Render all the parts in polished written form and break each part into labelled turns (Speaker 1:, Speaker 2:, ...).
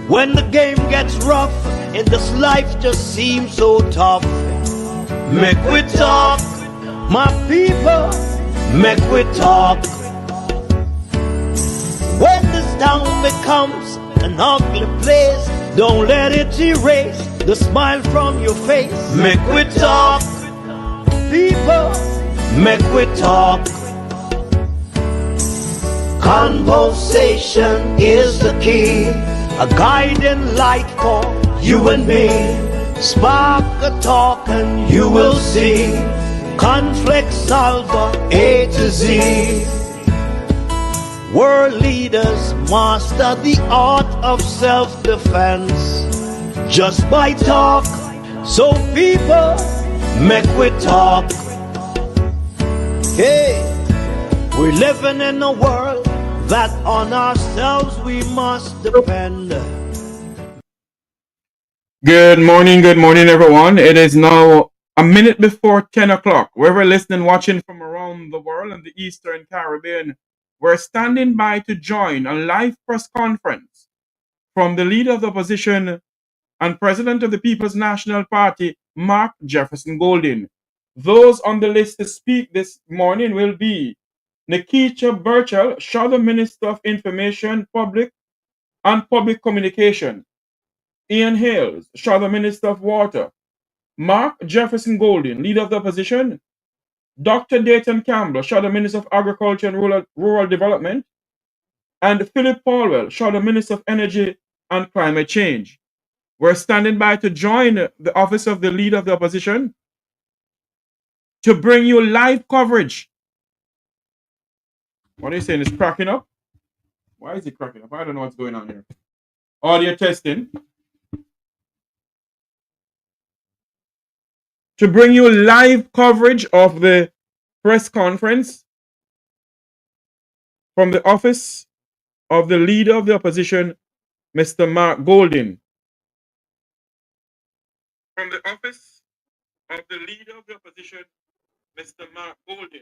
Speaker 1: When the game gets rough and this life just seems so tough, make we talk, my people, make we talk. When this town becomes an ugly place, don't let it erase the smile from your face. Make we talk, people, make we talk. Conversation is the key, a guiding light for you and me. Spark a talk and you will see. Conflict solver A to Z. World leaders master the art of self-defense just by talk. So people, make we talk. Hey, we're living in a world that on ourselves we must depend.
Speaker 2: Good morning, everyone. It is now a minute before 10 o'clock. Wherever listening, watching from around the world and the Eastern Caribbean, we're standing by to join a live press conference from the leader of the opposition and president of the People's National Party, Mark Jefferson Golding. Those on the list to speak this morning will be Nekeisha Burchell, Shadow Minister of Information, Public and Public Communication; Hayles, Shadow Minister of Water; Mark Jefferson Golding, Leader of the Opposition; Dr. Dayton Campbell, Shadow Minister of Agriculture and Rural Development; and Phillip Paulwell, Shadow Minister of Energy and Climate Change. We're standing by to join the office of the Leader of the Opposition to bring you live coverage. What are you saying? It's cracking up? Why is it cracking up? I don't know what's going on here. Audio testing. To bring you live coverage of the press conference from the office of the Leader of the Opposition, Mr. Mark Golding. From the office of the Leader of the Opposition, Mr. Mark Golding.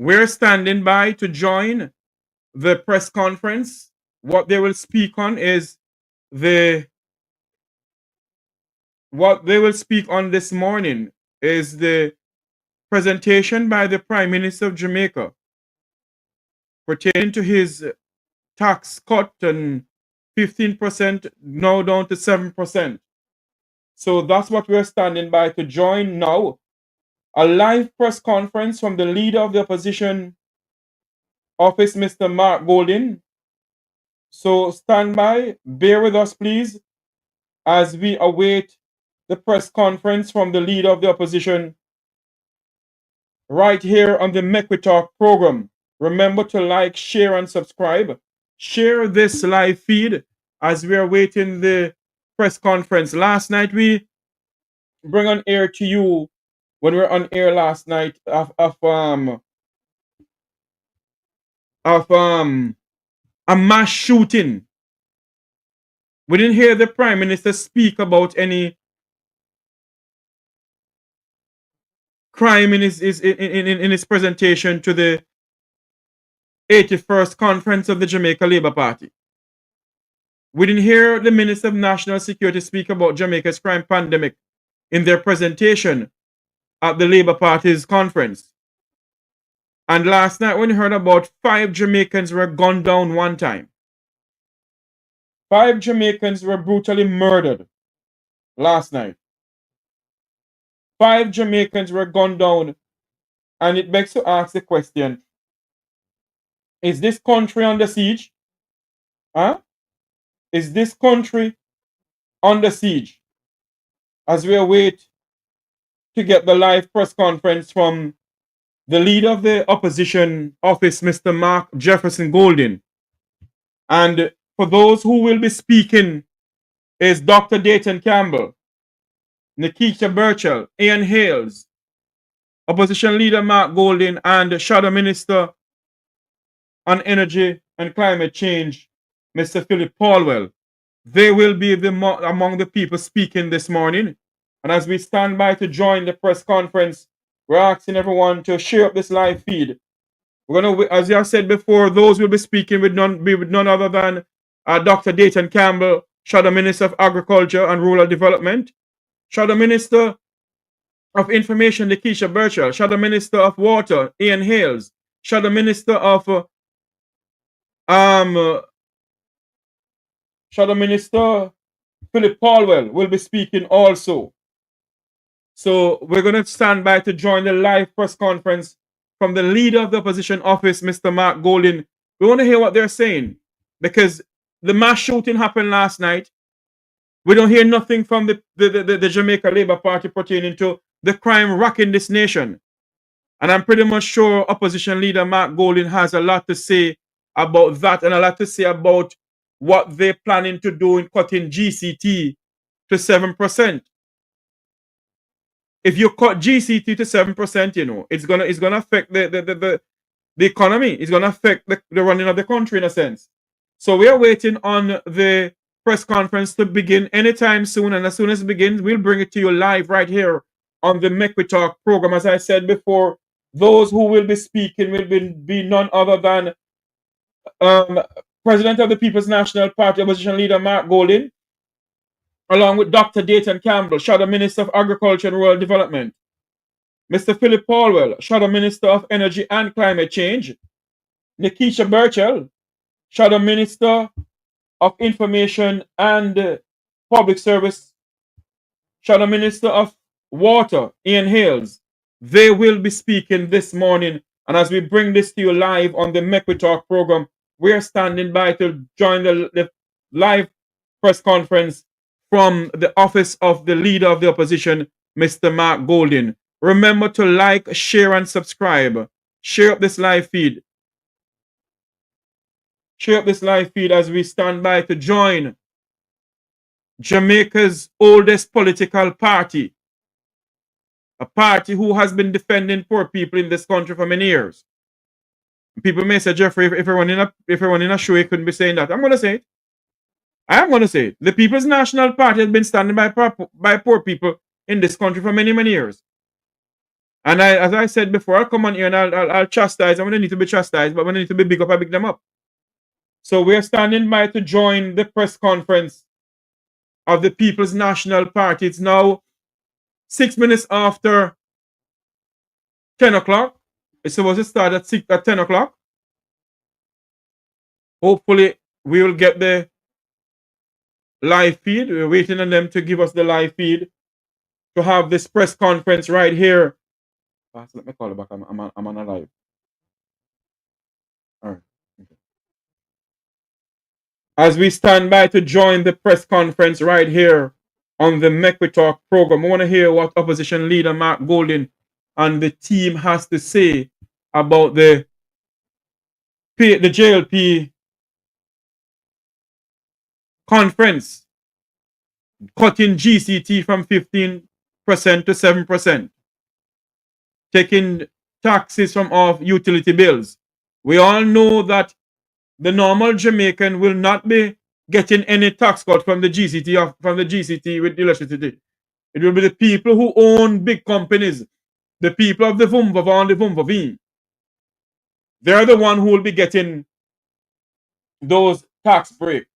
Speaker 2: We're standing by to join the press conference. What they will speak on is what they will speak on this morning is the presentation by the Prime Minister of Jamaica pertaining to his tax cut and 15% now down to 7%. So that's what we're standing by to join now. A live press conference from the Leader of the Opposition office, Mr. Mark Golding. So stand by, bear with us please, as we await the press conference from the Leader of the Opposition right here on the Make We Talk program. Remember to like, share, and subscribe. Share this live feed as we are waiting the press conference. Last night we bring on air to you when we were on air last night of a mass shooting. We didn't hear the Prime Minister speak about any crime in his presentation to the 81st conference of the Jamaica Labour Party. We didn't hear the Minister of National Security speak about Jamaica's crime pandemic in their presentation at the Labour Party's conference. And last night when we heard about 5 Jamaicans were gunned down one time. 5 Jamaicans were brutally murdered last night. 5 Jamaicans were gunned down, and it begs to ask the question, is this country under siege? Huh? Is this country under siege? As we await to get the live press conference from the Leader of the Opposition office, Mr. Mark Jefferson Golding. And for those who will be speaking is Dr. Dayton Campbell, Nekeisha Burchell, Hayles, Opposition Leader Mark Golding and Shadow Minister on Energy and Climate Change, Mr. Phillip Paulwell. They will be among the people speaking this morning. And as we stand by to join the press conference, we're asking everyone to share up this live feed. We're going to, as I said before, those will be speaking with none other than Dr. Dayton Campbell, Shadow Minister of Agriculture and Rural Development, Shadow Minister of Information, Nekeisha Burchell, Shadow Minister of Water, Ian Hayles, Shadow Minister of Shadow Minister Phillip Paulwell will be speaking also. So we're going to stand by to join the live press conference from the leader of the opposition office, Mr. Mark Golding. We want to hear what they're saying because the mass shooting happened last night. We don't hear nothing from the Jamaica Labour Party pertaining to the crime rocking this nation. And I'm pretty much sure opposition leader Mark Golding has a lot to say about that and a lot to say about what they're planning to do in cutting GCT to 7%. If you cut GCT to 7%, you know, it's gonna affect the economy. It's gonna affect the running of the country in a sense. So we are waiting on the press conference to begin anytime soon, and as soon as it begins, we'll bring it to you live right here on the Make We Talk program. As I said before, those who will be speaking will be none other than President of the People's National Party Opposition Leader Mark Golding, along with Dr. Dayton Campbell, Shadow Minister of Agriculture and Rural Development, Mr. Phillip Paulwell, Shadow Minister of Energy and Climate Change, Nekeisha Burchell, Shadow Minister of Information and Public Service, Shadow Minister of Water, Ian Hayles. They will be speaking this morning. And as we bring this to you live on the Make We Talk program, we're standing by to join the live press conference from the office of the leader of the opposition, Mr. Mark Golding. Remember to like, share, and subscribe. Share up this live feed. Share up this live feed as we stand by to join Jamaica's oldest political party, a party who has been defending poor people in this country for many years. People may say, Jeffrey, if everyone in a show, you couldn't be saying that. I'm going to say it. I am going to say it. The People's National Party has been standing by poor people in this country for many, many years. And as I said before, I'll come on here and I'll chastise. I'm going to need to be chastised, but when I need to be big up, I big them up. So we're standing by to join the press conference of the People's National Party. It's now 6 minutes after 10 o'clock. It's supposed to start at 10 o'clock. Hopefully, we will get the live feed. We're waiting on them to give us the live feed to have this press conference right here. Let me call it back. I'm on a live. All right. Okay. As we stand by to join the press conference right here on the Make We Talk program, I want to hear what opposition leader Mark Golding and the team has to say about the JLP conference cutting GCT from 15% to 7%, taking taxes from off utility bills. We all know that the normal Jamaican will not be getting any tax cut from the GCT with electricity. It will be the people who own big companies, the people of the Vumvavan and the Vumvaveen. They're the one who will be getting those tax breaks.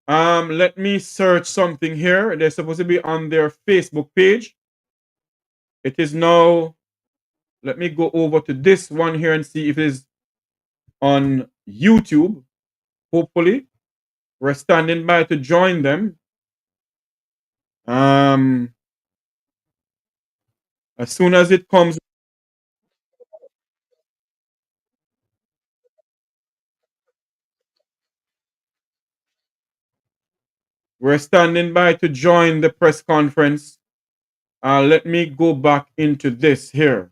Speaker 2: Let me search something here. They're supposed to be on their Facebook page. It is now. Let me go over to this one here and see if it is on YouTube. Hopefully, we're standing by to join them. As soon as it comes. We're standing by to join the press conference. Let me go back into this here.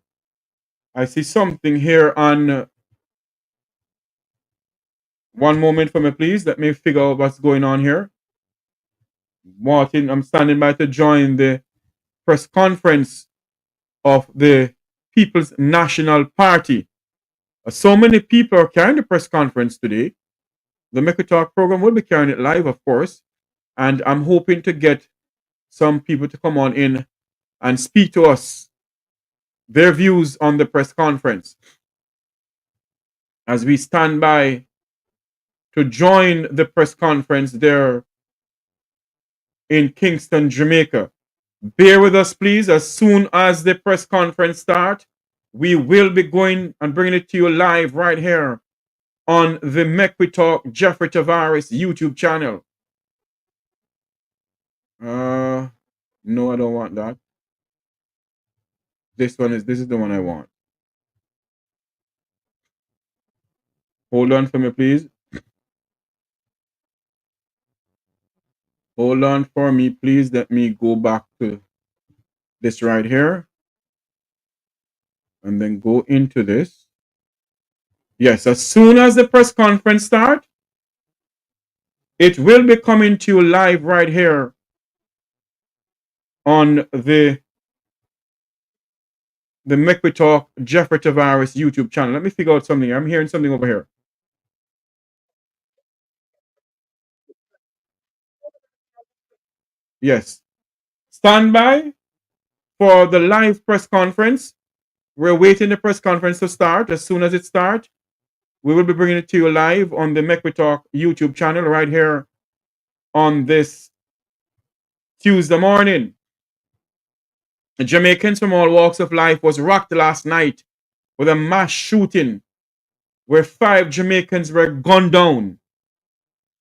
Speaker 2: I see something here on. One moment for me, please. Let me figure out what's going on here. Martin, I'm standing by to join the press conference of the People's National Party. So many people are carrying the press conference today. The Make We Talk program will be carrying it live, of course, and I'm hoping to get some people to come on in and speak to us, their views on the press conference, as we stand by to join the press conference there in Kingston, Jamaica. Bear with us, please. As soon as the press conference starts, we will be going and bringing it to you live right here on the Make We Talk Jeffrey Tavares YouTube channel. No, I don't want that. This is the one I want. Hold on for me, please. Hold on for me, please. Let me go back to this right here. And then go into this. Yes, as soon as the press conference starts, it will be coming to you live right here on the Make We Talk Jeffrey Tavares YouTube channel. Let me figure out something. I'm hearing something over here. Yes. Stand by for the live press conference. We're waiting the press conference to start. As soon as it starts, we will be bringing it to you live on the Make We Talk YouTube channel right here on this Tuesday morning. Jamaicans from all walks of life was rocked last night with a mass shooting where 5 Jamaicans were gunned down.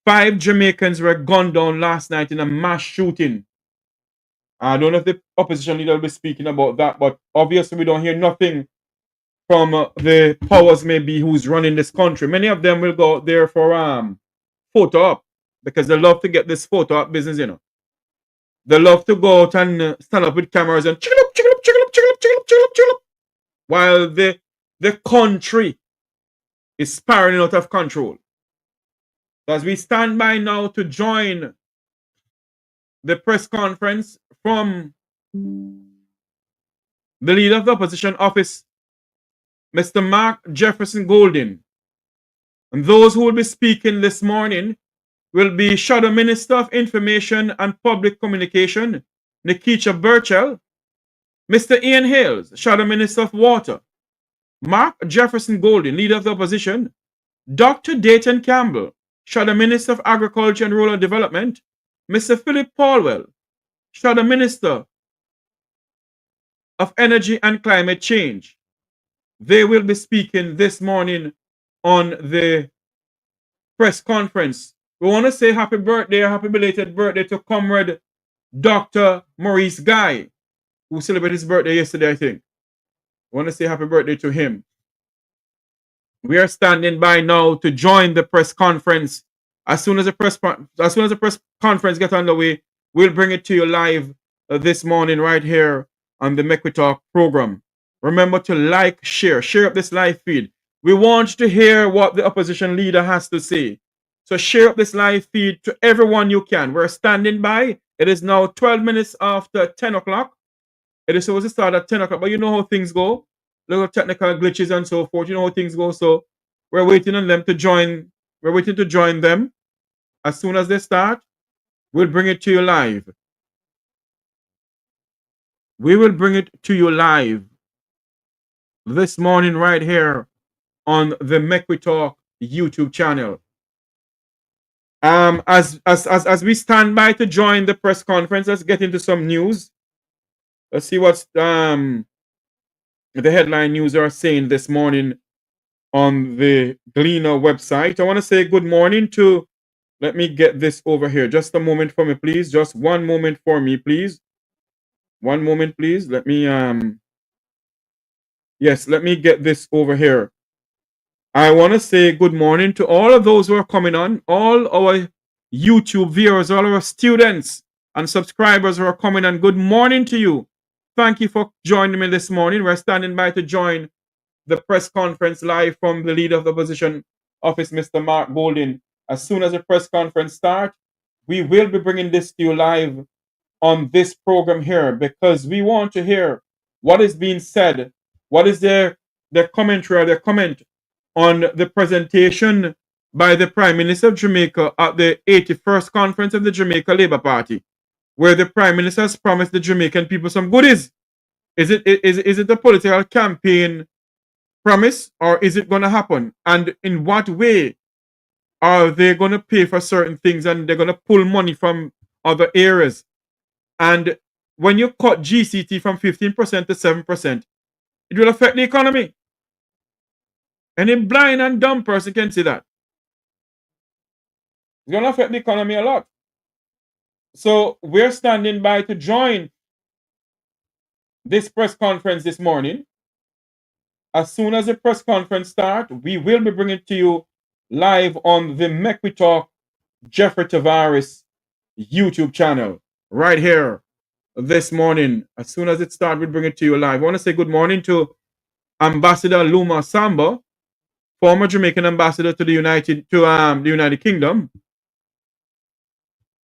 Speaker 2: 5 Jamaicans were gunned down last night in a mass shooting. I don't know if the opposition leader will be speaking about that, but obviously we don't hear nothing from the powers maybe who's running this country. Many of them will go out there for photo op because they love to get this photo op business, you know. They love to go out and stand up with cameras and chill up, while the country is spiraling out of control. As we stand by now to join the press conference from the leader of the opposition office, Mr. Mark Jefferson Golden. And those who will be speaking this morning will be Shadow Minister of Information and Public Communication, Nekeisha Burchell, Mr. Ian Hayles, Shadow Minister of Water, Mark Jefferson Golden, Leader of the Opposition, Dr. Dayton Campbell, Shadow Minister of Agriculture and Rural Development, Mr. Phillip Paulwell, Shadow Minister of Energy and Climate Change. They will be speaking this morning on the press conference. We want to say happy birthday, happy belated birthday to Comrade Dr. Maurice Guy, who celebrated his birthday yesterday, I think. We want to say happy birthday to him. We are standing by now to join the press conference. As soon as the press conference gets underway, we'll bring it to you live this morning right here on the Make We Talk program. Remember to like, share up this live feed. We want to hear what the opposition leader has to say. So share up this live feed to everyone you can. We're standing by. It is now 12 minutes after 10 o'clock. It is supposed to start at 10 o'clock, but you know how things go. Little technical glitches and so forth. You know how things go. So we're waiting on them to join. We're waiting to join them. As soon as they start, we'll bring it to you live. We will bring it to you live this morning right here on the Make We Talk YouTube channel. As we stand by to join the press conference, let's get into some news. Let's see what's the headline news are saying this morning on the Gleaner website. I want to say good morning to, let me get this over here. Just a moment for me, please. Just one moment for me, please. One moment, please. Let me yes, let me get this over here. I want to say good morning to all of those who are coming on, all our YouTube viewers, all our students and subscribers who are coming on. Good morning to you. Thank you for joining me this morning. We're standing by to join the press conference live from the leader of the opposition office, Mr. Mark Golden. As soon as the press conference starts, we will be bringing this to you live on this program here because we want to hear what is being said, What is their commentary or their comment on the presentation by the Prime Minister of Jamaica at the 81st conference of the Jamaica Labour Party, where the Prime Minister has promised the Jamaican people some goodies? Is it a political campaign promise, or is it going to happen? And in what way are they going to pay for certain things, and they're going to pull money from other areas? And when you cut GCT from 15% to 7%, it will affect the economy. Any blind and dumb person can see that. It's going to affect the economy a lot. So we're standing by to join this press conference this morning. As soon as the press conference starts, we will be bringing to you live on the Make We Talk Jeffrey Tavares YouTube channel right here this morning. As soon as it starts, we'll bring it to you live. I want to say good morning to Ambassador Luma Samba, former Jamaican ambassador to the United Kingdom,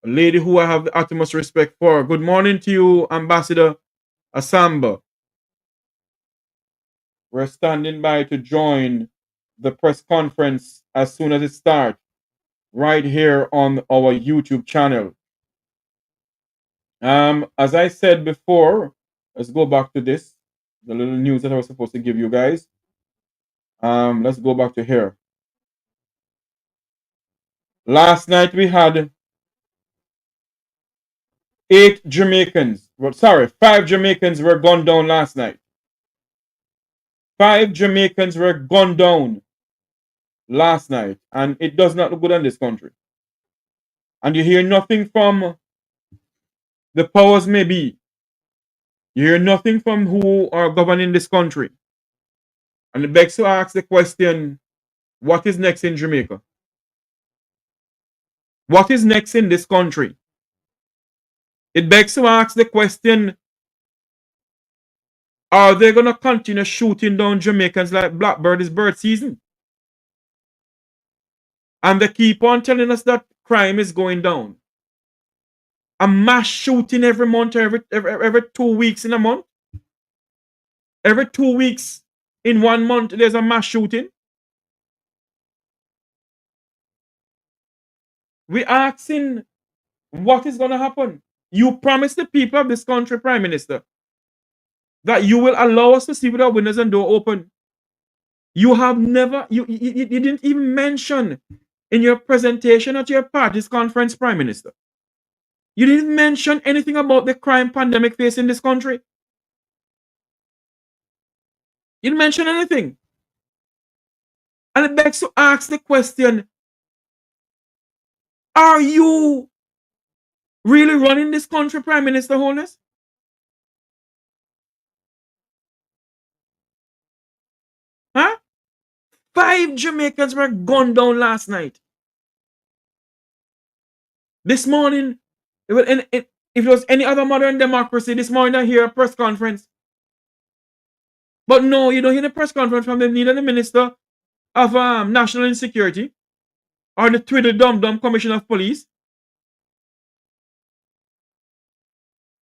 Speaker 2: a lady who I have the utmost respect for. Good morning to you, Ambassador Asamba. We're standing by to join the press conference as soon as it starts, right here on our YouTube channel. As I said before, let's go back to this, the little news that I was supposed to give you guys. Let's go back to here. Last night we had 5 Jamaicans were gunned down last night. 5 Jamaicans were gunned down last night, and it does not look good in this country. And you hear nothing from the powers may be. You hear nothing from who are governing this country. And it begs to ask the question, what is next in Jamaica? What is next in this country? It begs to ask the question, are they going to continue shooting down Jamaicans like blackbird is bird season? And they keep on telling us that crime is going down. A mass shooting every month, every 2 weeks in a month. Every 2 weeks in 1 month, there's a mass shooting. We're asking, what is going to happen? You promised the people of this country, Prime Minister, that you will allow us to see with our windows and door open. You have never, you didn't even mention in your presentation at your party's conference, Prime Minister. You didn't mention anything about the crime pandemic facing this country. You didn't mention anything. And it begs to ask the question, are you really running this country, Prime Minister Holness? Huh? 5 Jamaicans were gunned down last night. This morning, if it was any other modern democracy, this morning I hear a press conference. But no, you don't hear the press conference from neither the Minister of National Insecurity or the Twiddle Dum Dum Commissioner of Police.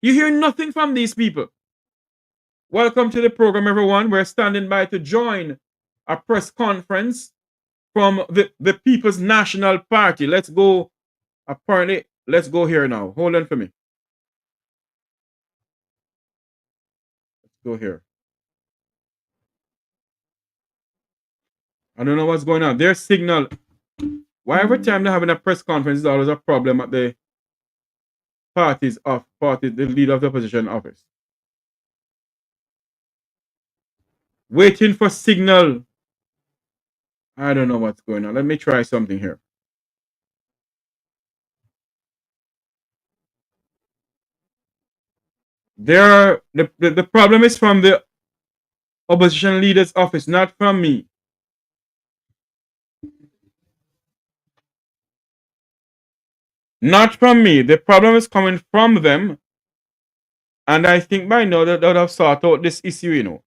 Speaker 2: You hear nothing from these people. Welcome to the program, everyone. We're standing by to join a press conference from the People's National Party. Let's go. Apparently, let's go here now. Hold on for me. Let's go here. I don't know what's going on. Their signal. Why every time they're having a press conference is always a problem at the the leader of the opposition office. Waiting for signal. I don't know what's going on. Let me try something here. The problem is from the opposition leader's office, not from me. Not from me. The problem is coming from them. And I think by now that they would have sorted out this issue, you know.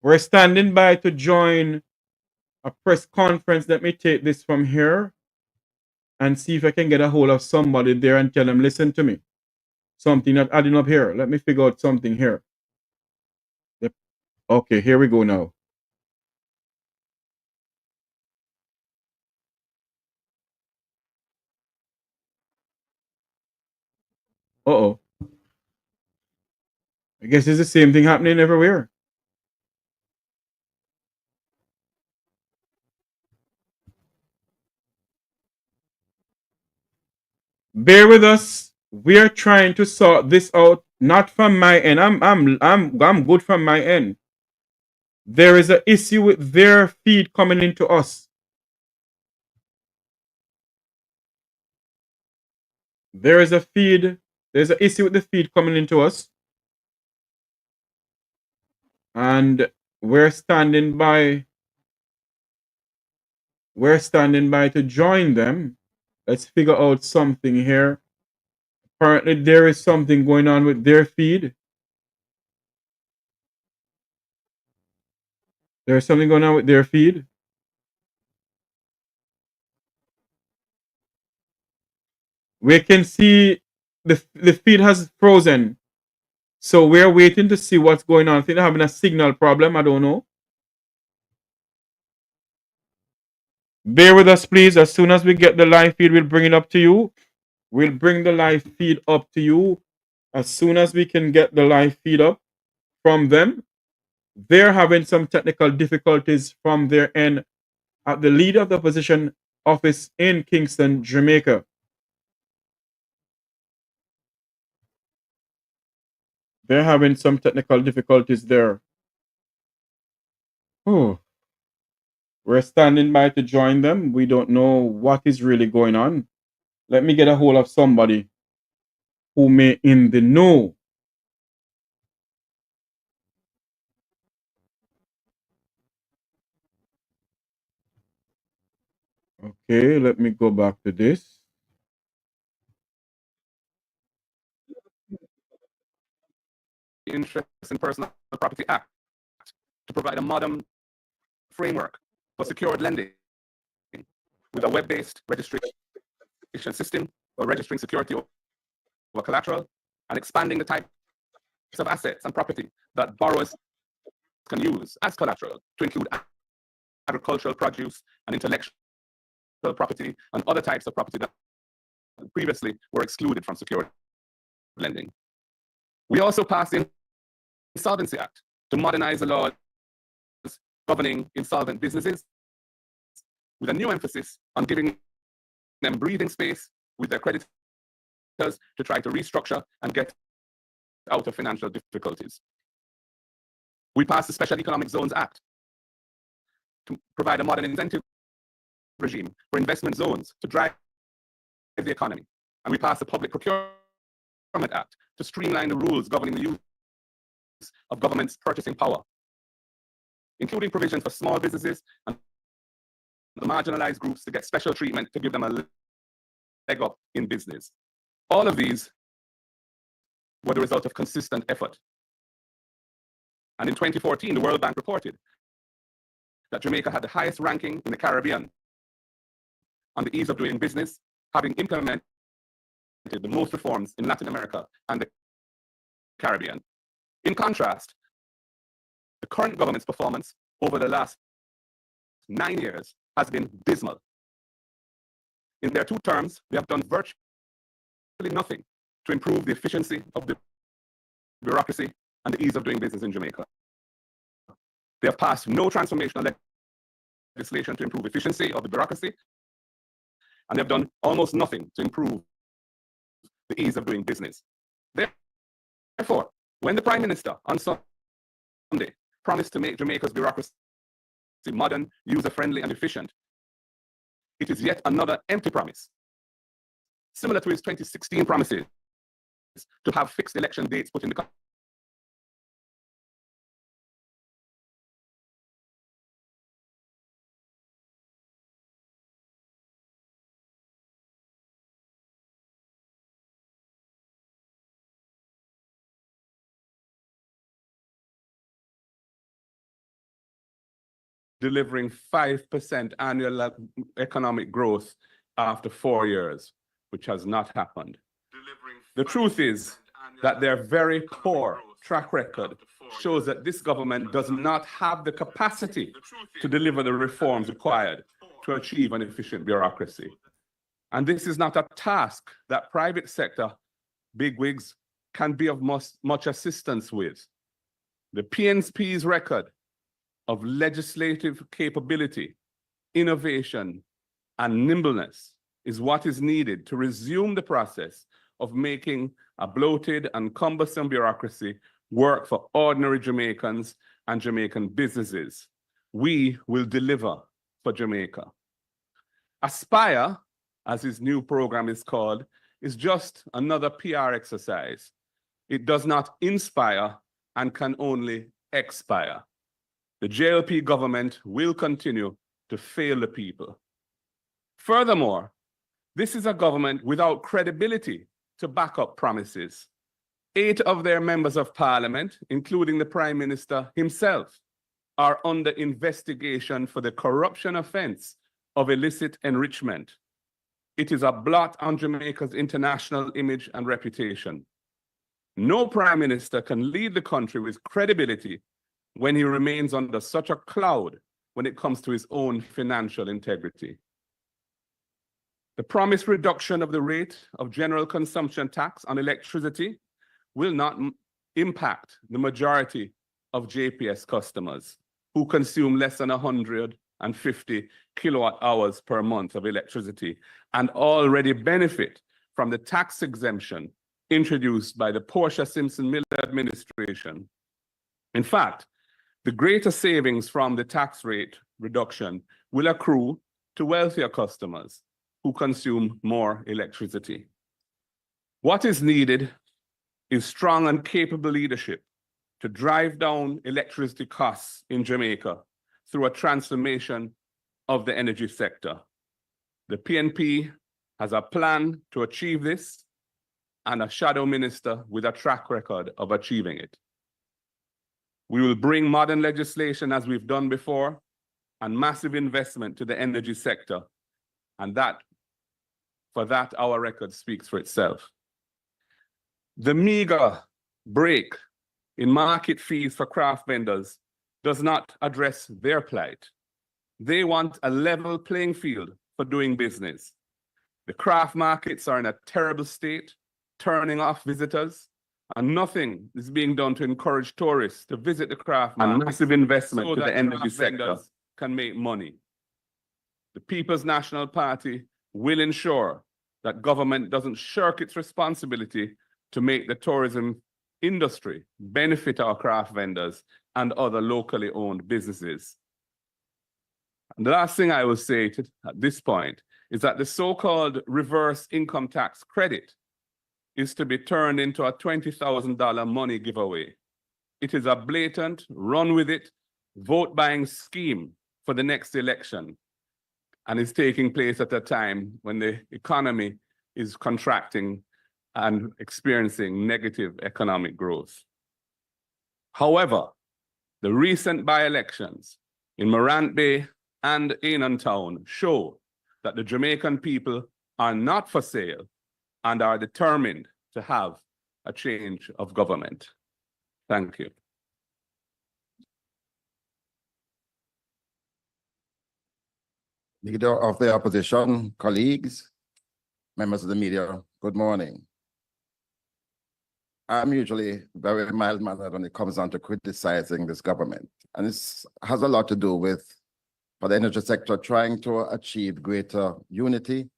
Speaker 2: We're standing by to join a press conference. Let me take this from here. and see if I can get a hold of somebody there and tell them, listen to me. Something not adding up here. Let me figure out something here. Yep. Okay, here we go now. Uh-oh. I guess it's the same thing happening everywhere. Bear with us. We are trying to sort this out, not from my end. I'm good from my end. There is an issue with their feed coming into us. There's an issue with the feed coming into us. And we're standing by to join them. Let's figure out something here. Apparently there is something going on with their feed. There's something going on with their feed. We can see the feed has frozen. So we're waiting to see what's going on. I think they're having a signal problem. I don't know. Bear with us, please. As soon as we get the live feed, we'll bring it up to you. We'll bring the live feed up to you as soon as we can get the live feed up from them. They're having some technical difficulties from their end at the leader of the opposition office in Kingston, Jamaica. They're having some technical difficulties there. Oh, we're standing by to join them. We don't know what is really going on. Let me get a hold of somebody who may in the know. Okay, let me go back to this.
Speaker 3: Interest in Personal Property Act to provide a modern framework for secured lending with a web-based registration system for registering security over collateral and expanding the types of assets and property that borrowers can use as collateral to include agricultural produce and intellectual property and other types of property that previously were excluded from secured lending. We also passed the Insolvency Act to modernize the laws governing insolvent businesses with a new emphasis on giving them breathing space with their creditors to try to restructure and get out of financial difficulties. We passed the Special Economic Zones Act to provide a modern incentive regime for investment zones to drive the economy. And we passed the Public Procurement Act to streamline the rules governing the use of government's purchasing power, including provisions for small businesses and the marginalized groups to get special treatment to give them a leg up in business. All of these were the result of consistent effort. And in 2014, the World Bank reported that Jamaica had the highest ranking in the Caribbean on the ease of doing business, having implemented the most reforms in Latin America and the Caribbean. In contrast, the current government's performance over the last 9 years has been dismal. In their 2 terms, they have done virtually nothing to improve the efficiency of the bureaucracy and the ease of doing business in Jamaica. They have passed no transformational legislation to improve efficiency of the bureaucracy, and they have done almost nothing to improve the ease of doing business. Therefore, when the Prime Minister on Sunday promised to make Jamaica's bureaucracy modern, user-friendly, and efficient, it is yet another empty promise, similar to his 2016 promises to have fixed election dates put in the delivering 5% annual economic growth after 4 years, which has not happened. The truth is that their very poor track record shows that this government does not have the capacity to deliver the reforms required to achieve an efficient bureaucracy. And this is not a task that private sector bigwigs can be of much assistance with. The PNP's record of legislative capability, innovation, and nimbleness is what is needed to resume the process of making a bloated and cumbersome bureaucracy work for ordinary Jamaicans and Jamaican businesses. We will deliver for Jamaica. Aspire, as his new program is called, is just another PR exercise. It does not inspire and can only expire. The JLP government will continue to fail the people. Furthermore, this is a government without credibility to back up promises. 8 of their members of parliament, including the Prime Minister himself, are under investigation for the corruption offense of illicit enrichment. It is a blot on Jamaica's international image and reputation. No Prime Minister can lead the country with credibility when he remains under such a cloud when it comes to his own financial integrity. The promised reduction of the rate of general consumption tax on electricity will not impact the majority of JPS customers who consume less than 150 kilowatt hours per month of electricity and already benefit from the tax exemption introduced by the Portia Simpson Miller administration. In fact, the greater savings from the tax rate reduction will accrue to wealthier customers who consume more electricity. What is needed is strong and capable leadership to drive down electricity costs in Jamaica through a transformation of the energy sector. The PNP has a plan to achieve this and a shadow minister with a track record of achieving it. We will bring modern legislation as we've done before and massive investment to the energy sector, and for that, our record speaks for itself. The meager break in market fees for craft vendors does not address their plight. They want a level playing field for doing business. The craft markets are in a terrible state, turning off visitors, and nothing is being done to encourage tourists to visit the craft market. And massive investment so to the energy sector can make money. The People's National Party will ensure that government doesn't shirk its responsibility to make the tourism industry benefit our craft vendors and other locally owned businesses. And the last thing I will say at this point is that the so-called reverse income tax credit is to be turned into a $20,000 money giveaway. It is a blatant, run-with-it, vote-buying scheme for the next election, and is taking place at a time when the economy is contracting and experiencing negative economic growth. However, the recent by-elections in Morant Bay and Annan Town show that the Jamaican people are not for sale and are determined to have a change of government. Thank you.
Speaker 4: Leader of the opposition, colleagues, members of the media, good morning. I'm usually very mild-mannered when it comes down to criticizing this government. And this has a lot to do with, for the energy sector, trying to achieve greater unity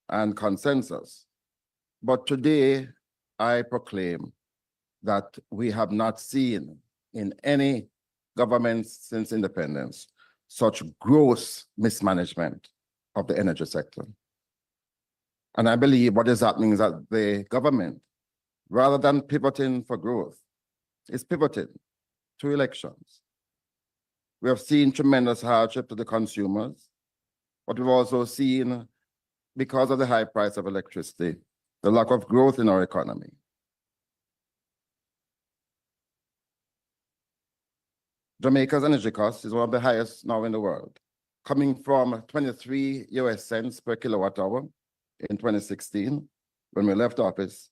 Speaker 4: and consensus. But today, I proclaim that we have not seen in any government since independence such gross mismanagement of the energy sector. And I believe what is happening is that the government, rather than pivoting for growth, is pivoting to elections. We have seen tremendous hardship to the consumers, but we've also seen, because of the high price of electricity, the lack of growth in our economy. Jamaica's energy cost is one of the highest now in the world. coming from 23 US cents per kilowatt hour in 2016, when we left office,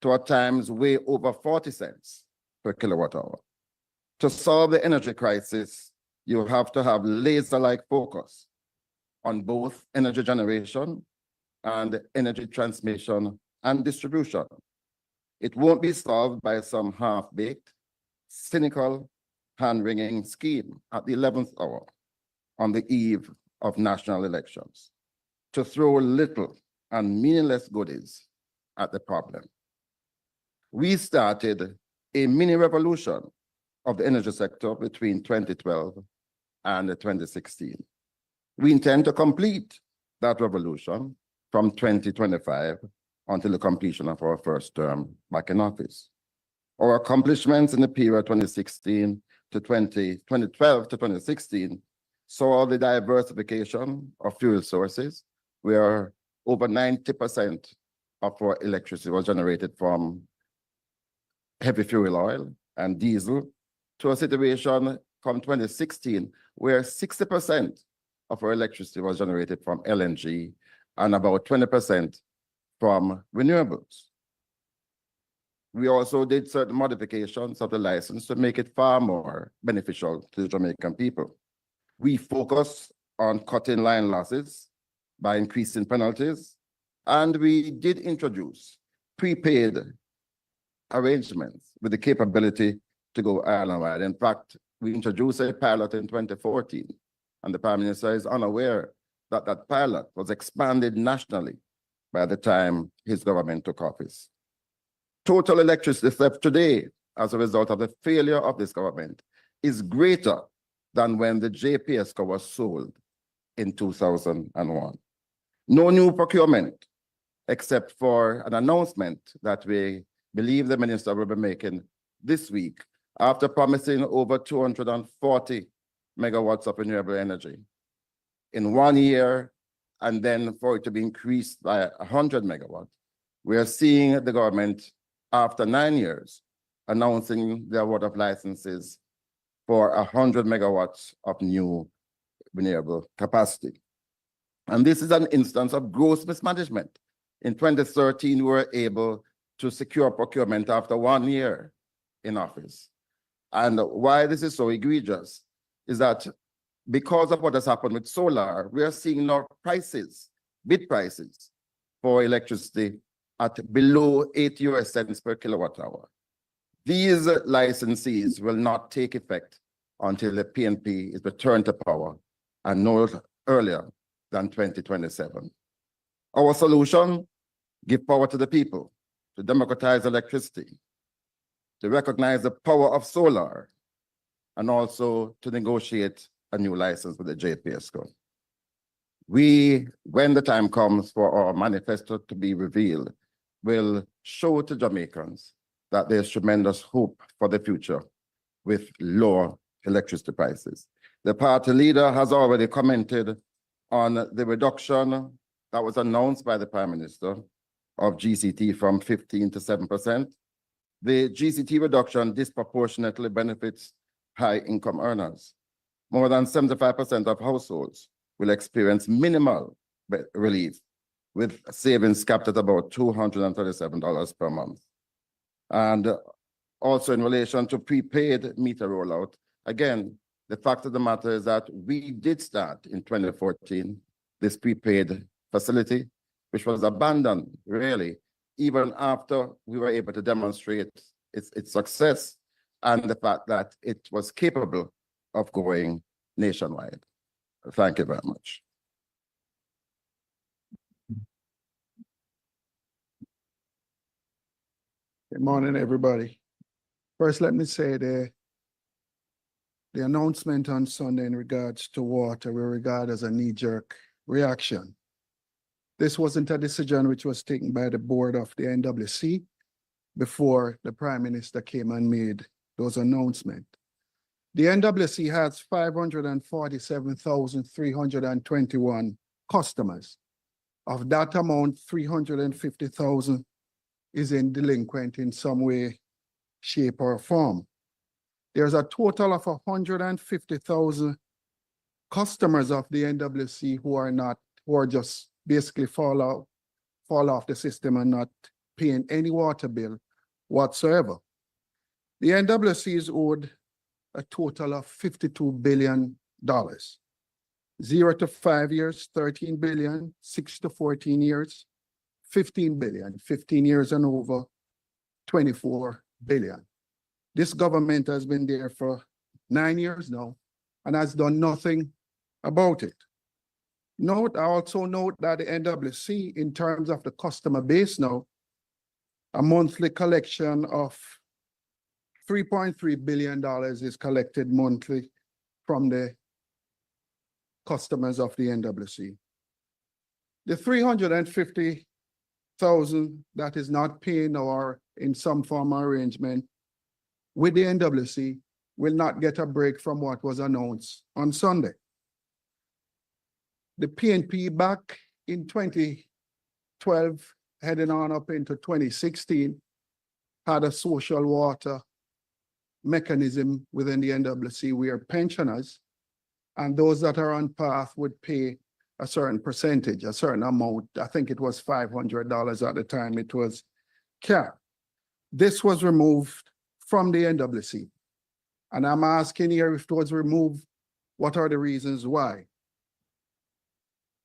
Speaker 4: to at times way over 40 cents per kilowatt hour. To solve the energy crisis, you have to have laser-like focus on both energy generation and energy transmission and distribution. It won't be solved by some half-baked, cynical, hand-wringing scheme at the 11th hour on the eve of national elections to throw little and meaningless goodies at the problem. We started a mini revolution of the energy sector between 2012 and 2016. We intend to complete that revolution from 2025 until the completion of our first term back in office. Our accomplishments in the period 2012 to 2016 saw the diversification of fuel sources, where over 90% of our electricity was generated from heavy fuel oil and diesel, to a situation from 2016 where 60% of our electricity was generated from LNG and about 20% from renewables. We also did certain modifications of the license to make it far more beneficial to the Jamaican people. We focused on cutting line losses by increasing penalties, and we did introduce prepaid arrangements with the capability to go island-wide. In fact, we introduced a pilot in 2014, and the Prime Minister is unaware that that pilot was expanded nationally by the time his government took office. Total electricity theft today, as a result of the failure of this government, is greater than when the JPSCO was sold in 2001. No new procurement, except for an announcement that we believe the minister will be making this week, after promising over 240 megawatts of renewable energy in 1 year, and then for it to be increased by 100 megawatts. We are seeing the government, after 9 years, announcing the award of licenses for 100 megawatts of new renewable capacity. And this is an instance of gross mismanagement. In 2013, we were able to secure procurement after 1 year in office. And why this is so egregious is that because of what has happened with solar, we are seeing now prices, bid prices for electricity at below 8 US cents per kilowatt hour. These licensees will not take effect until the PNP is returned to power, and no earlier than 2027. Our solution: give power to the people, to democratize electricity, to recognize the power of solar, and also to negotiate a new license with the JPSCO. We, when the time comes for our manifesto to be revealed, will show to Jamaicans that there's tremendous hope for the future with lower electricity prices. The party leader has already commented on the reduction that was announced by the Prime Minister of GCT from 15 to 7%. The GCT reduction disproportionately benefits high-income earners. More than 75% of households will experience minimal relief, with savings capped at about $237 per month. And also in relation to prepaid meter rollout, again, the fact of the matter is that we did start in 2014 this prepaid facility, which was abandoned, really, even after we were able to demonstrate its success and the fact that it was capable of going nationwide. Thank you very much.
Speaker 5: Good morning, everybody. First, let me say the announcement on Sunday in regards to water we regard as a knee-jerk reaction. This wasn't a decision which was taken by the board of the NWC before the Prime Minister came and made those announcements. The NWC has 547,321 customers. Of that amount, 350,000 is in delinquent in some way, shape, or form. There's a total of 150,000 customers of the NWC who are just basically fall off the system and not paying any water bill whatsoever. The NWC is owed a total of $52 billion. 0 to 5 years, 13 billion, 6 to 14 years, 15 billion, 15 years and over, 24 billion. This government has been there for 9 years now and has done nothing about it. I also note that the NWC, in terms of the customer base now, a monthly collection of $3.3 billion is collected monthly from the customers of the NWC. The 350,000 that is not paying or in some form of arrangement with the NWC will not get a break from what was announced on Sunday. The PNP back in 2012, heading on up into 2016, had a social water mechanism within the NWC where pensioners and those that are on path would pay a certain percentage, a certain amount. I think it was $500 at the time it was capped. This was removed from the NWC. And I'm asking here, if it was removed, what are the reasons why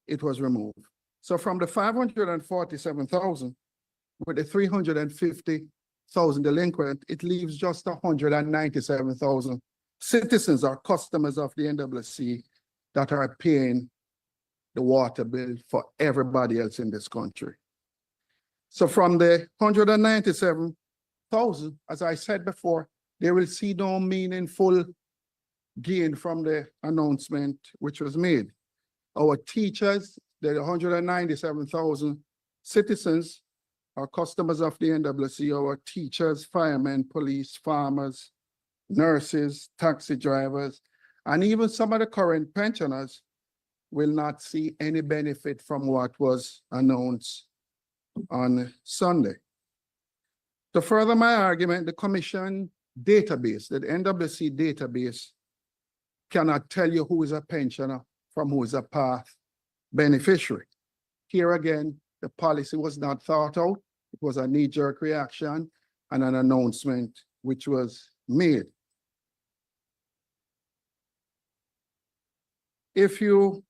Speaker 5: it was removed? So from the 547,000 with the 350,000 delinquent, it leaves just 197,000 citizens or customers of the NWC that are paying the water bill for everybody else in this country. So from the 197,000, as I said before, they will see no meaningful gain from the announcement which was made. Our teachers, the 197,000 citizens are customers of the NWC, our teachers, firemen, police, farmers, nurses, taxi drivers, and even some of the current pensioners will not see any benefit from what was announced on Sunday. To further my argument, the Commission database, the NWC database, cannot tell you who is a pensioner from who is a path beneficiary. Here again, the policy was not thought out. It was a knee-jerk reaction and an announcement which was made. If you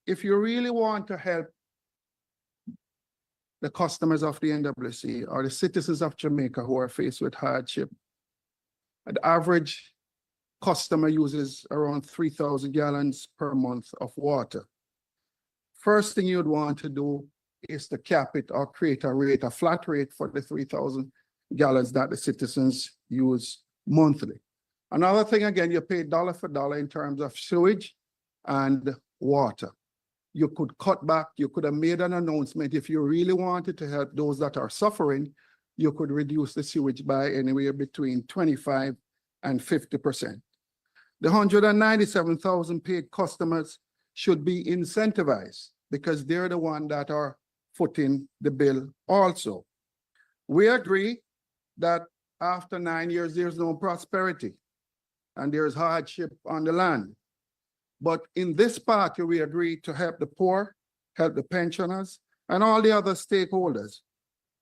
Speaker 5: really want to help the customers of the NWC or the citizens of Jamaica who are faced with hardship, the average customer uses around 3,000 gallons per month of water. First thing you'd want to do is to cap it or create a flat rate for the 3,000 gallons that the citizens use monthly. Another thing, again, you pay dollar for dollar in terms of sewage and water. You could cut back, you could have made an announcement. If you really wanted to help those that are suffering, you could reduce the sewage by anywhere between 25 and 50%. The 197,000 paid customers should be incentivized because they're the ones that are footing the bill also. We agree that after 9 years, there's no prosperity and there's hardship on the land. But in this party, we agree to help the poor, help the pensioners, and all the other stakeholders.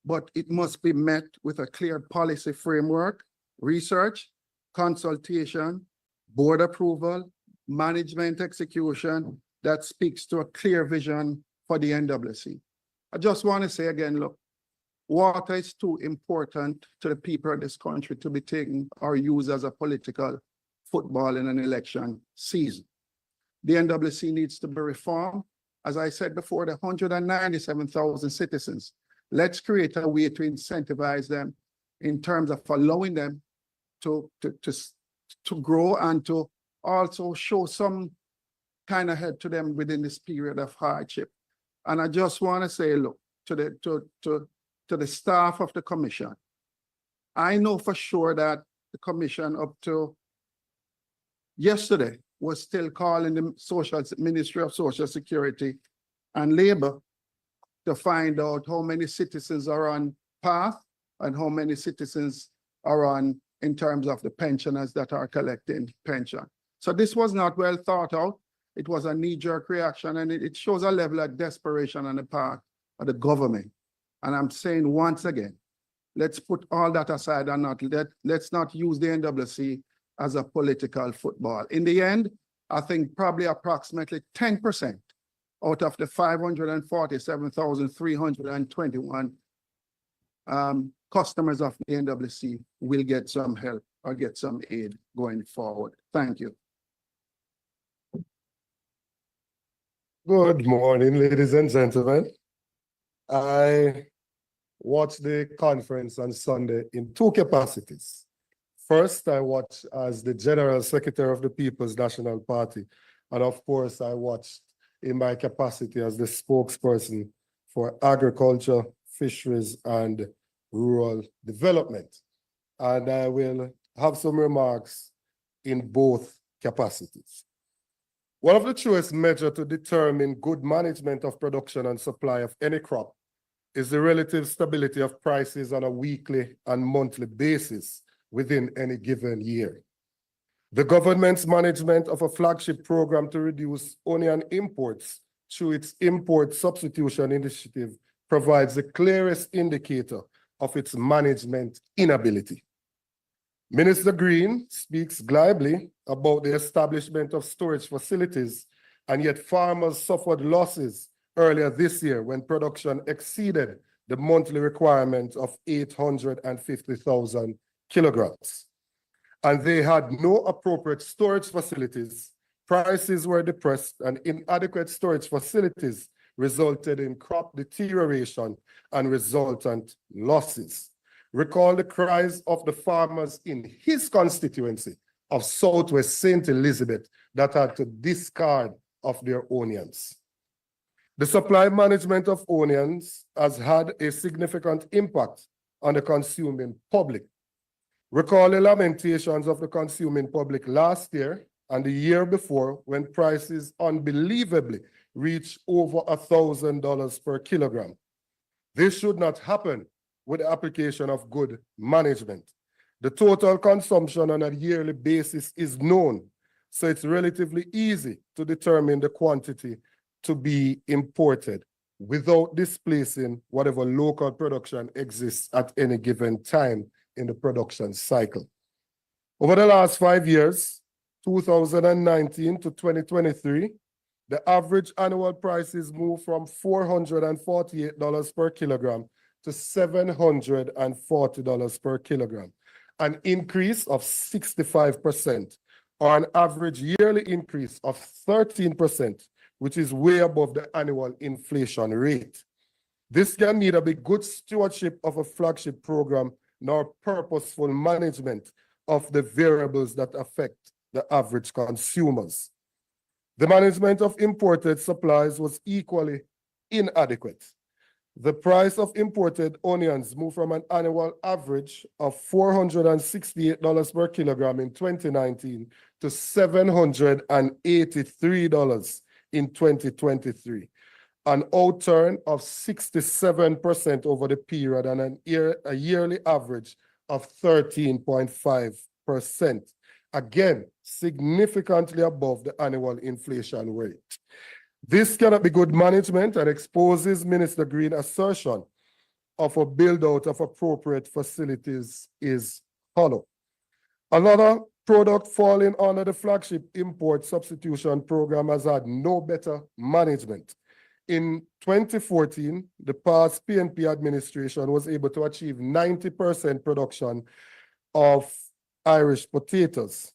Speaker 5: But it must be met with a clear policy framework, research, consultation, board approval, management execution that speaks to a clear vision for the NWC. I just want to say again, look, water is too important to the people of this country to be taken or used as a political football in an election season. The NWC needs to be reformed. As I said before, the 197,000 citizens, let's create a way to incentivize them in terms of allowing them to grow and to also show some kind of help to them within this period of hardship. And I just want to say, look, to the staff of the commission, I know for sure that the commission up to yesterday was still calling the Ministry of Social Security and Labor to find out how many citizens are on path and how many citizens are on in terms of the pensioners that are collecting pension. So this was not well thought out. It was a knee-jerk reaction, and it shows a level of desperation on the part of the government. And I'm saying once again, let's put all that aside and let's not use the NWC as a political football. In the end, I think probably approximately 10% out of the 547,321 customers of the NWC will get some help or get some aid going forward. Thank you.
Speaker 6: Good morning, ladies and gentlemen. I watched the conference on Sunday in two capacities. First, I watched as the General Secretary of the People's National Party. And of course, I watched in my capacity as the spokesperson for agriculture, fisheries, and rural development. And I will have some remarks in both capacities. One of the truest measures to determine good management of production and supply of any crop is the relative stability of prices on a weekly and monthly basis within any given year. The government's management of a flagship program to reduce onion imports through its import substitution initiative provides the clearest indicator of its management inability. Minister Green speaks glibly about the establishment of storage facilities, and yet farmers suffered losses earlier this year when production exceeded the monthly requirement of 850,000 kilograms. And they had no appropriate storage facilities, prices were depressed, and inadequate storage facilities resulted in crop deterioration and resultant losses. Recall the cries of the farmers in his constituency of Southwest St. Elizabeth that had to discard of their onions. The supply management of onions has had a significant impact on the consuming public. Recall the lamentations of the consuming public last year and the year before when prices unbelievably reached over $1,000 per kilogram. This should not happen with the application of good management. The total consumption on a yearly basis is known, so it's relatively easy to determine the quantity to be imported without displacing whatever local production exists at any given time in the production cycle. Over the last 5 years, 2019 to 2023, the average annual prices moved from $448 per kilogram to $740 per kilogram, an increase of 65%, or an average yearly increase of 13%, which is way above the annual inflation rate. This can neither be good stewardship of a flagship program nor purposeful management of the variables that affect the average consumers. The management of imported supplies was equally inadequate. The price of imported onions moved from an annual average of $468 per kilogram in 2019 to $783 in 2023, an outturn of 67% over the period and a yearly average of 13.5%. Again, significantly above the annual inflation rate. This cannot be good management and exposes Minister Green's assertion of a build-out of appropriate facilities is hollow. Another product falling under the flagship import substitution program has had no better management. In 2014, the past PNP administration was able to achieve 90% production of Irish potatoes.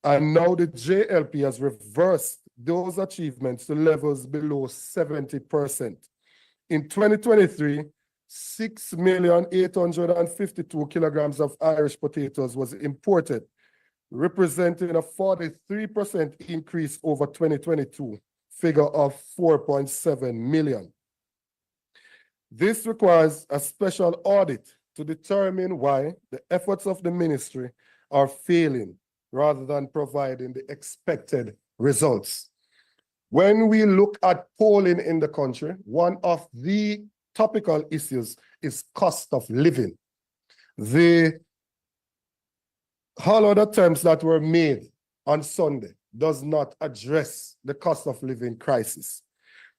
Speaker 6: And now the JLP has reversed those achievements to levels below 70%. In 2023, 6,852,000 kilograms of Irish potatoes was imported, representing a 43% increase over 2022 figure of 4.7 million. This requires a special audit to determine why the efforts of the ministry are failing rather than providing the expected results. When we look at polling in the country, one of the topical issues is cost of living. The hollowed attempts that were made on Sunday does not address the cost of living crisis.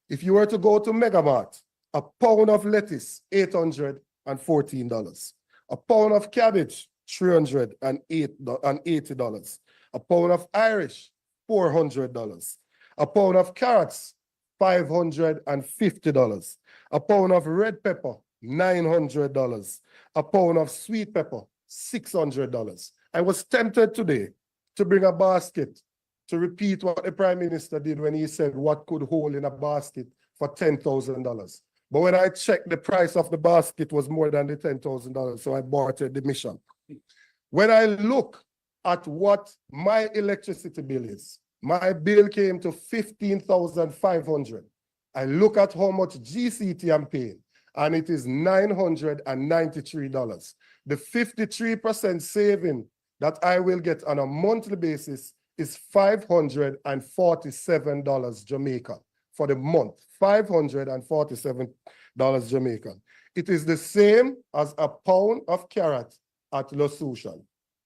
Speaker 6: If you were to go to Megamart, a pound of lettuce, $814. A pound of cabbage, $380. A pound of Irish, $400. A pound of carrots, $550. A pound of red pepper, $900. A pound of sweet pepper, $600. I was tempted today to bring a basket to repeat what the Prime Minister did when he said what could hold in a basket for $10,000. But when I checked, the price of the basket was more than the $10,000, so I aborted the mission. When I look at what my electricity bill is, my bill came to $15,500. I look at how much GCT I'm paying, and it is $993. The 53% saving that I will get on a monthly basis is $547 Jamaican for the month, $547 Jamaican. It is the same as a pound of carrot at Losushan.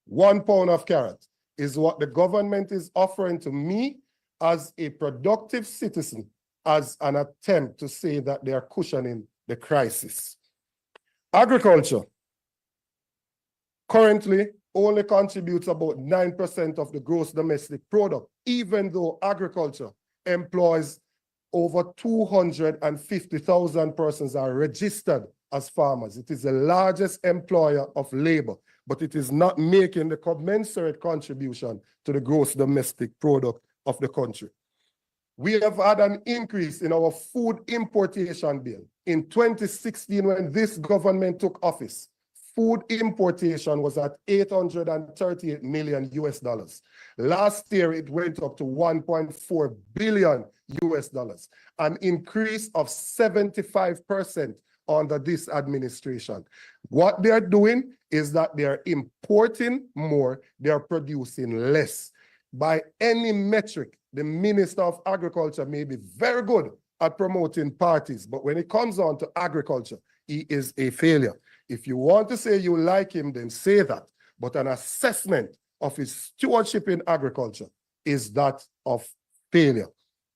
Speaker 6: 1 pound of carrot is what the government is offering to me as a productive citizen as an attempt to say that they are cushioning the crisis. Agriculture currently only contributes about 9% of the gross domestic product, even though agriculture employs over 250,000 persons are registered as farmers. It is the largest employer of labor, but it is not making the commensurate contribution to the gross domestic product of the country. We have had an increase in our food importation bill. In 2016, when this government took office, food importation was at $838 million US. Last year, it went up to $1.4 billion US, an increase of 75% under this administration. What they're doing is that they're importing more, they're producing less. By any metric, the Minister of Agriculture may be very good at promoting parties, but when it comes on to agriculture, he is a failure. If you want to say you like him, then say that. But an assessment of his stewardship in agriculture is that of failure.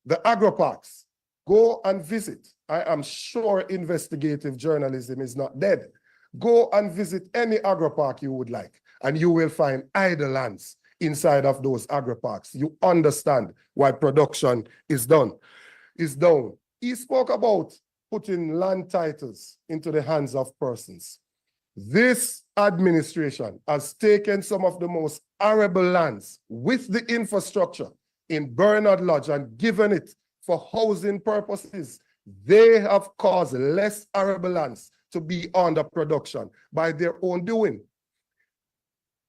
Speaker 6: The agro-parks, go and visit. I am sure investigative journalism is not dead. Go and visit any agro-park you would like, and you will find idle lands inside of those agro-parks. You understand why production is down. He spoke about putting land titles into the hands of persons. This administration has taken some of the most arable lands with the infrastructure in Bernard Lodge and given it for housing purposes. They have caused less arable lands to be under production by their own doing.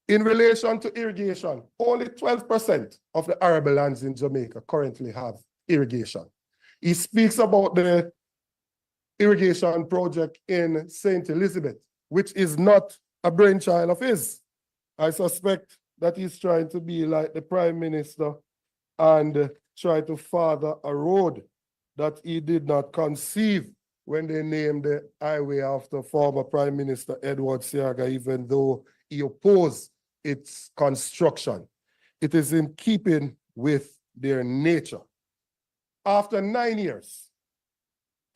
Speaker 6: In relation to irrigation, only 12% of the arable lands in Jamaica currently have irrigation. He speaks about the irrigation project in St. Elizabeth, which is not a brainchild of his. I suspect that he's trying to be like the Prime Minister and try to father a road that he did not conceive when they named the highway after former Prime Minister Edward Seaga, even though he opposed its construction. It is in keeping with their nature. After 9 years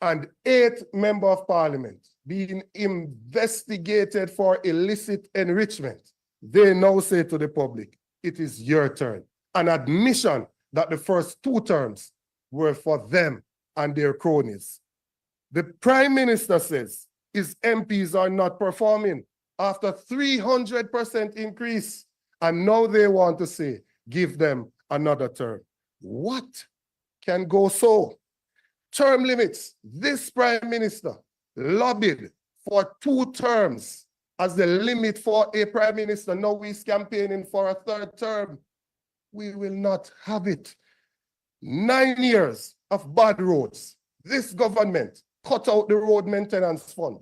Speaker 6: and 8 members of parliament being investigated for illicit enrichment, they now say to the public, it is your turn. An admission that the first 2 terms were for them and their cronies. The Prime Minister says his MPs are not performing after 300% increase, and now they want to say, give them another term. What can go so? Term limits. This Prime Minister lobbied for 2 terms as the limit for a Prime Minister. Now he's campaigning for a 3rd term. We will not have it. 9 years of bad roads. This government cut out the road maintenance fund.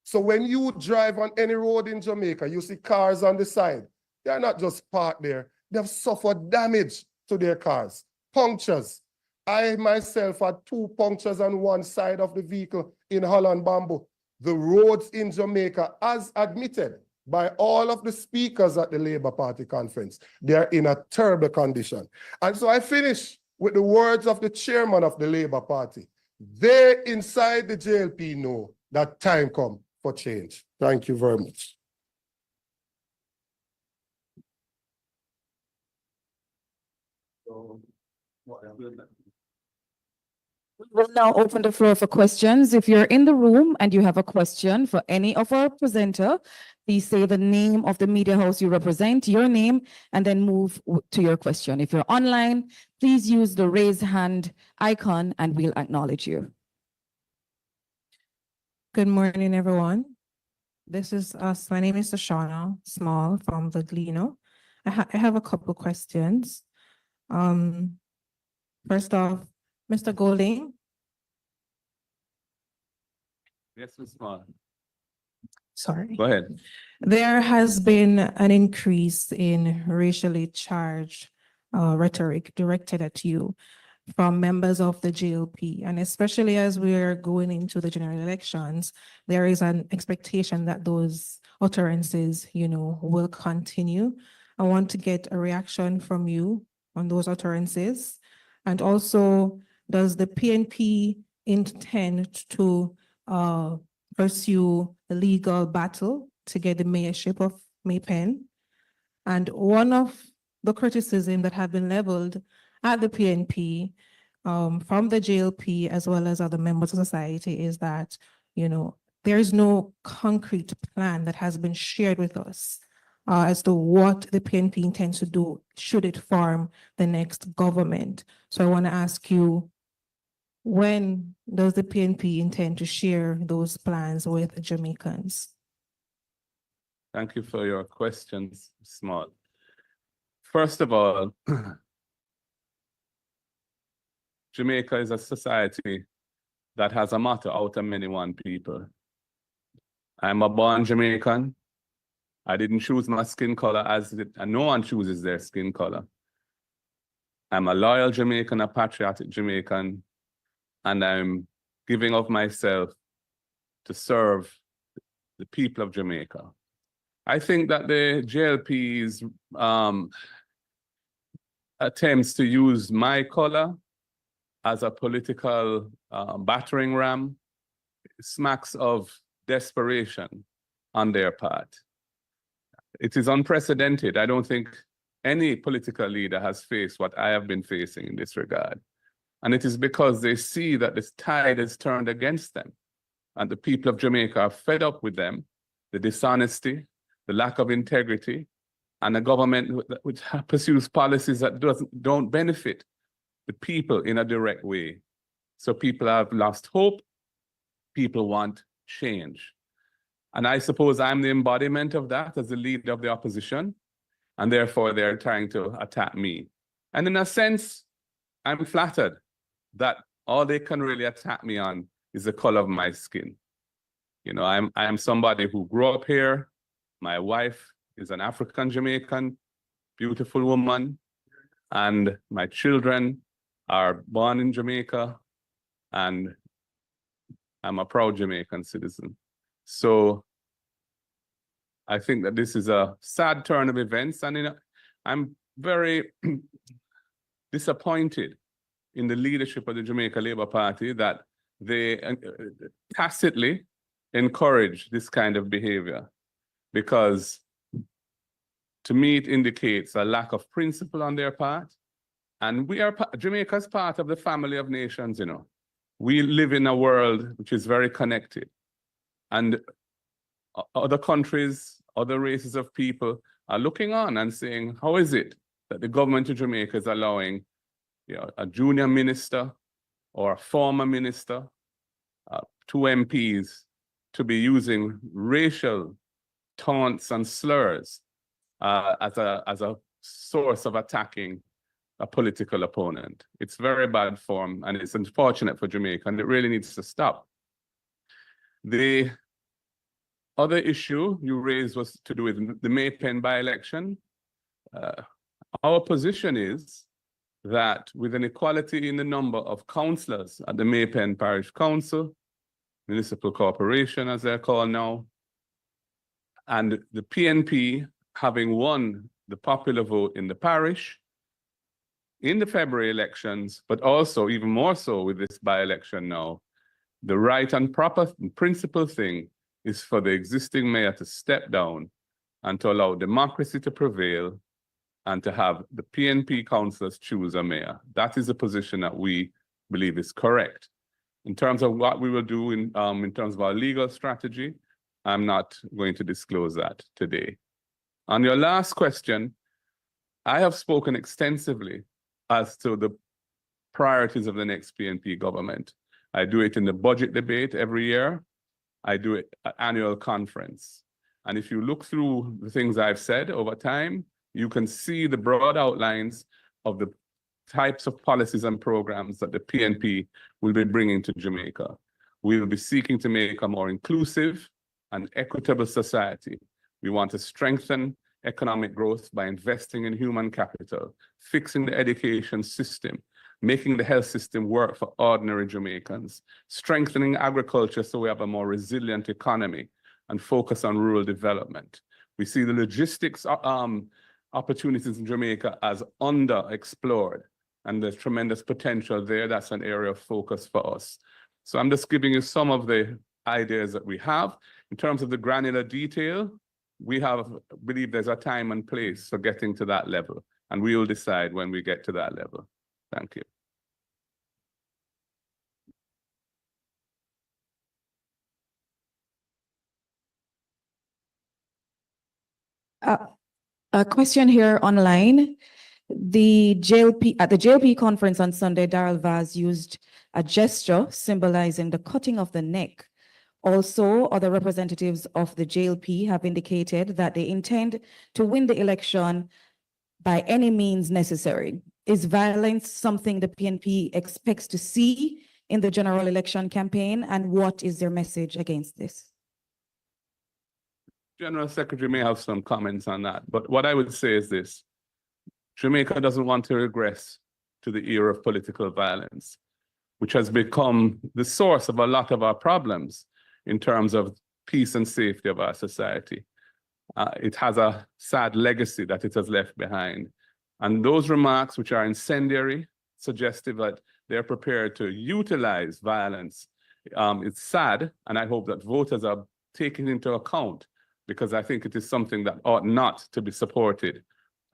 Speaker 6: So when you drive on any road in Jamaica, you see cars on the side. They are not just parked there. They have suffered damage to their cars, punctures. I myself had 2 punctures on one side of the vehicle in Holland Bamboo. The roads in Jamaica, as admitted by all of the speakers at the Labour Party conference. They are in a terrible condition. And so I finish with the words of the chairman of the Labour Party. They inside the JLP know that time come for change. Thank you very much.
Speaker 7: We'll now open the floor for questions. If you're in the room and you have a question for any of our presenter, please say the name of the media house you represent, your name, and then move to your question. If you're online, please use the raise hand icon and we'll acknowledge you.
Speaker 8: Good morning, everyone. This is us. My name is Shoshana Small from the Gleno. I have a couple questions. First off, Mr. Golding.
Speaker 3: Yes, Ms. Small.
Speaker 8: Sorry.
Speaker 3: Go ahead.
Speaker 8: There has been an increase in racially charged rhetoric directed at you from members of the JLP, and especially as we're going into the general elections, there is an expectation that those utterances, will continue. I want to get a reaction from you on those utterances. And also, does the PNP intend to pursue a legal battle to get the mayorship of Maypen? And one of the criticism that have been leveled at the PNP from the JLP as well as other members of society is that, there is no concrete plan that has been shared with us as to what the PNP intends to do should it form the next government. So I want to ask you, when does the PNP intend to share those plans with Jamaicans?
Speaker 3: Thank you for your questions, Small. First of all, Jamaica is a society that has a motto, out of many one people. I'm a born Jamaican. I didn't choose my skin color and no one chooses their skin color. I'm a loyal Jamaican, a patriotic Jamaican, and I'm giving of myself to serve the people of Jamaica. I think that the JLP's attempts to use my color as a political battering ram smacks of desperation on their part. It is unprecedented. I don't think any political leader has faced what I have been facing in this regard. And it is because they see that this tide is turned against them. And the people of Jamaica are fed up with them, the dishonesty, the lack of integrity, and a government which pursues policies that don't benefit the people in a direct way. So people have lost hope. People want change. And I suppose I'm the embodiment of that as the leader of the opposition, and therefore they're trying to attack me. And in a sense, I'm flattered that all they can really attack me on is the color of my skin. I'm somebody who grew up here. My wife is an African Jamaican, beautiful woman, and my children are born in Jamaica, and I'm a proud Jamaican citizen. So I think that this is a sad turn of events, and I'm very disappointed in the leadership of the Jamaica Labour Party that they tacitly encourage this kind of behavior, because to me it indicates a lack of principle on their part. And Jamaica's part of the family of nations, We live in a world which is very connected. And other countries, other races of people are looking on and saying, how is it that the government of Jamaica is allowing a junior minister or a former minister, 2 MPs, to be using racial taunts and slurs as a source of attacking a political opponent. It's very bad form, and it's unfortunate for Jamaica, and it really needs to stop. The other issue you raised was to do with the Maypen by-election. Our position is that with an equality in the number of councillors at the Maypen Parish Council, Municipal Corporation as they're called now, And the PNP, having won the popular vote in the parish, in the February elections, but also even more so with this by-election now, the right and proper and principal thing is for the existing mayor to step down and to allow democracy to prevail and to have the PNP councillors choose a mayor. That is a position that we believe is correct. In terms of what we will do in terms of our legal strategy, I'm not going to disclose that today. On your last question, I have spoken extensively as to the priorities of the next PNP government. I do it in the budget debate every year. I do it at annual conference. And if you look through the things I've said over time, you can see the broad outlines of the types of policies and programs that the PNP will be bringing to Jamaica. We will be seeking to make a more inclusive and equitable society. We want to strengthen economic growth by investing in human capital, fixing the education system, making the health system work for ordinary Jamaicans, strengthening agriculture so we have a more resilient economy, and focus on rural development. We see the logistics opportunities in Jamaica as underexplored, and there's tremendous potential there. That's an area of focus for us. So I'm just giving you some of the ideas that we have. In terms of the granular detail, we believe there's a time and place for getting to that level, and we will decide when we get to that level. Thank you.
Speaker 7: A question here online. At the JLP conference on Sunday, Darrell Vaz used a gesture symbolizing the cutting of the neck. Also, other representatives of the JLP have indicated that they intend to win the election by any means necessary. Is violence something the PNP expects to see in the general election campaign, and what is their message against this?
Speaker 3: General Secretary may have some comments on that, but what I would say is this: Jamaica doesn't want to regress to the era of political violence, which has become the source of a lot of our problems in terms of peace and safety of our society. It has a sad legacy that it has left behind. And those remarks, which are incendiary, suggestive that they're prepared to utilize violence, it's sad, and I hope that voters are taking into account, because I think it is something that ought not to be supported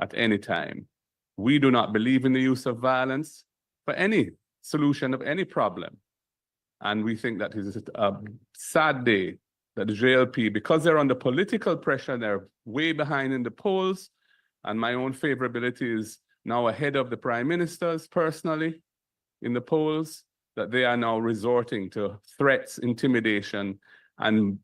Speaker 3: at any time. We do not believe in the use of violence for any solution of any problem. And we think that it is a sad day that the JLP, because they're under political pressure, they're way behind in the polls, and my own favorability is now ahead of the Prime Minister's personally in the polls, that they are now resorting to threats, intimidation, and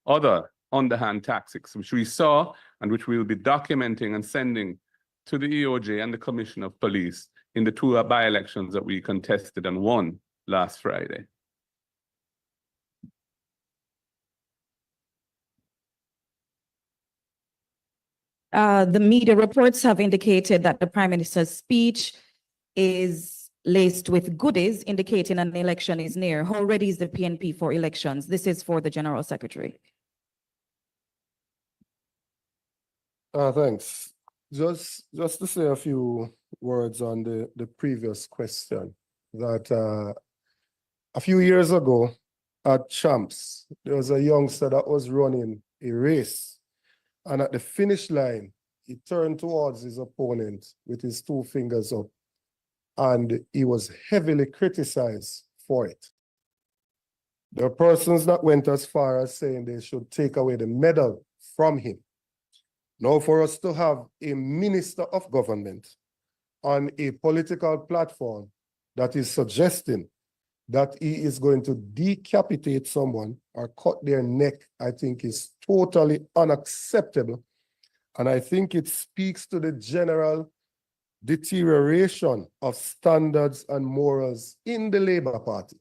Speaker 3: other underhand tactics, which we saw and which we will be documenting and sending to the EOJ and the Commission of Police in the two by-elections that we contested and won last Friday.
Speaker 7: The media reports have indicated that the Prime Minister's speech is laced with goodies, indicating an election is near. How ready is the PNP for elections? This is for the General Secretary.
Speaker 6: Thanks. Just to say a few words on the previous question, that a few years ago at Champs, there was a youngster that was running a race, and at the finish line, he turned towards his opponent with his two fingers up, and he was heavily criticized for it. There are persons that went as far as saying they should take away the medal from him. Now, for us to have a minister of government on a political platform that is suggesting that he is going to decapitate someone or cut their neck, I think is totally unacceptable. And I think it speaks to the general deterioration of standards and morals in the Labour Party.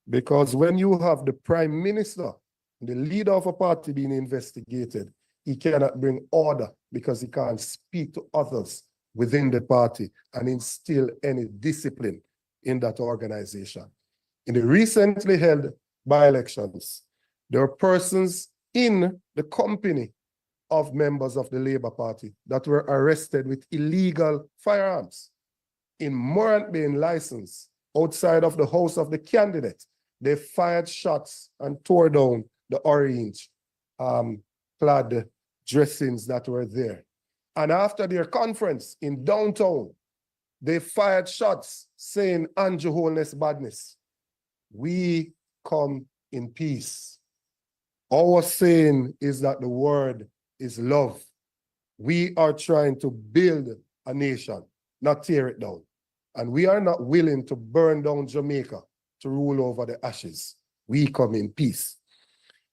Speaker 6: Because when you have the Prime Minister, the leader of a party being investigated, he cannot bring order because he can't speak to others within the party and instill any discipline in that organization. In the recently held by-elections, there are persons in the company of members of the Labour Party that were arrested with illegal firearms in warrant being licensed outside of the house of the candidate. They fired shots and tore down the orange clad dressings that were there. And after their conference in downtown, they fired shots saying Andrew Holness badness. We come in peace. Our saying is that the word is love. We are trying to build a nation, not tear it down. And we are not willing to burn down Jamaica to rule over the ashes. We come in peace.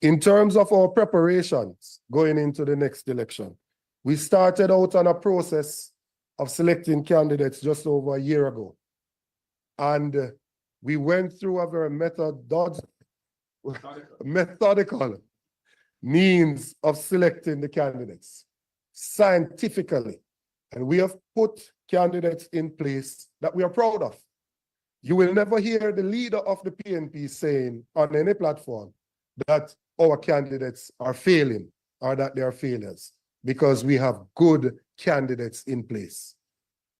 Speaker 6: In terms of our preparations going into the next election, we started out on a process of selecting candidates just over a year ago. And we went through a very methodical means of selecting the candidates scientifically. And we have put candidates in place that we are proud of. You will never hear the leader of the PNP saying on any platform that our candidates are failing or that they are failures, because we have good candidates in place.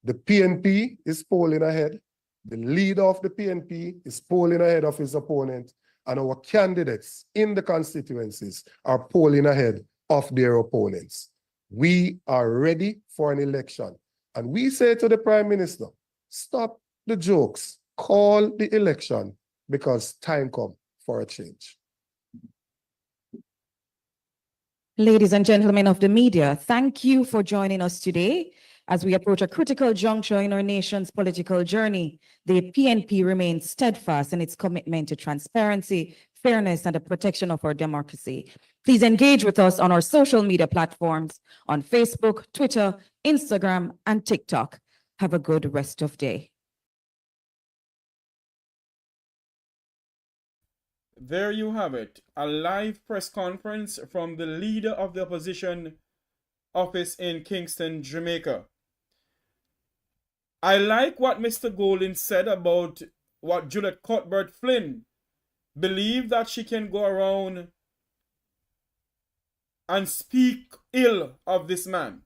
Speaker 6: The PNP is polling ahead. The leader of the PNP is polling ahead of his opponent, and our candidates in the constituencies are polling ahead of their opponents. We are ready for an election. And we say to the Prime Minister, stop the jokes, call the election, because time comes for a change.
Speaker 7: Ladies and gentlemen of the media, thank you for joining us today. As we approach a critical juncture in our nation's political journey, the PNP remains steadfast in its commitment to transparency, fairness, and the protection of our democracy. Please engage with us on our social media platforms on Facebook, Twitter, Instagram, and TikTok. Have a good rest of day.
Speaker 2: There you have it, a live press conference from the leader of the opposition office in Kingston, Jamaica. I like what Mr. Golden said about what Juliet Cuthbert Flynn believed, that she can go around and speak ill of this man,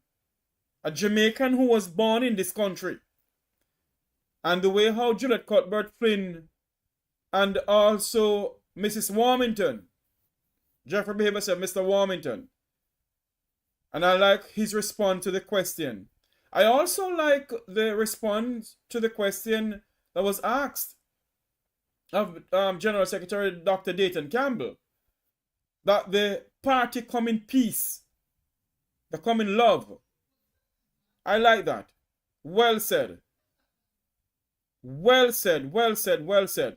Speaker 2: a Jamaican who was born in this country. And the way how Juliet Cuthbert Flynn and also Mrs. Warmington, Jeffrey Behavior said Mr. Warmington, and I like his response to the question. I also like the response to the question that was asked of General Secretary Dr. Dayton Campbell, that the party come in peace, they come in love. I like that. Well said. Well said, well said, well said.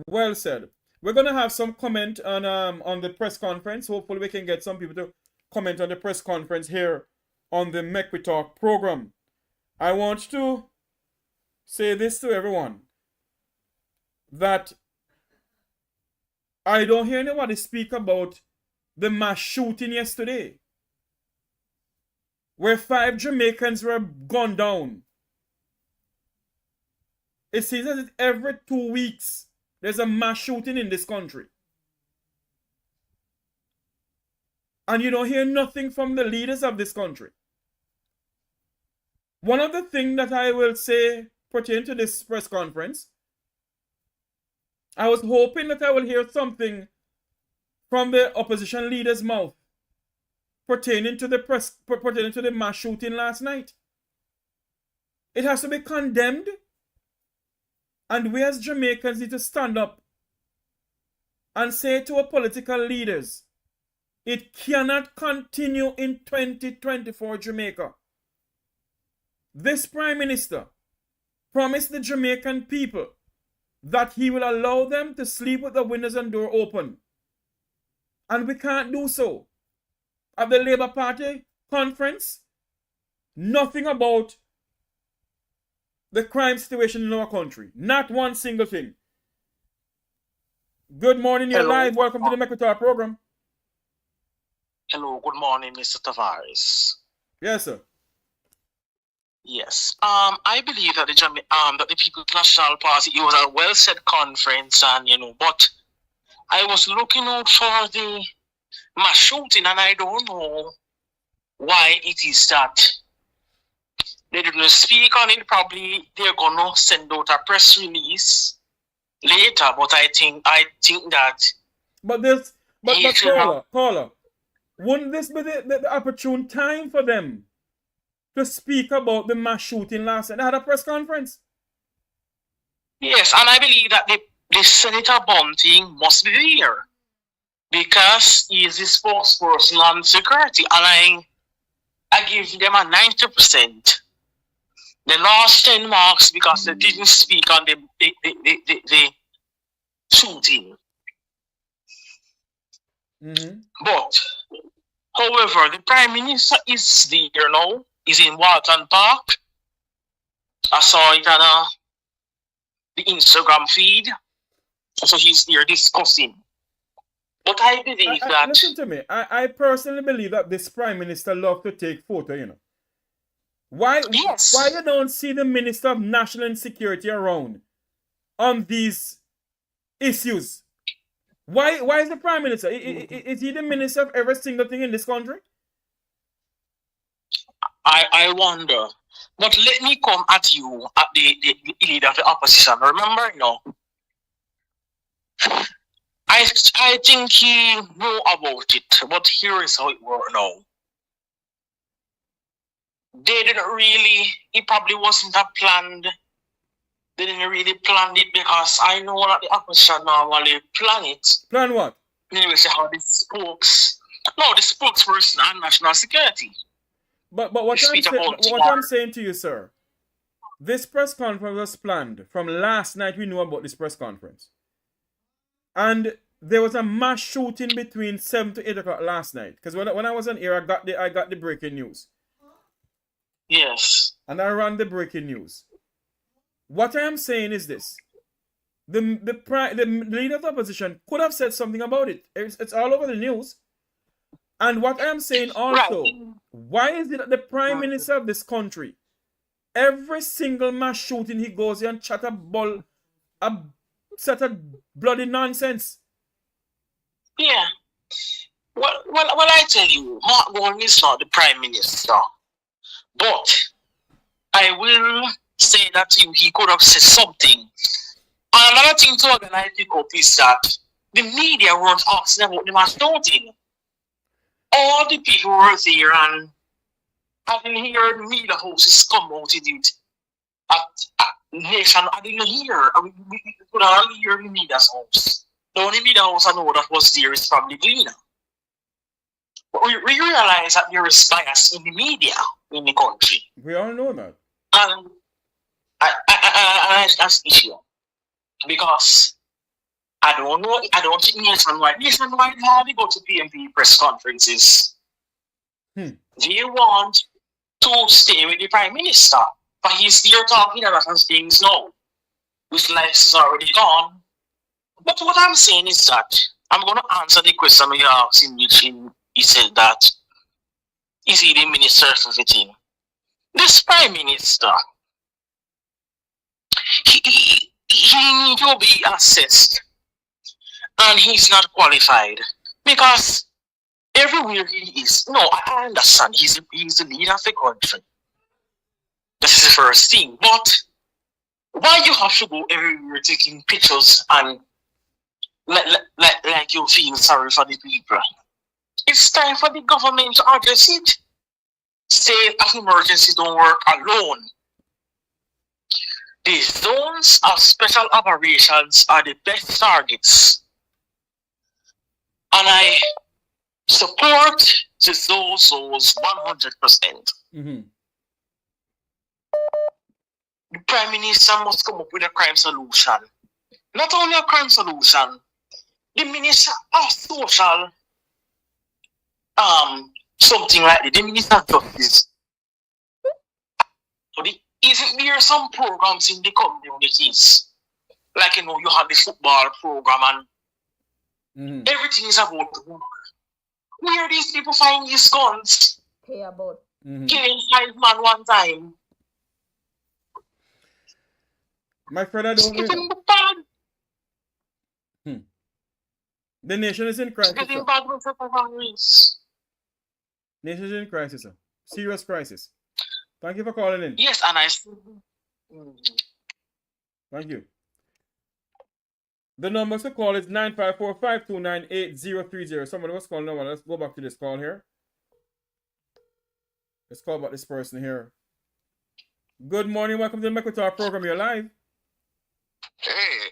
Speaker 2: Well said. We're going to have some comment on the press conference. Hopefully we can get some people to comment on the press conference here on the Make We Talk program. I want to say this to everyone, that I don't hear anybody speak about the mass shooting yesterday, where 5 Jamaicans were gunned down. It seems as if every 2 weeks there's a mass shooting in this country. And you don't hear nothing from the leaders of this country. One of the things that I will say pertaining to this press conference, I was hoping that I will hear something from the opposition leader's mouth pertaining to the mass shooting last night. It has to be condemned, and we as Jamaicans need to stand up and say to our political leaders, it cannot continue in 2024 Jamaica. This Prime Minister promised the Jamaican people that he will allow them to sleep with the windows and door open. And we can't do so. At the Labour Party conference, nothing about the crime situation in our country. Not one single thing. Good morning, you're live. Welcome to the Make We Talk program.
Speaker 9: Hello, good morning, Mr. Tavares.
Speaker 2: Yes, sir.
Speaker 9: Yes. I believe that the People's National Party, it was a well-said conference, and but I was looking out for the mass shooting, and I don't know why it is that they didn't speak on it. Probably they're gonna send out a press release later, but I think that.
Speaker 2: But caller, wouldn't this be the opportune time for them to speak about the mass shooting last night? They had a press conference.
Speaker 9: Yes, and I believe that the Senator Bunting must be there because he is the spokesperson on security, and I give them a 90%. They lost 10 marks because they didn't speak on the shooting. But, however, the Prime Minister is there now. He's in Walton Park. I saw it on the Instagram feed. So he's there discussing. But I believe that...
Speaker 2: Listen to me. I personally believe that this Prime Minister loves to take photo, you know. Why you don't see the Minister of National Security around on these issues? Why is the Prime Minister? Is he the Minister of every single thing in this country?
Speaker 9: I wonder. But let me come at you, at the leader of the opposition. Remember, you know, I think he knew about it, but here is how it worked now. They didn't really, it probably wasn't a planned. They didn't really plan it because I know that the opposition normally plan it.
Speaker 2: Plan what?
Speaker 9: Anyway, say how the spokesperson on national security.
Speaker 2: But what I'm saying to you, sir, this press conference was planned. From last night, we knew about this press conference. And there was a mass shooting between 7 to 8 o'clock last night. Because when I was on air, I got the breaking news.
Speaker 9: Yes.
Speaker 2: And I ran the breaking news. What I am saying is this. The leader of the opposition could have said something about it. It's all over the news. And what I am saying also, why is it that the Prime Minister of this country, every single mass shooting he goes here and chat a set of bloody nonsense?
Speaker 9: Yeah. Well, I tell you, Mark Gordon is not the Prime Minister. But I will say that to you, he could have said something. Another thing to organize pick up is that the media weren't asking about the mass shooting. All the people were there, and I didn't hear the media houses come out in it. At Nation, I didn't hear. We could hardly hear the media house. The only media house I know that was there is from the Gleaner. But we realize that there is bias in the media in the country.
Speaker 2: We all know that.
Speaker 9: And that's the issue. Because I don't know, I don't think nationwide hardly go to PMP press conferences. They want to stay with the Prime Minister. But he's there talking about things now. His life is already gone. But what I'm saying is that I'm going to answer the question you asked, in which he said that is he the minister of everything? This Prime Minister, he needs to be assessed, and he's not qualified because everywhere he is, no, I understand he's the leader of the country. This is the first thing, but why you have to go everywhere taking pictures and like you feel sorry for the people? It's time for the government to address it. State of emergency don't work alone. The zones of special operations are the best targets. And I support the zones 100%. The Prime Minister must come up with a crime solution. Not only a crime solution, the Minister of Social, something like the Minister of Justice. So isn't there some programs in the communities? Like, you know, you have the football program and everything is about the work. Where these people find these guns?
Speaker 10: Care about.
Speaker 9: Killing 5 men one time.
Speaker 2: My friend, I don't know. The nation is in
Speaker 9: It's
Speaker 2: crisis,
Speaker 9: getting
Speaker 2: sir.
Speaker 9: bad with the race.
Speaker 2: Nation is in crisis, sir. Serious crisis. Thank you for calling in.
Speaker 9: Yes, and I.
Speaker 2: Thank you. The number to call is 954-529-8030. Somebody was calling. Let's go back to this call here. Let's call about this person here. Good morning. Welcome to the Mekwita program. You're live.
Speaker 10: Hey,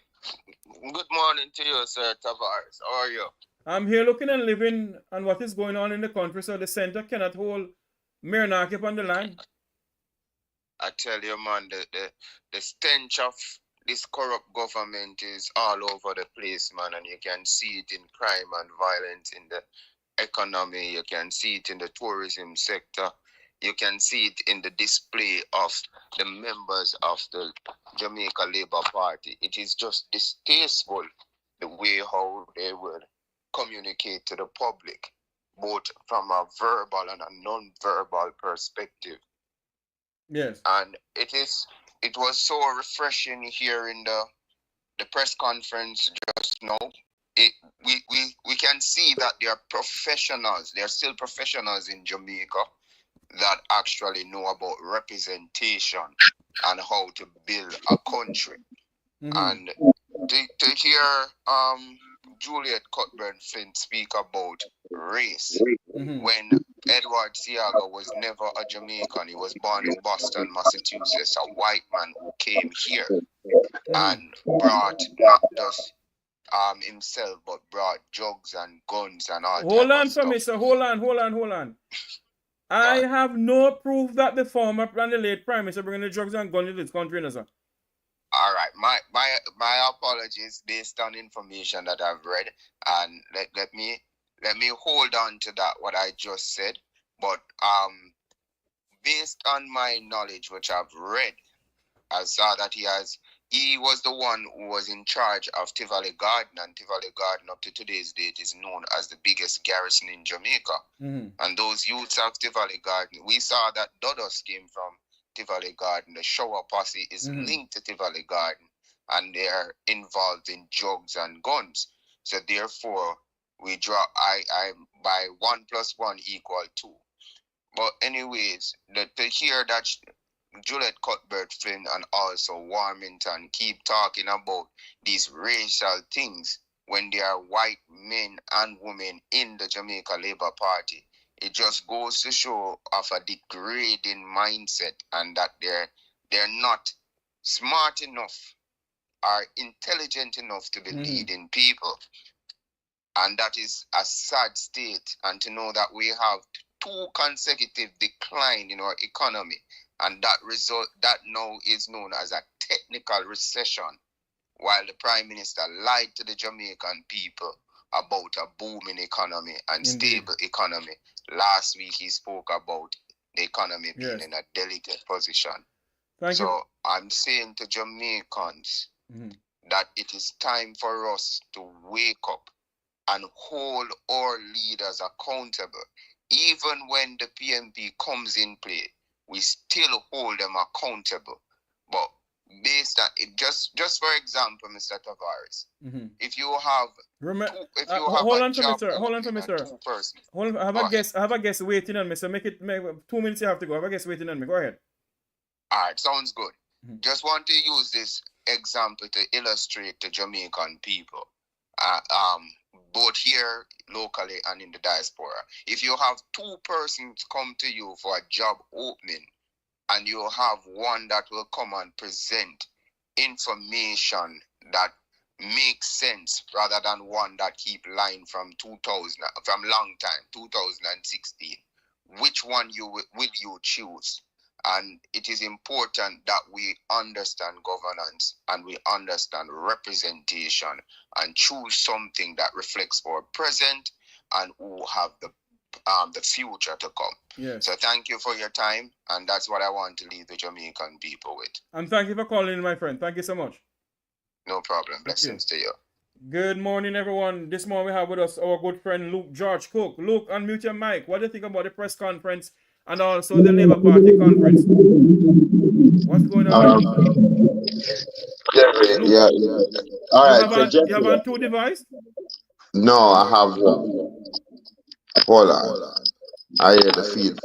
Speaker 10: good morning to you, Sir Tavares. How are you?
Speaker 2: I'm here looking and living on what is going on in the country, so the center cannot hold Mayor Nakip on the line.
Speaker 10: I tell you, man, the stench of this corrupt government is all over the place, man, and you can see it in crime and violence in the economy. You can see it in the tourism sector. You can see it in the display of the members of the Jamaica Labour Party. It is just distasteful the way how they will communicate to the public, both from a verbal and a non-verbal perspective.
Speaker 2: Yes.
Speaker 10: And it was so refreshing here in the press conference just now. We can see that they are professionals. They are still professionals in Jamaica that actually know about representation and how to build a country. And to hear Juliet Cuthbert-Flynn speak about race when Edward Seaga was never a Jamaican. He was born in Boston, Massachusetts, a white man who came here and brought not just himself, but brought drugs and guns and all.
Speaker 2: Hold on for me, sir. Hold on. I have no proof that the former and the late Prime Minister bringing the drugs and guns into this country, no, sir.
Speaker 10: All right, my apologies based on information that I've read, and let me hold on to that what I just said. But based on my knowledge, which I've read, I saw that he was the one who was in charge of Tivoli Garden, and Tivoli Garden up to today's date is known as the biggest garrison in Jamaica. And those youths of Tivoli Garden, we saw that Dodos came from Tivoli Garden. The Shower Posse is linked to Tivoli Garden, and they're involved in drugs and guns. So therefore, we draw I by 1 + 1 = 2. But anyways, to hear that Juliet Cuthbert-Flynn and also Warmington keep talking about these racial things when there are white men and women in the Jamaica Labour Party, it just goes to show of a degrading mindset, and that they're not smart enough or intelligent enough to be leading people. And that is a sad state. And to know that we have 2 consecutive decline in our economy, and that result that now is known as a technical recession, while the Prime Minister lied to the Jamaican people about a booming economy and stable economy. Last week he spoke about the economy being in a delicate position.
Speaker 2: Thank you.
Speaker 10: I'm saying to Jamaicans that it is time for us to wake up and hold our leaders accountable. Even when the PMP comes in play, we still hold them accountable. But based on it, just for example, Mr. Tavares, if you have
Speaker 2: hold on for me, sir. Hold on, I have a guest waiting on me, so make 2 minutes you have to go. I have a guest waiting on me. Go ahead.
Speaker 10: All right, sounds good. Just want to use this example to illustrate the Jamaican people, both here locally and in the diaspora. If you have 2 persons come to you for a job opening, and you have one that will come and present information that makes sense rather than one that keep lying from long time, 2016, which one will you choose? And it is important that we understand governance and we understand representation and choose something that reflects our present and who have the future to come.
Speaker 2: Yes.
Speaker 10: So thank you for your time, and that's what I want to leave the Jamaican people with.
Speaker 2: And thank you for calling in, my friend. Thank you so much.
Speaker 10: No problem. Blessings to you.
Speaker 2: Good morning, everyone. This morning we have with us our good friend Luke George Cook. Luke, unmute your mic. What do you think about the press conference and also the Labour Party conference? What's going on?
Speaker 11: Yeah. All right.
Speaker 2: You have on 2 devices?
Speaker 11: No, I have one. Hold on. I hear the feed.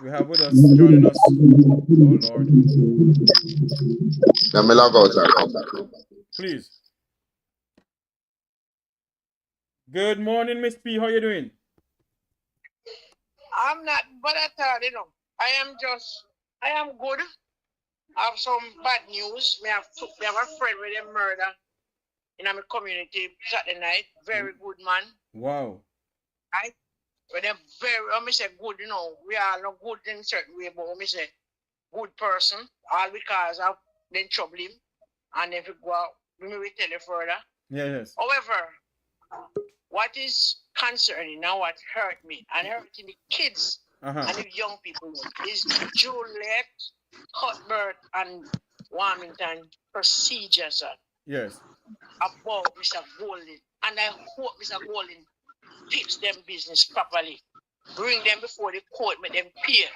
Speaker 2: We have with us, joining us. Oh, Lord.
Speaker 11: Let me log out and come back.
Speaker 2: Please. Good morning, Miss P. How you doing?
Speaker 9: I'm not bad at all, you know. I am good. I have some bad news. We have a friend with a murder in our community Saturday night. Very good man.
Speaker 2: Wow.
Speaker 9: Right? But they're very, I me say good, you know. We are not good in certain way, but I me say good person. All because of then trouble him. And if you go out, we will tell you further.
Speaker 2: Yes.
Speaker 9: However, what is concerning now, what hurt me and hurting the kids and the young people is Juliet, Cuthbert, and Wilmington procedure, sir.
Speaker 2: Yes.
Speaker 9: About Mr. Golden. And I hope Mr. Golden fix them business properly. Bring them before the court, make them pay.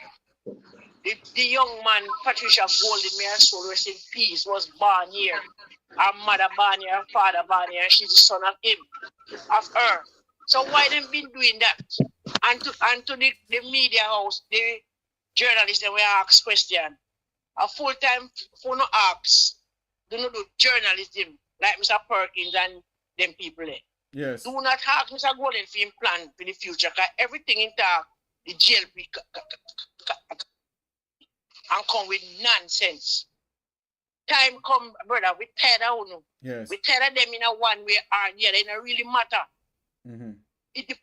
Speaker 9: The young man, Patricia Golden, may her soul rest in peace, was born here. Her mother born here, her father born here, she's the son of him, of her. So why them been doing that? And to the media house, the journalists, they will ask question. A full-time, for no ask, do not do journalism like Mr. Perkins and them people there.
Speaker 2: Yes.
Speaker 9: Do not ask Mr. Golden for him plan for the future, because everything in talk, the JLP and come with nonsense. Time come, brother, we tired of you.
Speaker 2: Yes.
Speaker 9: We tired of them in a one way or the other. It don't really matter. It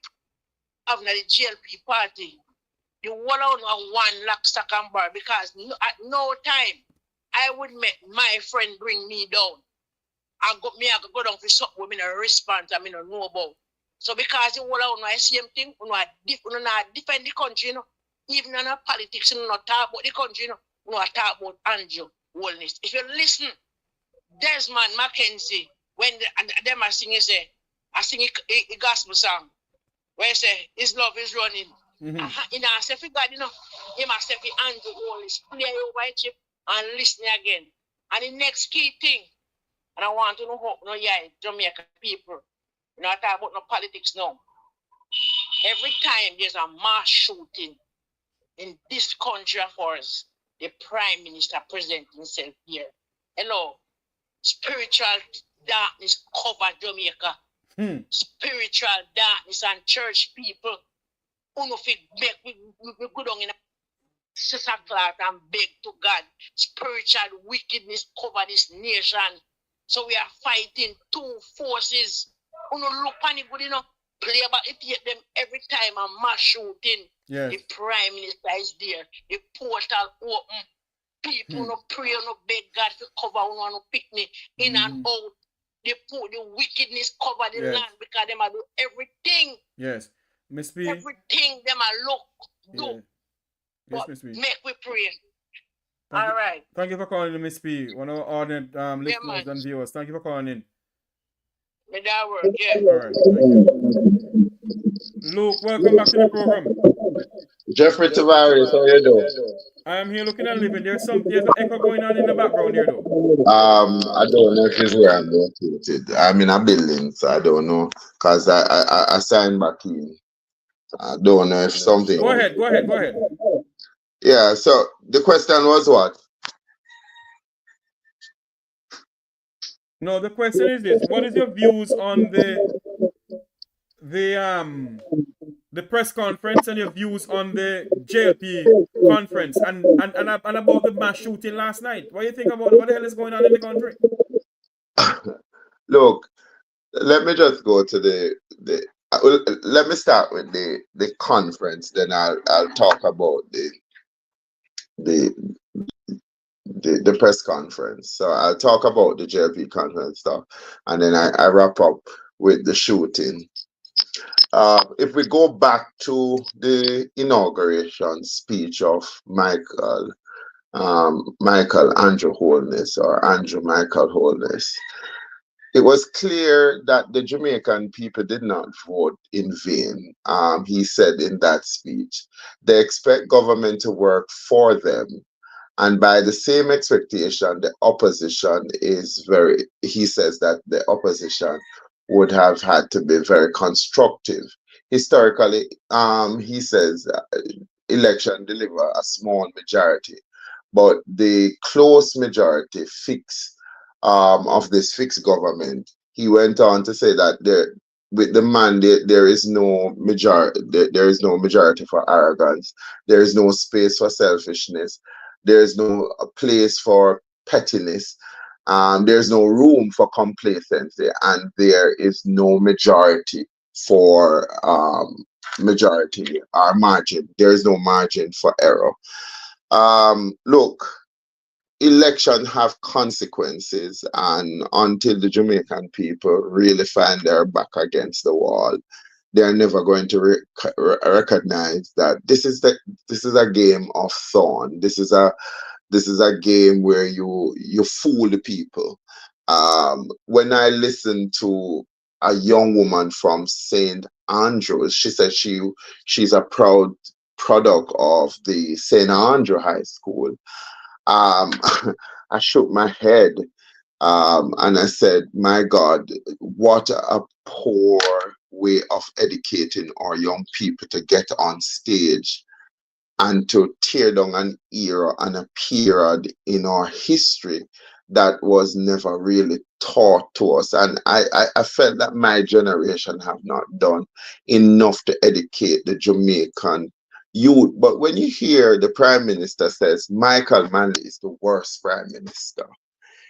Speaker 9: of the JLP party. The whole of one lock, stock and bar, because at no time I would make my friend bring me down. I could go down for something with me no response I no know about. So because the whole of the same thing, we not defend the country, you know. Even in politics, you not talk about the country, you know. We not talk about Andrew Wellness. If you listen, Desmond Mackenzie, when them are singing, I sing a gospel song where say his love is running. In a self God, you know, he must say Andrew Wellness, play over chip and listen again. And the next key thing, and I want to know how Jamaican people, you know, talk about no politics now. Every time there's a mass shooting in this country of ours, the Prime Minister present himself here. Hello, spiritual darkness cover Jamaica. Spiritual darkness and church people who no fit beg, we go down in a sister class and beg to God. Spiritual wickedness cover this nation. So we are fighting two forces. Who no look panic good enough. Play about it them every time a mass shooting.
Speaker 2: Yes.
Speaker 9: The Prime Minister is there. The portal open. People no pray, no beg God to cover one no picnic in and out. They put the wickedness cover the land because them are do everything.
Speaker 2: Yes. Miss P.
Speaker 9: Everything them are look do.
Speaker 2: Yes, Miss P.
Speaker 9: Make we pray. All right.
Speaker 2: Thank you for calling in, Miss P. One of our audience listeners and viewers. Thank you for calling in.
Speaker 9: May that work, yeah.
Speaker 2: All right. Thank you. Luke, welcome back to the program.
Speaker 11: Jeffrey Tavares, how you doing?
Speaker 2: I am here looking at living. There's an echo going on in the background here, though.
Speaker 11: I don't know if it's where I'm located. I'm in a building, so I don't know. Because I signed back in. I don't know if something.
Speaker 2: Go ahead.
Speaker 11: Yeah, so the question was what?
Speaker 2: No, the question is this. What is your views on the press conference and your views on the JLP conference and about the mass shooting last night? What do you think about it? What the hell is going on in the country?
Speaker 11: Look, let me just go to let me start with the conference, then I'll talk about the press conference. So I'll talk about the JLP conference stuff, and then I wrap up with the shooting. If we go back to the inauguration speech of Michael Andrew Holness, or Andrew Michael Holness, it was clear that the Jamaican people did not vote in vain. He said in that speech, they expect government to work for them And by the same expectation, the opposition is he says that the opposition would have had to be very constructive. Historically, he says election deliver a small majority, but the close majority of this fixed government, he went on to say that with the mandate, there is no majority. There is no majority for arrogance. There is no space for selfishness. There is no place for pettiness. There's no room for complacency, and there is no majority for majority or margin. There is no margin for error. Look, elections have consequences, and until the Jamaican people really find their back against the wall, they're never going to recognize that this is a game of thorn. This is a game where you fool the people. When I listen to a young woman from St. Andrews, she said she's a proud product of the St. Andrew High School. I shook my head and I said, my God, what a poor way of educating our young people to get on stage and to tear down an era and a period in our history that was never really taught to us. And I felt that my generation have not done enough to educate the Jamaican youth. But when you hear the Prime Minister says Michael Manley is the worst Prime Minister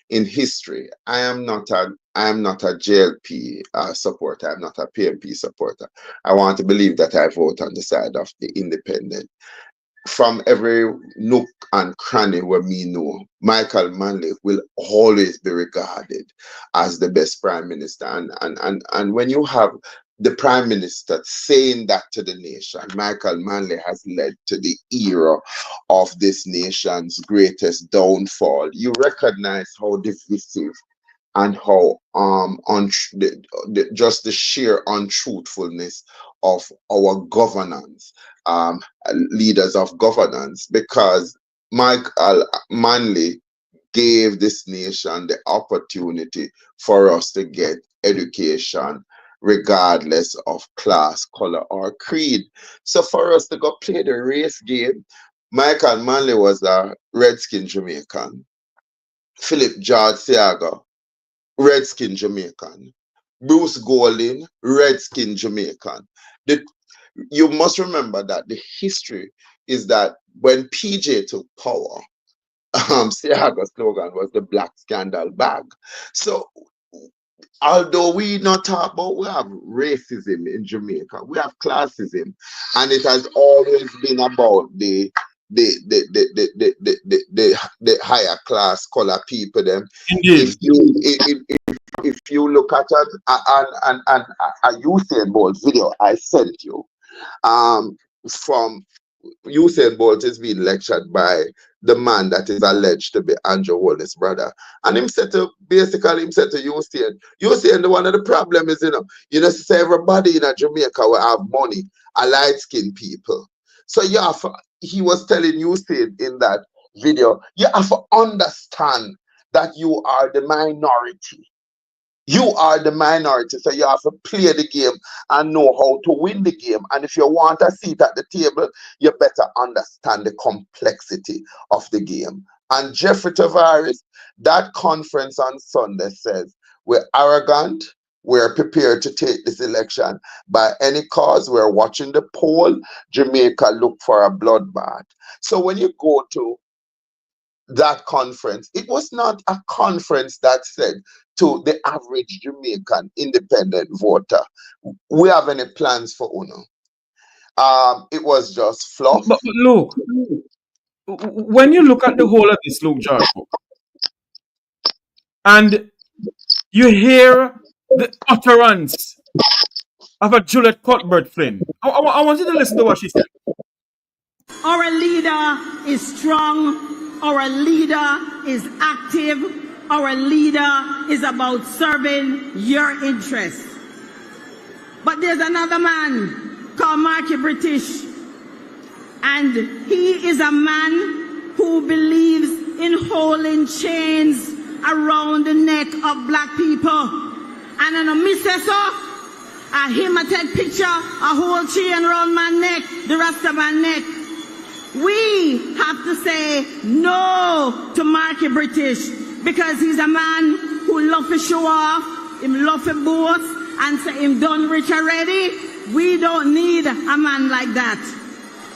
Speaker 11: in history, I am not a JLP supporter. I'm not a PMP supporter. I want to believe that I vote on the side of the independent. From every nook and cranny where me know, Michael Manley will always be regarded as the best Prime Minister. And when you have the Prime Minister saying that to the nation, Michael Manley has led to the era of this nation's greatest downfall. You recognize how divisive and how just the sheer untruthfulness of our governance, leaders of governance, because Michael Manley gave this nation the opportunity for us to get education regardless of class, color, or creed. So for us to go play the race game, Michael Manley was a Redskin Jamaican. Phillip George Seaga, Redskin Jamaican. Bruce Golding, Redskin Jamaican. You must remember that the history is that when PJ took power, Seaga's slogan was the Black Scandal Bag. So although we not talk about, we have racism in Jamaica, we have classism, and it has always been about the higher class color people. Them,
Speaker 2: Indeed.
Speaker 11: if you look at a Usain Bolt video I sent you, from Usain Bolt is being lectured by the man that is alleged to be Andrew Holness' brother. And him said to Usain, the one of the problem is, say everybody in Jamaica will have money, a light-skinned people. So he was telling Usain in that video, you have to understand that you are the minority. You are the minority, so you have to play the game and know how to win the game. And if you want a seat at the table, you better understand the complexity of the game. And Jeffrey Tavares, that conference on Sunday says, we're arrogant, we're prepared to take this election by any cause, we're watching the poll, Jamaica look for a bloodbath. So when you go to that conference, it was not a conference that said to the average Jamaican independent voter, we have any plans for UNO. It was just fluff.
Speaker 2: But Luke, when you look at the whole of this, Luke Jarko, and you hear the utterance of a Juliet Cuthbert Flynn, I want you to listen to what she said.
Speaker 12: Our leader is strong. Our leader is active. Our leader is about serving your interests. But there's another man called Marky British, and he is a man who believes in holding chains around the neck of black people. And I know me say so, I him a take picture, a whole chain around my neck, the rest of my neck. We have to say no to Marky British because he's a man who love to show off, him love to boast, and say him done rich already. We don't need a man like that.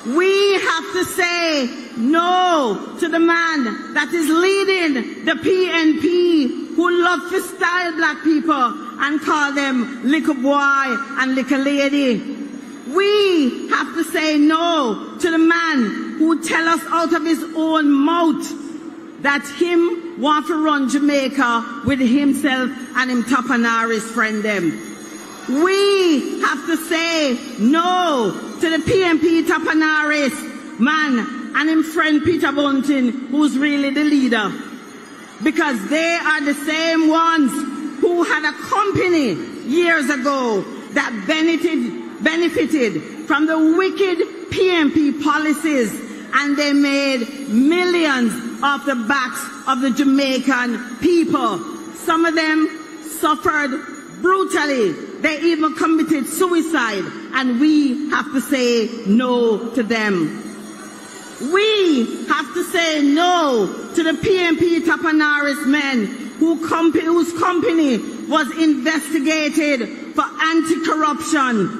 Speaker 12: We have to say no to the man that is leading the PNP who love to style black people and call them little boy and little lady. We have to say no to the man who tell us out of his own mouth that him want to run Jamaica with himself and him Tapanaris friend them. We have to say no to the PNP Tapanaris man and him friend Peter Bunting, who's really the leader. Because they are the same ones who had a company years ago that benefited from the wicked PNP policies, and they made millions off the backs of the Jamaican people. Some of them suffered brutally. They even committed suicide, and we have to say no to them. We have to say no to the PNP Tapanaris men whose company was investigated for anti-corruption.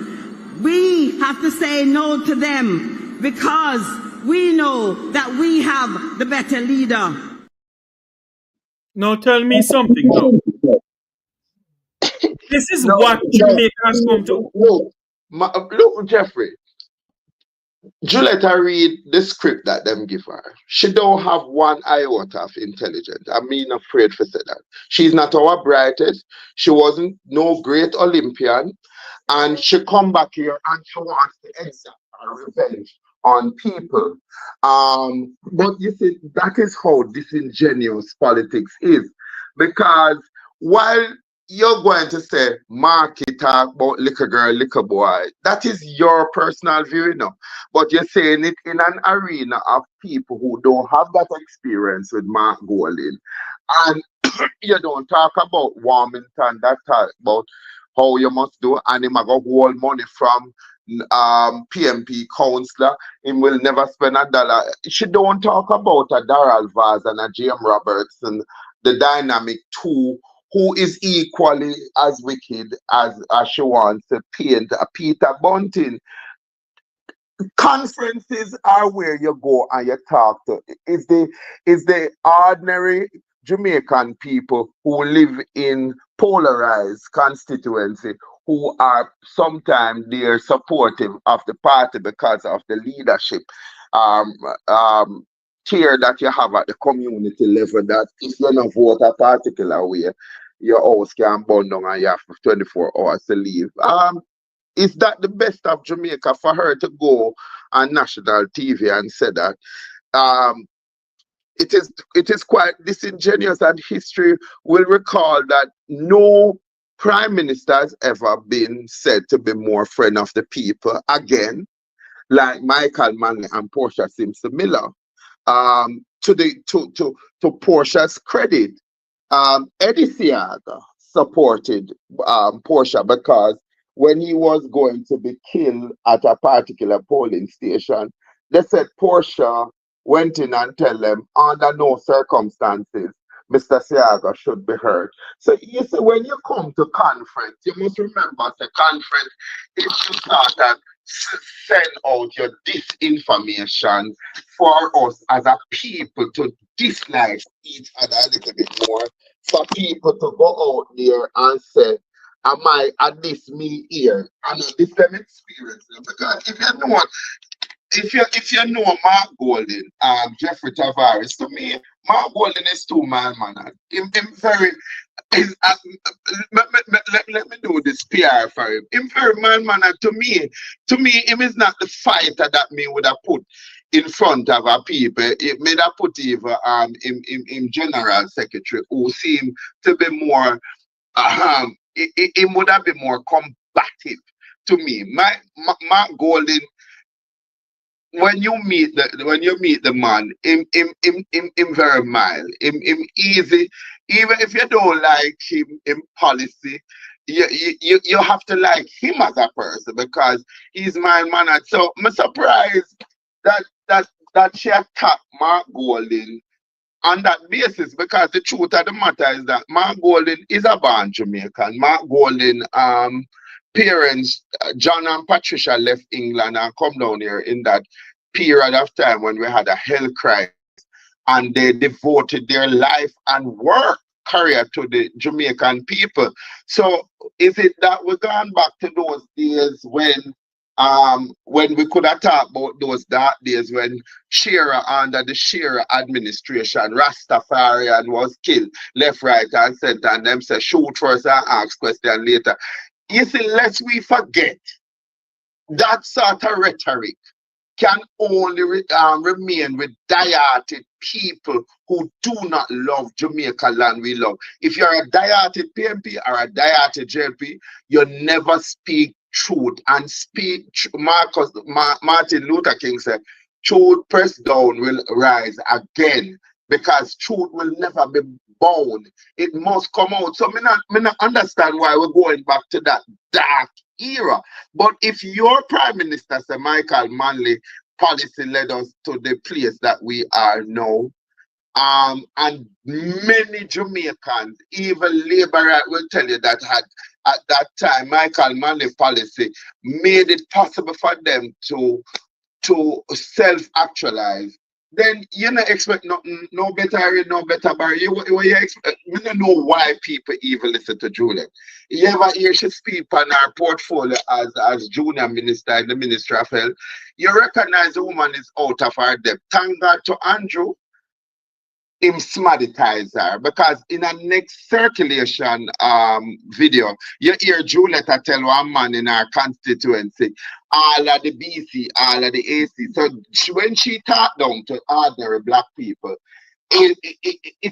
Speaker 12: We have to say no to them because we know that we have the better leader.
Speaker 2: Now tell me something now. This is what Jamaica has come to.
Speaker 11: Look, Jeffrey. Julietta read the script that them give her. She don't have one iota of intelligence. I mean, afraid to say that. She's not our brightest. She wasn't no great Olympian. And she come back here and she wants to exact her revenge on people. But you see, that is how disingenuous politics is. Because while you're going to say, Marky talk about little girl, little boy. That is your personal view, you know. But you're saying it in an arena of people who don't have that experience with Mark Golding. And you don't talk about Warmington, that talk about how you must do, and him go hold money from PMP councillor. Him will never spend $1. She don't talk about a Darrell Vaz and a James Roberts and the dynamic two, who is equally as wicked as she wants to paint a Peter Bunting. Conferences are where you go and you talk to. Is the ordinary Jamaican people who live in polarized constituency who are sometimes they're supportive of the party because of the leadership tier that you have at the community level, that if you don't vote a particular way, your house can burn down and you have 24 hours to leave. Is that the best of Jamaica for her to go on national TV and say that? It is quite disingenuous, and history will recall that no prime minister has ever been said to be more friend of the people again, like Michael Manley and Portia Simpson Miller. To Portia's credit, Eddie Seaga supported Portia because when he was going to be killed at a particular polling station, they said Portia went in and tell them under no circumstances Mr. Seaga should be heard. So you see, when you come to conference, you must remember the conference is to start and send out your disinformation for us as a people to dislike each other a little bit more, for people to go out there and say, am I at this me here? And this them experience. Because if you know Mark Golding, Jeffrey Tavares, to me, Mark Golding is two-man man. Him very let me do this PR for him. Him very man. To me, him is not the fighter that me would have put in front of our people. It made have put even in general secretary who seem to be more it would have been more combative to me. Mark Golding when you meet the man, him very mild, him easy. Even if you don't like him policy, you have to like him as a person because he's mild mannered. So I'm surprised that she attacked Mark Golden on that basis, because the truth of the matter is that Mark Golden is a born Jamaican. Mark Golden parents, John and Patricia, left England and come down here in that period of time when we had a health crisis, and they devoted their life and work career to the Jamaican people. So is it that we're gone back to those days when we could have talked about those dark days when Shearer, under the Shearer administration, Rastafarian was killed left, right, and center, and them say shoot first and ask question later. You see, lest we forget that sort of rhetoric can only remain with diehard people who do not love Jamaica land we love. If you're a diehard PMP or a diehard JLP, you never speak truth. And Martin Luther King said, truth pressed down will rise again, because truth will never be bound. It must come out. So I not understand why we're going back to that dark era. But if your Prime Minister, Sir Michael Manley, policy led us to the place that we are now, and many Jamaicans, even Labour right, will tell you that had at that time Michael Manley policy made it possible for them to self-actualize, then you don't expect nothing, no better Barry. You expect, we don't know why people even listen to Juliet. You ever hear she speak on our portfolio as junior minister in the Ministry of Health, you recognize the woman is out of her depth. Thank God to Andrew, him smartize her, because in a next circulation video, you hear Juliet tell one man in our constituency, all of the BC, all of the AC. So when she talked down to ordinary black people, it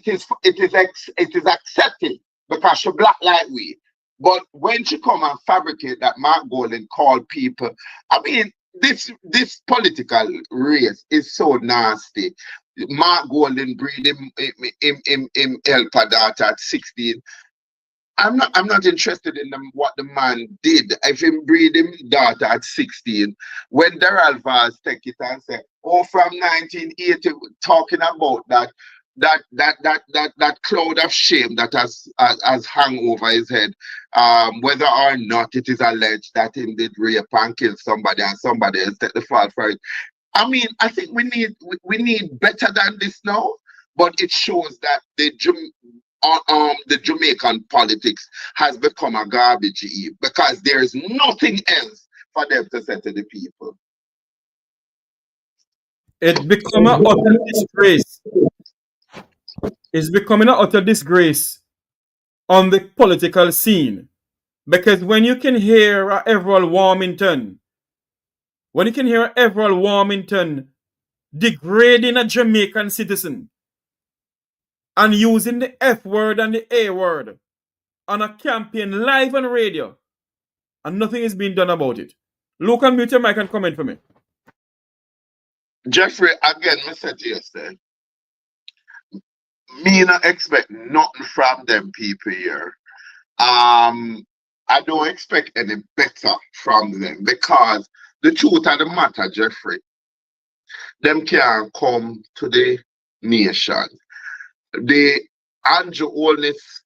Speaker 11: is accepted because she black like we. But when she come and fabricate that Mark Golden called people, I mean, this political race is so nasty. Mark Golden breed him help a daughter at 16. I'm not interested in what the man did. If him breed him daughter at 16, when Daryl Vaz take it and say, oh, from 1980, talking about that cloud of shame that has hung over his head, whether or not it is alleged that he did rape and kill somebody and somebody else take the fall for it. I mean, I think we need better than this now, but it shows that the Jamaican politics has become a garbage heap because there is nothing else for them to say to the people.
Speaker 2: It's become an utter disgrace. It's becoming an utter disgrace on the political scene, because when you can hear Everall Warmington degrading a Jamaican citizen and using the F word and the A word on a campaign live on radio, and nothing is being done about it. Luke, unmute your mic and comment for me.
Speaker 11: Jeffrey, again, I said to you, sir, me not expect nothing from them people here. I don't expect any better from them, because the truth of the matter, Jeffrey, them can't come to the nation. The Andrew Holness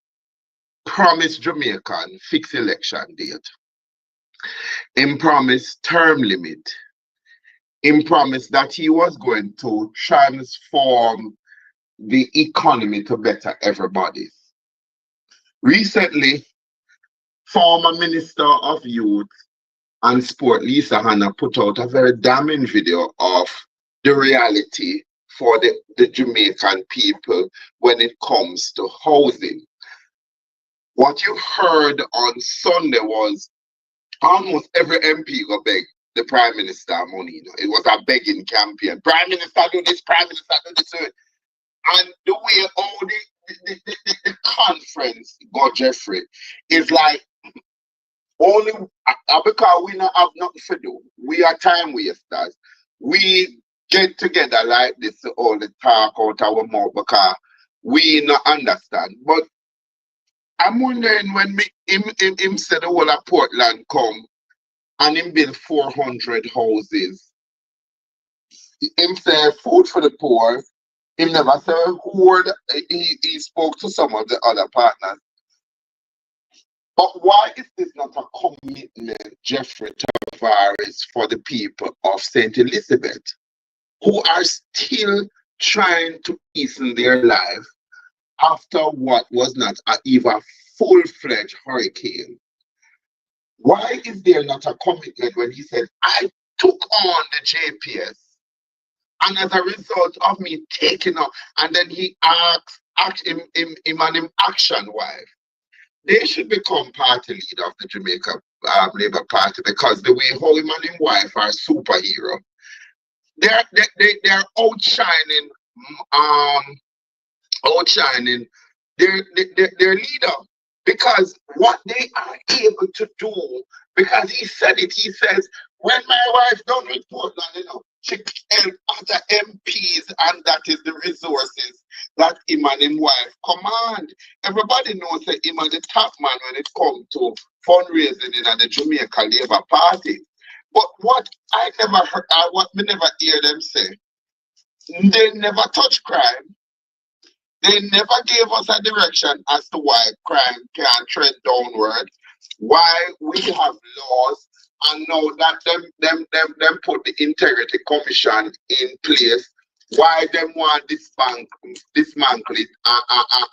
Speaker 11: promised Jamaican fixed election date. Him promised term limit. Him promised that he was going to transform the economy to better everybody. Recently, former Minister of Youth and Sport, Lisa Hanna, put out a very damning video of the reality for the Jamaican people when it comes to housing. What you heard on Sunday was almost every MP go beg the Prime Minister money. It was a begging campaign. Prime Minister do this, Prime Minister do this. And the way all the conference go, Jeffrey, is like only because we don't have nothing to do. We are time wasters. we get together like this to all the talk out our mouth because we not understand. But I'm wondering when him said the whole of Portland come and him build 400 houses. Him say food for the poor. Him never said a word. He spoke to some of the other partners. But why is this not a commitment, Jeffrey Tavares, for the people of St. Elizabeth, who are still trying to easen their life after what was not even full-fledged hurricane? Why is there not a commitment when he said, I took on the JPS, and as a result of me taking up, and then he asked him and him action wife, they should become party leader of the Jamaica Labour Party, because the way how him and his wife are superhero, they're outshining their leader, because what they are able to do, because he said it, he says, when my wife done with Portland, you know, she help other MPs, and that is the resources that him and his wife command. Everybody knows that him and the top man when it comes to fundraising in the Jamaica Labour Party. But what I never heard, what we never hear them say, they never touch crime. They never gave us a direction as to why crime can trend downward, why we have laws, and now that them put the Integrity Commission in place, why them want dismantle it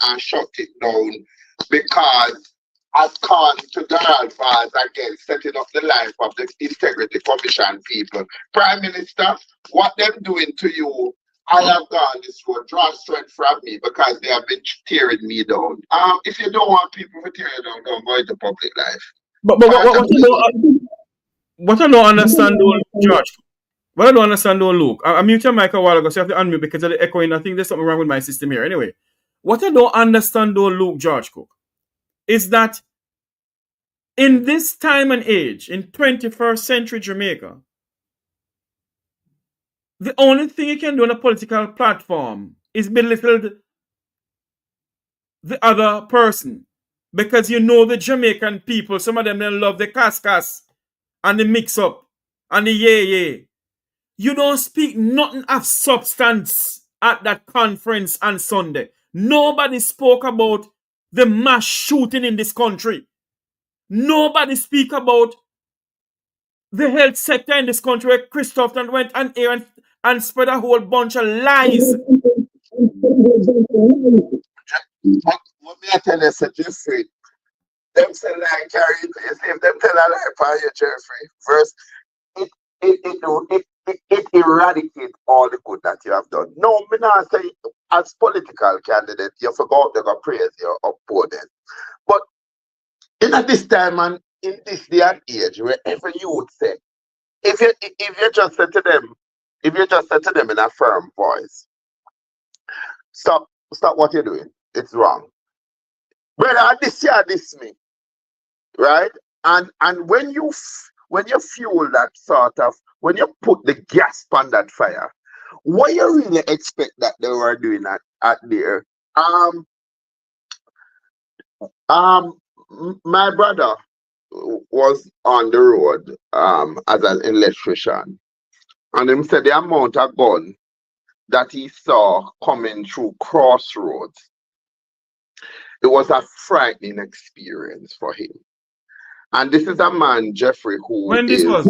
Speaker 11: and shut it down, because according to Donald Vaz, again, setting up the life of the Integrity Commission people. Prime Minister, what them doing to you, I have gone this road, draw strength from me, because they have been tearing me down. If you don't want people to tear you down, don't go into public life.
Speaker 2: But what I don't understand though, George, what I don't understand though, Luke, I muted your mic a while ago, so you have to unmute because of the echoing. I think there's something wrong with my system here. Anyway, what I don't understand though, Luke, George Cook, is that in this time and age, in 21st century Jamaica, the only thing you can do on a political platform is belittle the other person. Because you know the Jamaican people, some of them they love the cascas and the mix-up and the yeah. You don't speak nothing of substance at that conference on Sunday. Nobody spoke about the mass shooting in this country. Nobody speak about the health sector in this country where Christoph went on air and spread a whole bunch of lies.
Speaker 11: What me I tell you, Sir Jeffrey, them say lie carry place. If them tell a lie for you, Jeffrey, first it eradicates all the good that you have done. No, me not say as political candidate, you forgot to go praise your opponent. But in at this time and in this day and age, wherever you would say, if you just said to them, in a firm voice, stop what you're doing. It's wrong. Brother, this year, this me. Right? And when you fuel that sort of, when you put the gas on that fire, what you really expect that they were doing at there? My brother was on the road as an electrician, and him said the amount of gun that he saw coming through crossroads, it was a frightening experience for him. And this is a man, Jeffrey, who
Speaker 2: when this was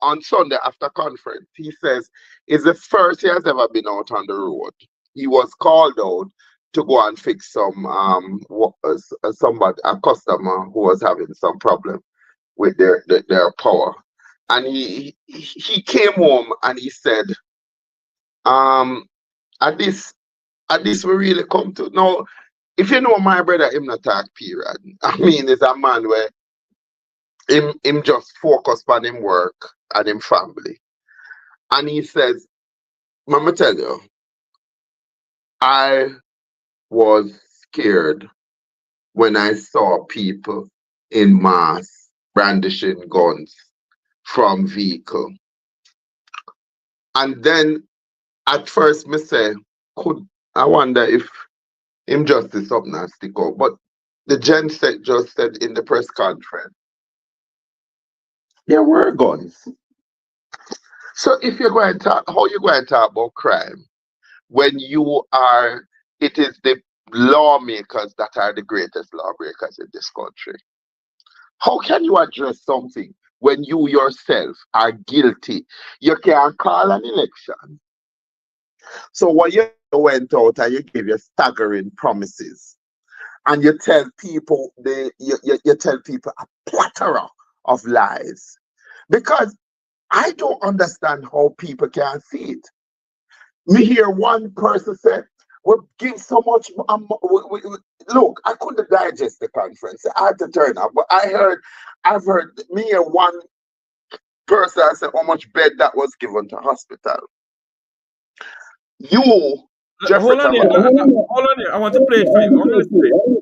Speaker 11: on Sunday after conference, he says it's the first he has ever been out on the road. He was called out to go and fix some a customer who was having some problem with their power, and he came home and he said, at this we really come to now. If you know my brother, him not talk period. I mean, it's a man where him just focus on him work and him family. And he says, Mama tell you, I was scared when I saw people in mass brandishing guns from vehicle. And then at first me say, I wonder if him justice something and stick out. But the gen just said in the press conference, there were guns. So if you're going to talk, how you going to talk about crime when it is the lawmakers that are the greatest lawbreakers in this country? How can you address something when you yourself are guilty? You can't call an election. So when you went out and you gave your staggering promises, and you tell people you tell people a plethora of lies, because I don't understand how people can see it. Me hear one person say, "We give so much." Look, I couldn't digest the conference. I had to turn up, but I've heard me hear one person say how much bed that was given to hospital.
Speaker 2: Hold on here. Hold on here. I want to play it for you. I'm going to play it.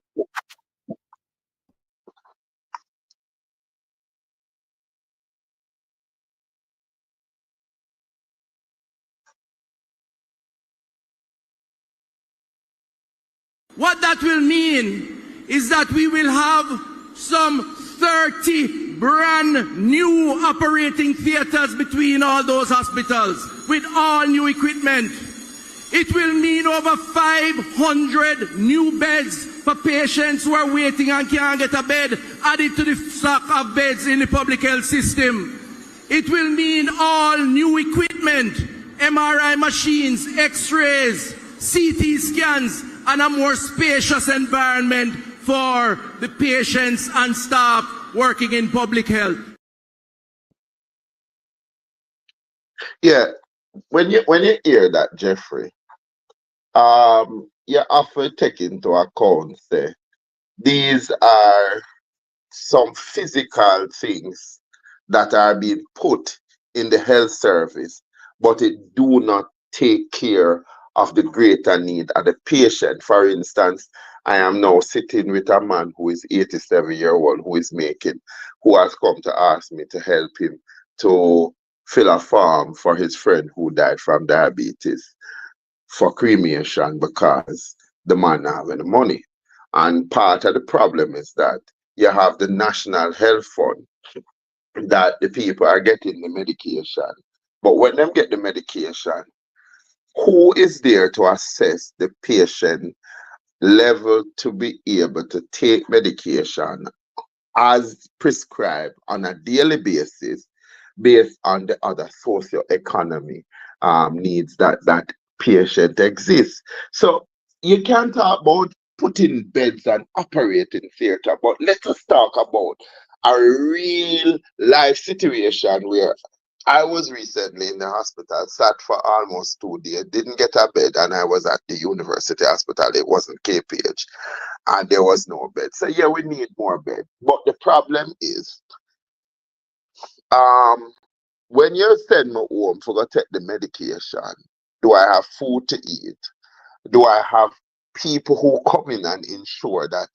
Speaker 13: What that will mean is that we will have some 30 brand new operating theaters between all those hospitals with all new equipment. It will mean over 500 new beds for patients who are waiting and can't get a bed added to the stock of beds in the public health system. It will mean all new equipment, MRI machines, X-rays, CT scans, and a more spacious environment for the patients and staff working in public health.
Speaker 11: Yeah, when you hear that, Jeffrey, you have to take into account say these are some physical things that are being put in the health service, but it do not take care of the greater need of the patient. For instance, I am now sitting with a man who is 87-year-old who has come to ask me to help him to fill a form for his friend who died from diabetes for cremation because the man not having the money. And part of the problem is that you have the National Health Fund that the people are getting the medication. But when them get the medication, who is there to assess the patient level to be able to take medication as prescribed on a daily basis based on the other socioeconomic needs that patient exists? So you can talk about putting beds and operating theater, but let us talk about a real life situation where I was recently in the hospital, sat for almost 2 days, didn't get a bed, and I was at the university hospital. It wasn't KPH, and there was no bed. So yeah, we need more bed. But the problem is, when you send me home for go take the medication, do I have food to eat? Do I have people who come in and ensure that,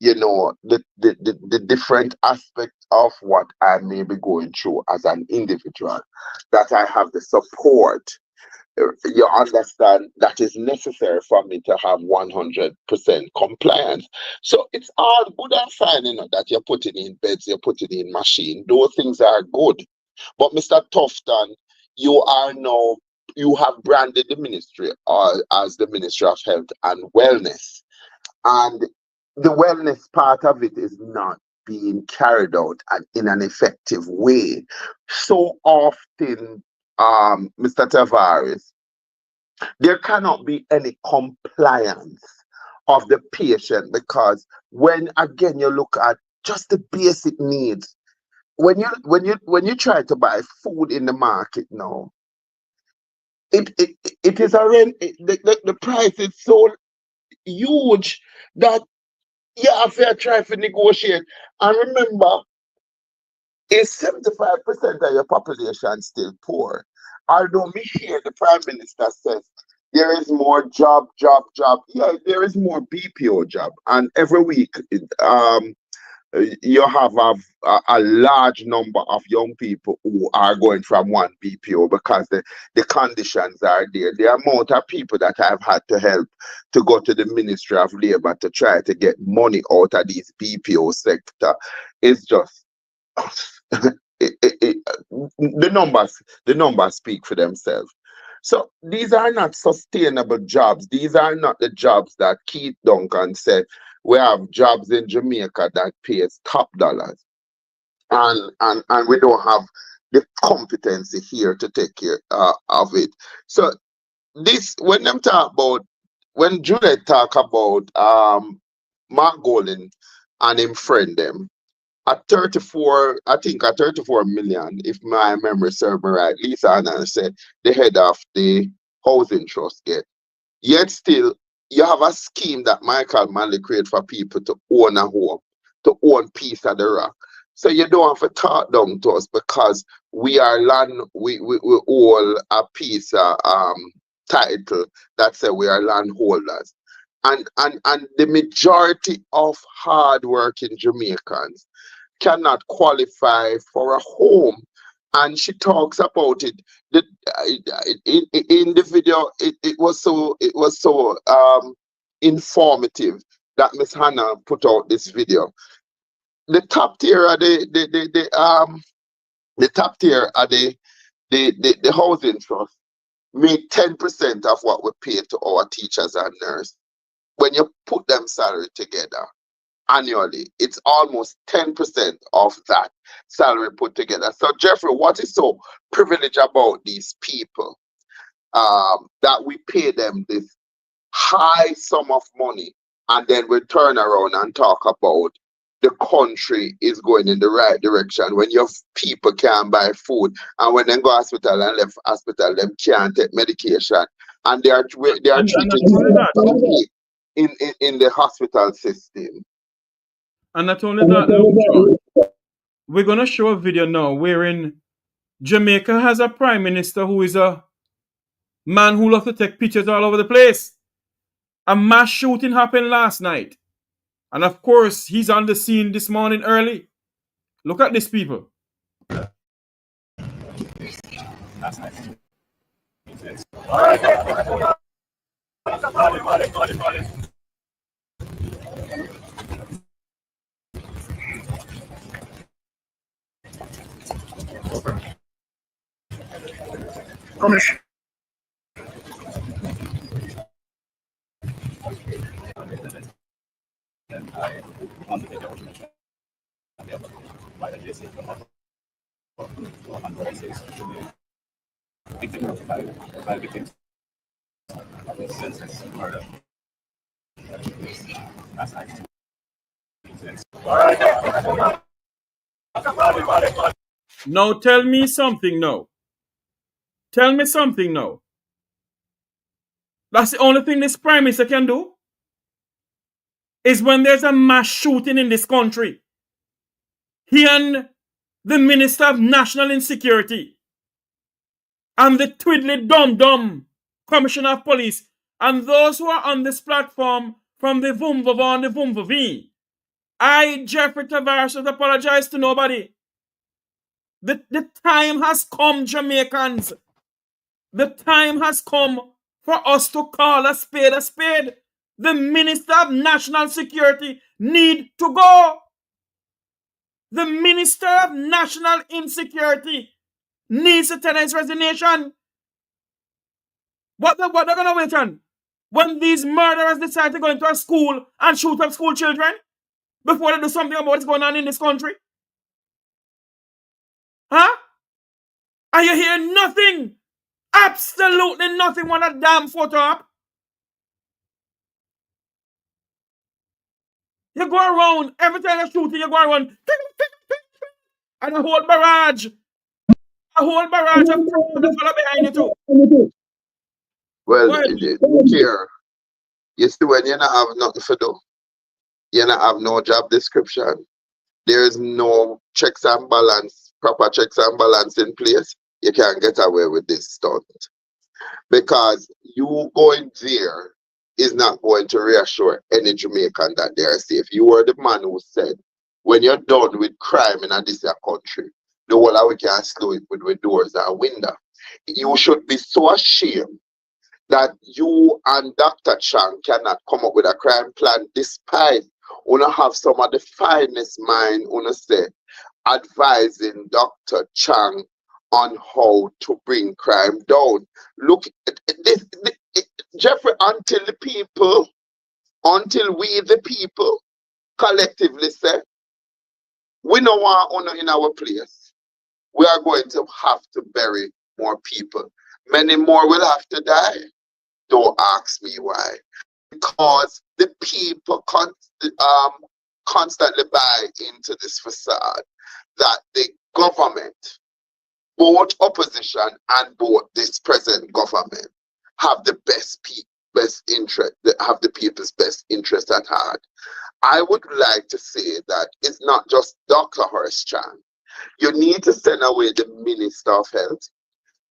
Speaker 11: you know, the different aspects of what I may be going through as an individual, that I have the support, you understand, that is necessary for me to have 100% compliance. So it's all good and fine, you know, that you're putting in beds, you're putting in machine. Those things are good. But Mr. Tufton, you have branded the ministry as the Ministry of Health and Wellness. And the wellness part of it is not being carried out in an effective way. So often, Mr. Tavares, there cannot be any compliance of the patient, because when again you look at just the basic needs, when you try to buy food in the market now, it is the price is so huge that you have to try to negotiate. And remember, is 75% of your population still poor? Although me hear the Prime Minister says there is more job. Yeah, there is more BPO job. And every week, you have a large number of young people who are going from one BPO because the conditions are there. The amount of people that I've had to help to go to the Ministry of Labor to try to get money out of these BPO sector is just the numbers speak for themselves. So these are not sustainable jobs. These are not the jobs that Keith Duncan said. We have jobs in Jamaica that pays top dollars, and we don't have the competency here to take care of it. So this, when them talk about, when Juliet talk about Mark Golden and him friend them at 34, I think at 34 million, if my memory serves me right, Lisa Annan said the head of the housing trust get. Yet still, you have a scheme that Michael Manley created for people to own a home, to own piece of the rock. So you don't have to talk down to us because we are land, we own a piece of title that say we are landholders. And the majority of hardworking Jamaicans cannot qualify for a home. And she talks about it. In the video, it was so informative that Miss Hannah put out this video. The top tier are the top tier are the housing trust make 10% of what we pay to our teachers and nurses. When you put them salary together annually, it's almost 10% of that salary put together. So Jeffrey, what is so privileged about these people that we pay them this high sum of money and then we turn around and talk about the country is going in the right direction when your people can't buy food, and when they go hospital and left hospital, them can't take medication, and they are treated in the hospital system.
Speaker 2: And not only that, we're going to show a video now wherein Jamaica has a prime minister who is a man who loves to take pictures all over the place. A mass shooting happened last night. And of course, he's on the scene this morning early. Look at this, people. Now tell me something now. Tell me something now. That's the only thing this prime minister can do? Is when there's a mass shooting in this country. He and the Minister of National Insecurity and the twiddly dum-dum Commissioner of Police and those who are on this platform from the Vumvava and the Vumvavi. I, Jeffrey Tavares, apologize to nobody. The time has come, Jamaicans. The time has come for us to call a spade a spade. The Minister of National Security need to go. The Minister of National Insecurity needs to tender his resignation. What they're going to wait on? When these murderers decide to go into a school and shoot up school children before they do something about what's going on in this country? Huh? And you hear nothing. Absolutely nothing when a damn photo up. You go around, every time you're shooting, you go around, and a whole barrage of people that follow behind you too.
Speaker 11: Well, here, you see, when you not have nothing to do, you not have no job description, there is no checks and balance, proper checks and balance in place, you can't get away with this stunt. Because you going there is not going to reassure any Jamaican that they are safe. You were the man who said when you're done with crime in this country, the whole of we can slow it with doors and window. You should be so ashamed that you and Dr. Chang cannot come up with a crime plan despite you have some of the finest mind say advising Dr. Chang on how to bring crime down. Look, Jeffrey, until we the people collectively say, we don't want honor in our place, we are going to have to bury more people. Many more will have to die. Don't ask me why. Because the people constantly buy into this facade that the government, both opposition and both this present government, have the best interest, have the people's best interest at heart. I would like to say that it's not just Dr. Horace Chan. You need to send away the Minister of Health.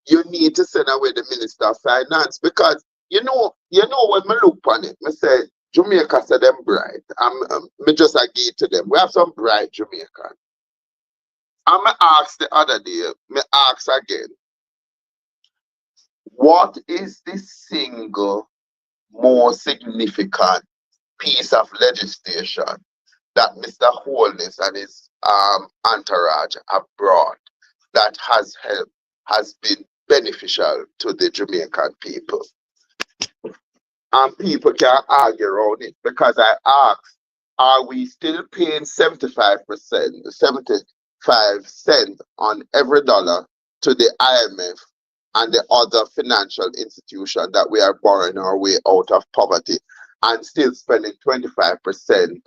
Speaker 11: You need to send away the Minister of Finance, because you know when I look on it, I say Jamaica said them bright. Me just agree to them. We have some bright Jamaicans. I'm ask the other day, me ask again, what is the single most significant piece of legislation that Mr. Holness and his entourage have brought that has been beneficial to the Jamaican people? And people can argue around it, because I asked, are we still paying 75 cents on every dollar to the IMF and the other financial institution that we are borrowing our way out of poverty, and still spending 25%?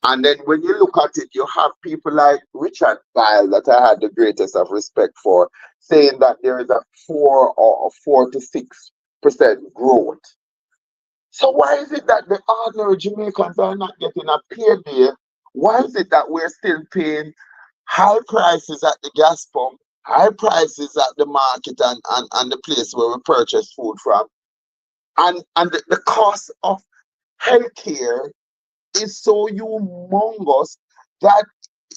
Speaker 11: And then when you look at it, you have people like Richard Bile, that I had the greatest of respect for, saying that there is a 4 to 6% growth. So why is it that the ordinary Jamaicans are not getting a payday? Why is it that we're still paying high prices at the gas pump, high prices at the market and the place where we purchase food from? And the cost of healthcare is so humongous that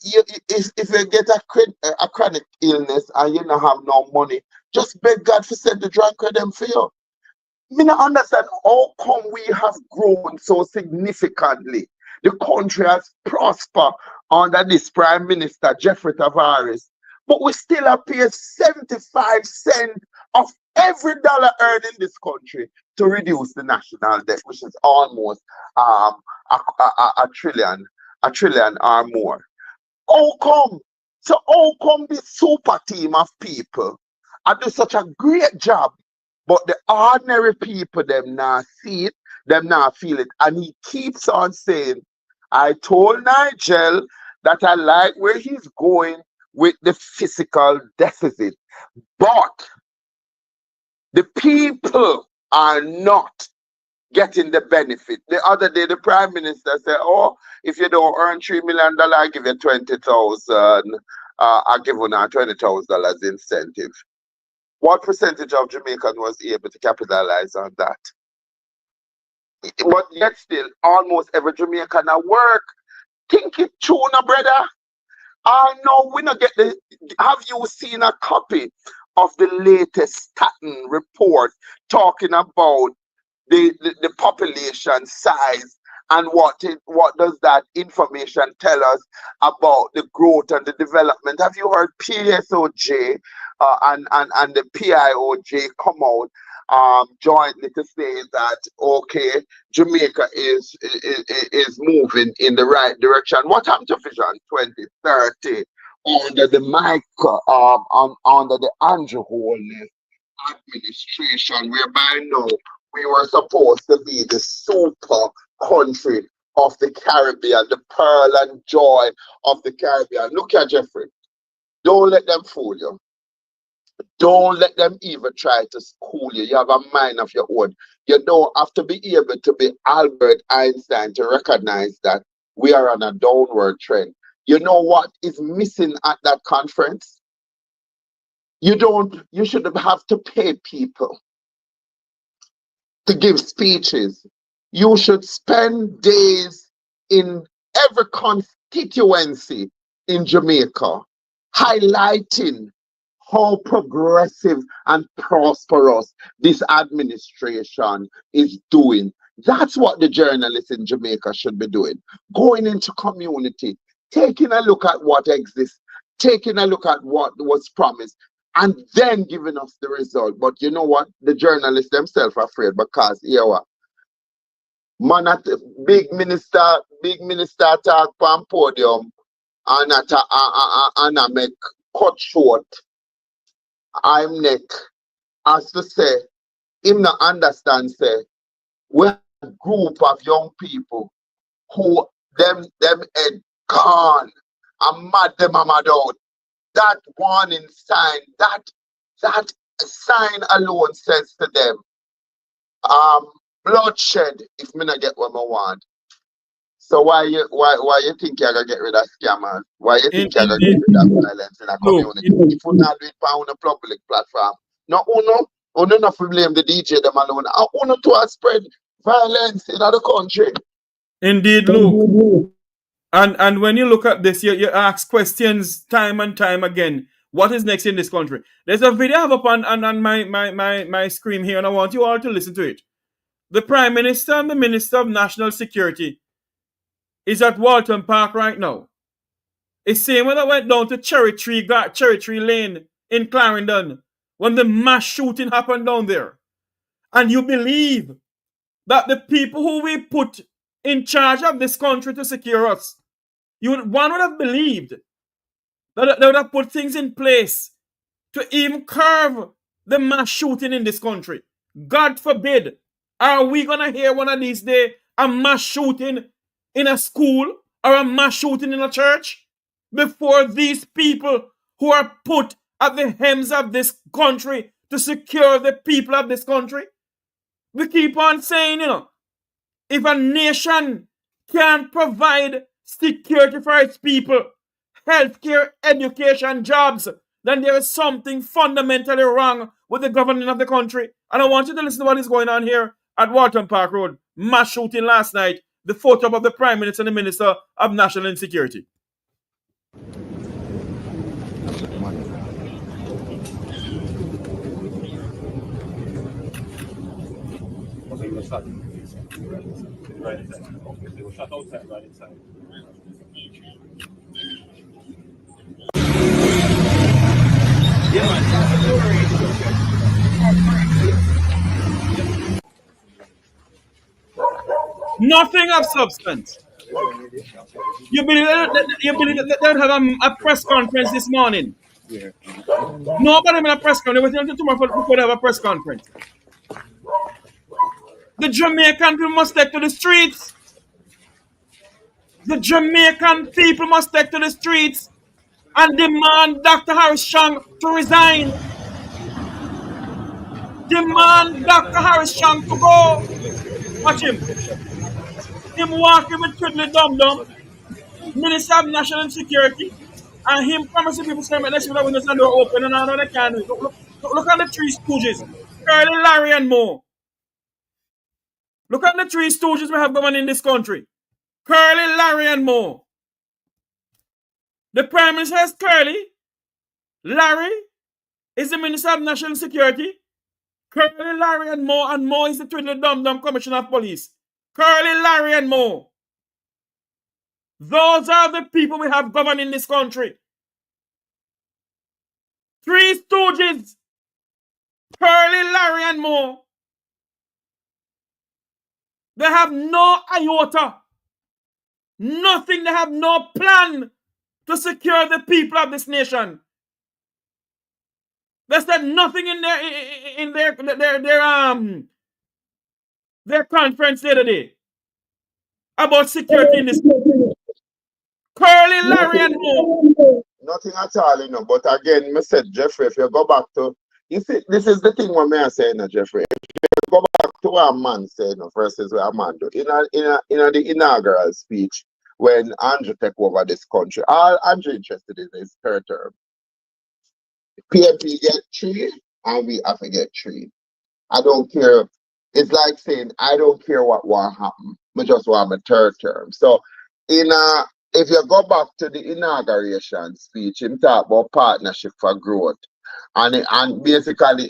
Speaker 11: if you get a chronic illness and you don't have no money, just beg God for send the drug them for you. I don't understand how come we have grown so significantly. The country has prospered under this Prime Minister, Jeffrey Tavares, but we still have paid 75 cents of every dollar earned in this country to reduce the national debt, which is almost a trillion or more. How come? So how come this super team of people are do such a great job, but the ordinary people, them not see it, them not feel it? And he keeps on saying, I told Nigel that I like where he's going with the fiscal deficit, but the people are not getting the benefit. The other day, the Prime Minister said, oh, if you don't earn $3 million, I give you 20,000. I give you now $20,000 incentive. What percentage of Jamaicans was able to capitalize on that? But yet still, almost every Jamaican at work. Think it true, no, brother. No, we not get the. Have you seen a copy of the latest Staten report talking about the population size and what does that information tell us about the growth and the development? Have you heard PSOJ and the PIOJ come out jointly to say that okay, Jamaica is moving in the right direction? What happened to Vision 2030 under the under the Andrew Holness administration, whereby now we were supposed to be the super country of the Caribbean, the pearl and joy of the Caribbean? Look at Jeffrey. Don't let them fool you. Don't let them even try to school you. You have a mind of your own. You don't have to be able to be Albert Einstein to recognize that we are on a downward trend. You know what is missing at that conference? You should have to pay people to give speeches. You should spend days in every constituency in Jamaica, highlighting how progressive and prosperous this administration is doing. That's what the journalists in Jamaica should be doing. Going into community, taking a look at what exists, taking a look at what was promised, and then giving us the result. But you know what? The journalists themselves are afraid because here what? Man at big minister talk on podium and I make cut short. I'm neck as to say him not understand say we're a group of young people who them head gone and mad them are mad out. That warning sign, that sign alone says to them, bloodshed if me not get what I want. So why you think you're gonna get rid of scammers? Why you think you're gonna get rid of violence in a community? If you not do it on a public platform, no uno not to blame the DJ them alone. Uno to spread violence in other country.
Speaker 2: Indeed, Luke. And when you look at this, you ask questions time and time again. What is next in this country? There's a video I have up on my screen here, and I want you all to listen to it. The Prime Minister and the Minister of National Security is at Walton Park right now. It's same when I went down to Cherry Tree Lane in Clarendon when the mass shooting happened down there. And you believe that the people who we put in charge of this country to secure us, one would have believed that they would have put things in place to even curb the mass shooting in this country. God forbid, are we going to hear one of these days a mass shooting in a school or a mass shooting in a church before these people who are put at the hems of this country to secure the people of this country? We keep on saying, if a nation can't provide security for its people, healthcare, education, jobs, then there is something fundamentally wrong with the government of the country. And I want you to listen to what is going on here at Walton Park Road. Mass shooting last night. The photo of the Prime Minister and the Minister of National Insecurity. Nothing of substance. You believe that they would have a press conference this morning? Nobody in a press conference. They waited until tomorrow before they have a press conference. The Jamaican people must take to the streets. The Jamaican people must take to the streets and demand Dr. Harris Chang to resign. Demand Dr. Harris Chang to go. Watch him. Him walking with Twiddly Dum Dum, Minister of National Security, and him promising people to let's see the windows and door open, and I know they can't do it. Look at the three stooges, Curly, Larry, and Moe. Look at the three stooges we have going in this country. Curly, Larry, and Moe. The Prime Minister is Curly. Larry is the Minister of National Security. Curly, Larry, and Moe is the Twiddly Dum Dum Commissioner of Police. Curly, Larry, and Moe. Those are the people we have governing this country. Three stooges. Curly, Larry, and Moe. They have no iota. Nothing. They have no plan to secure the people of this nation. They said nothing in their conference the other day about security in this country. Curly, Larry, and Moe.
Speaker 11: Nothing at all, But again, I said, Jeffrey, if you go back to, you see, this is the thing what I say, Jeffrey. If you go back to what a man said, versus what a man do. In the inaugural speech, when Andrew took over this country, all Andrew interested in is third term. PMP get 3, and we have to get 3. I don't care. It's like saying, I don't care what will happen. I just want my third term. So if you go back to the inauguration speech, him talk about partnership for growth. And basically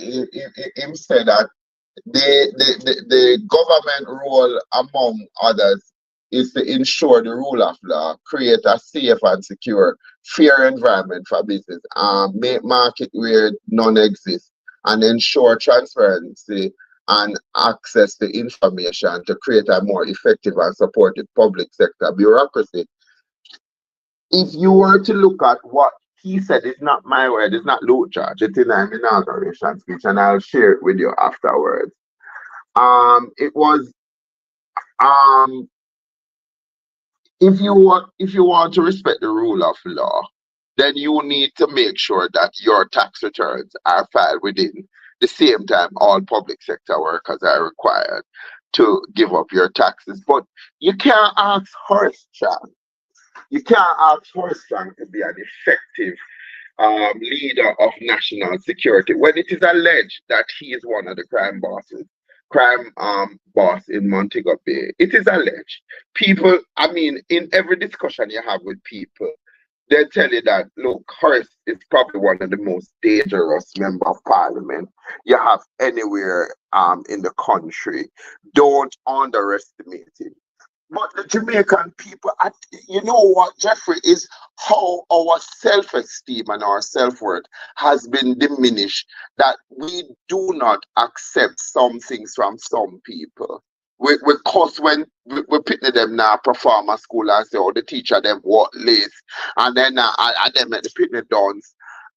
Speaker 11: him said that the government role, among others, is to ensure the rule of law, create a safe and secure, fair environment for business, make market where none exists, and ensure transparency and access to information to create a more effective and supportive public sector bureaucracy. If you were to look at what he said, it's not my word, it's not Luke George, it's in an inauguration speech, and I'll share it with you afterwards. It was if you want to respect the rule of law, then you need to make sure that your tax returns are filed within the same time all public sector workers are required to give up your taxes. But you can't ask Horace Strong. You can't ask Horace Strong to be an effective leader of national security when it is alleged that he is one of the crime boss in Montego Bay. It is alleged. People, I mean, in every discussion you have with people, they tell you that, look, Horace is probably one of the most dangerous member of parliament you have anywhere in the country. Don't underestimate him. But the Jamaican people, you know what, Jeffrey, is how our self-esteem and our self-worth has been diminished, that we do not accept some things from some people. We cuss when we picnic them now perform at school and say, oh, the teacher them what lace, and then and them at the picnic dance.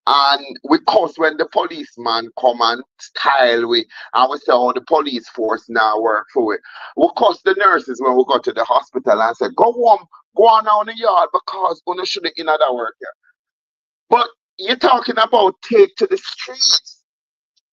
Speaker 11: And we cuss when the policeman come and style we, and we say, oh, the police force now work for it. We cuss the nurses when we go to the hospital and say, go home, go on down the yard because we shouldn't in other work here. But you're talking about take to the streets.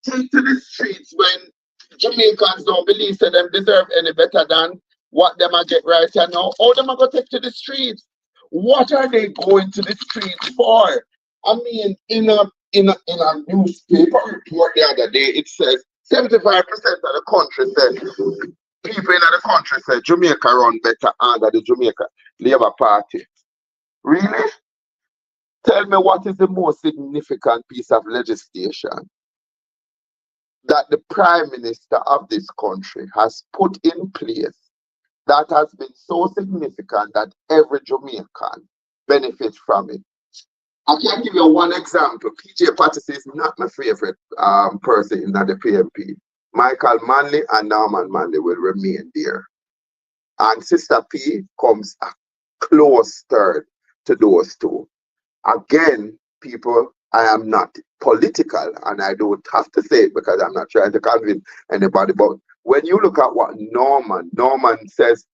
Speaker 11: Take to the streets when Jamaicans don't believe that them deserve any better than what them are get right here now. How them are going to take to the streets? What are they going to the streets for? I mean, in a newspaper report the other day, it says 75% of the country said, people in the country said Jamaica run better under the Jamaica Labour Party. Really? Tell me what is the most significant piece of legislation that the Prime Minister of this country has put in place that has been so significant that every Jamaican benefits from it. I can give you one example. PJ Patterson is not my favorite person in the PMP. Michael Manley and Norman Manley will remain there. And Sister P comes a close third to those two. Again, people, I am not political, and I don't have to say it because I'm not trying to convince anybody. But when you look at what Norman says,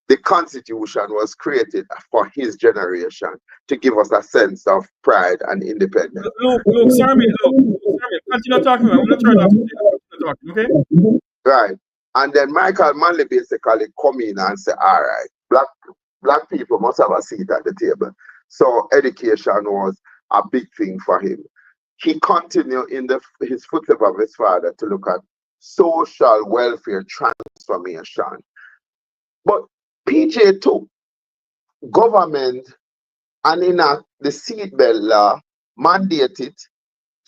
Speaker 11: the Constitution was created for his generation to give us a sense of pride and independence.
Speaker 2: Look, sorry, continue talking. I'm going to turn off talking, okay?
Speaker 11: Right. And then Michael Manley basically come in and say, all right, black people must have a seat at the table. So education was a big thing for him. He continued in his footsteps of his father to look at social welfare transformation. But PJ took government and enact the seatbelt law, mandate it,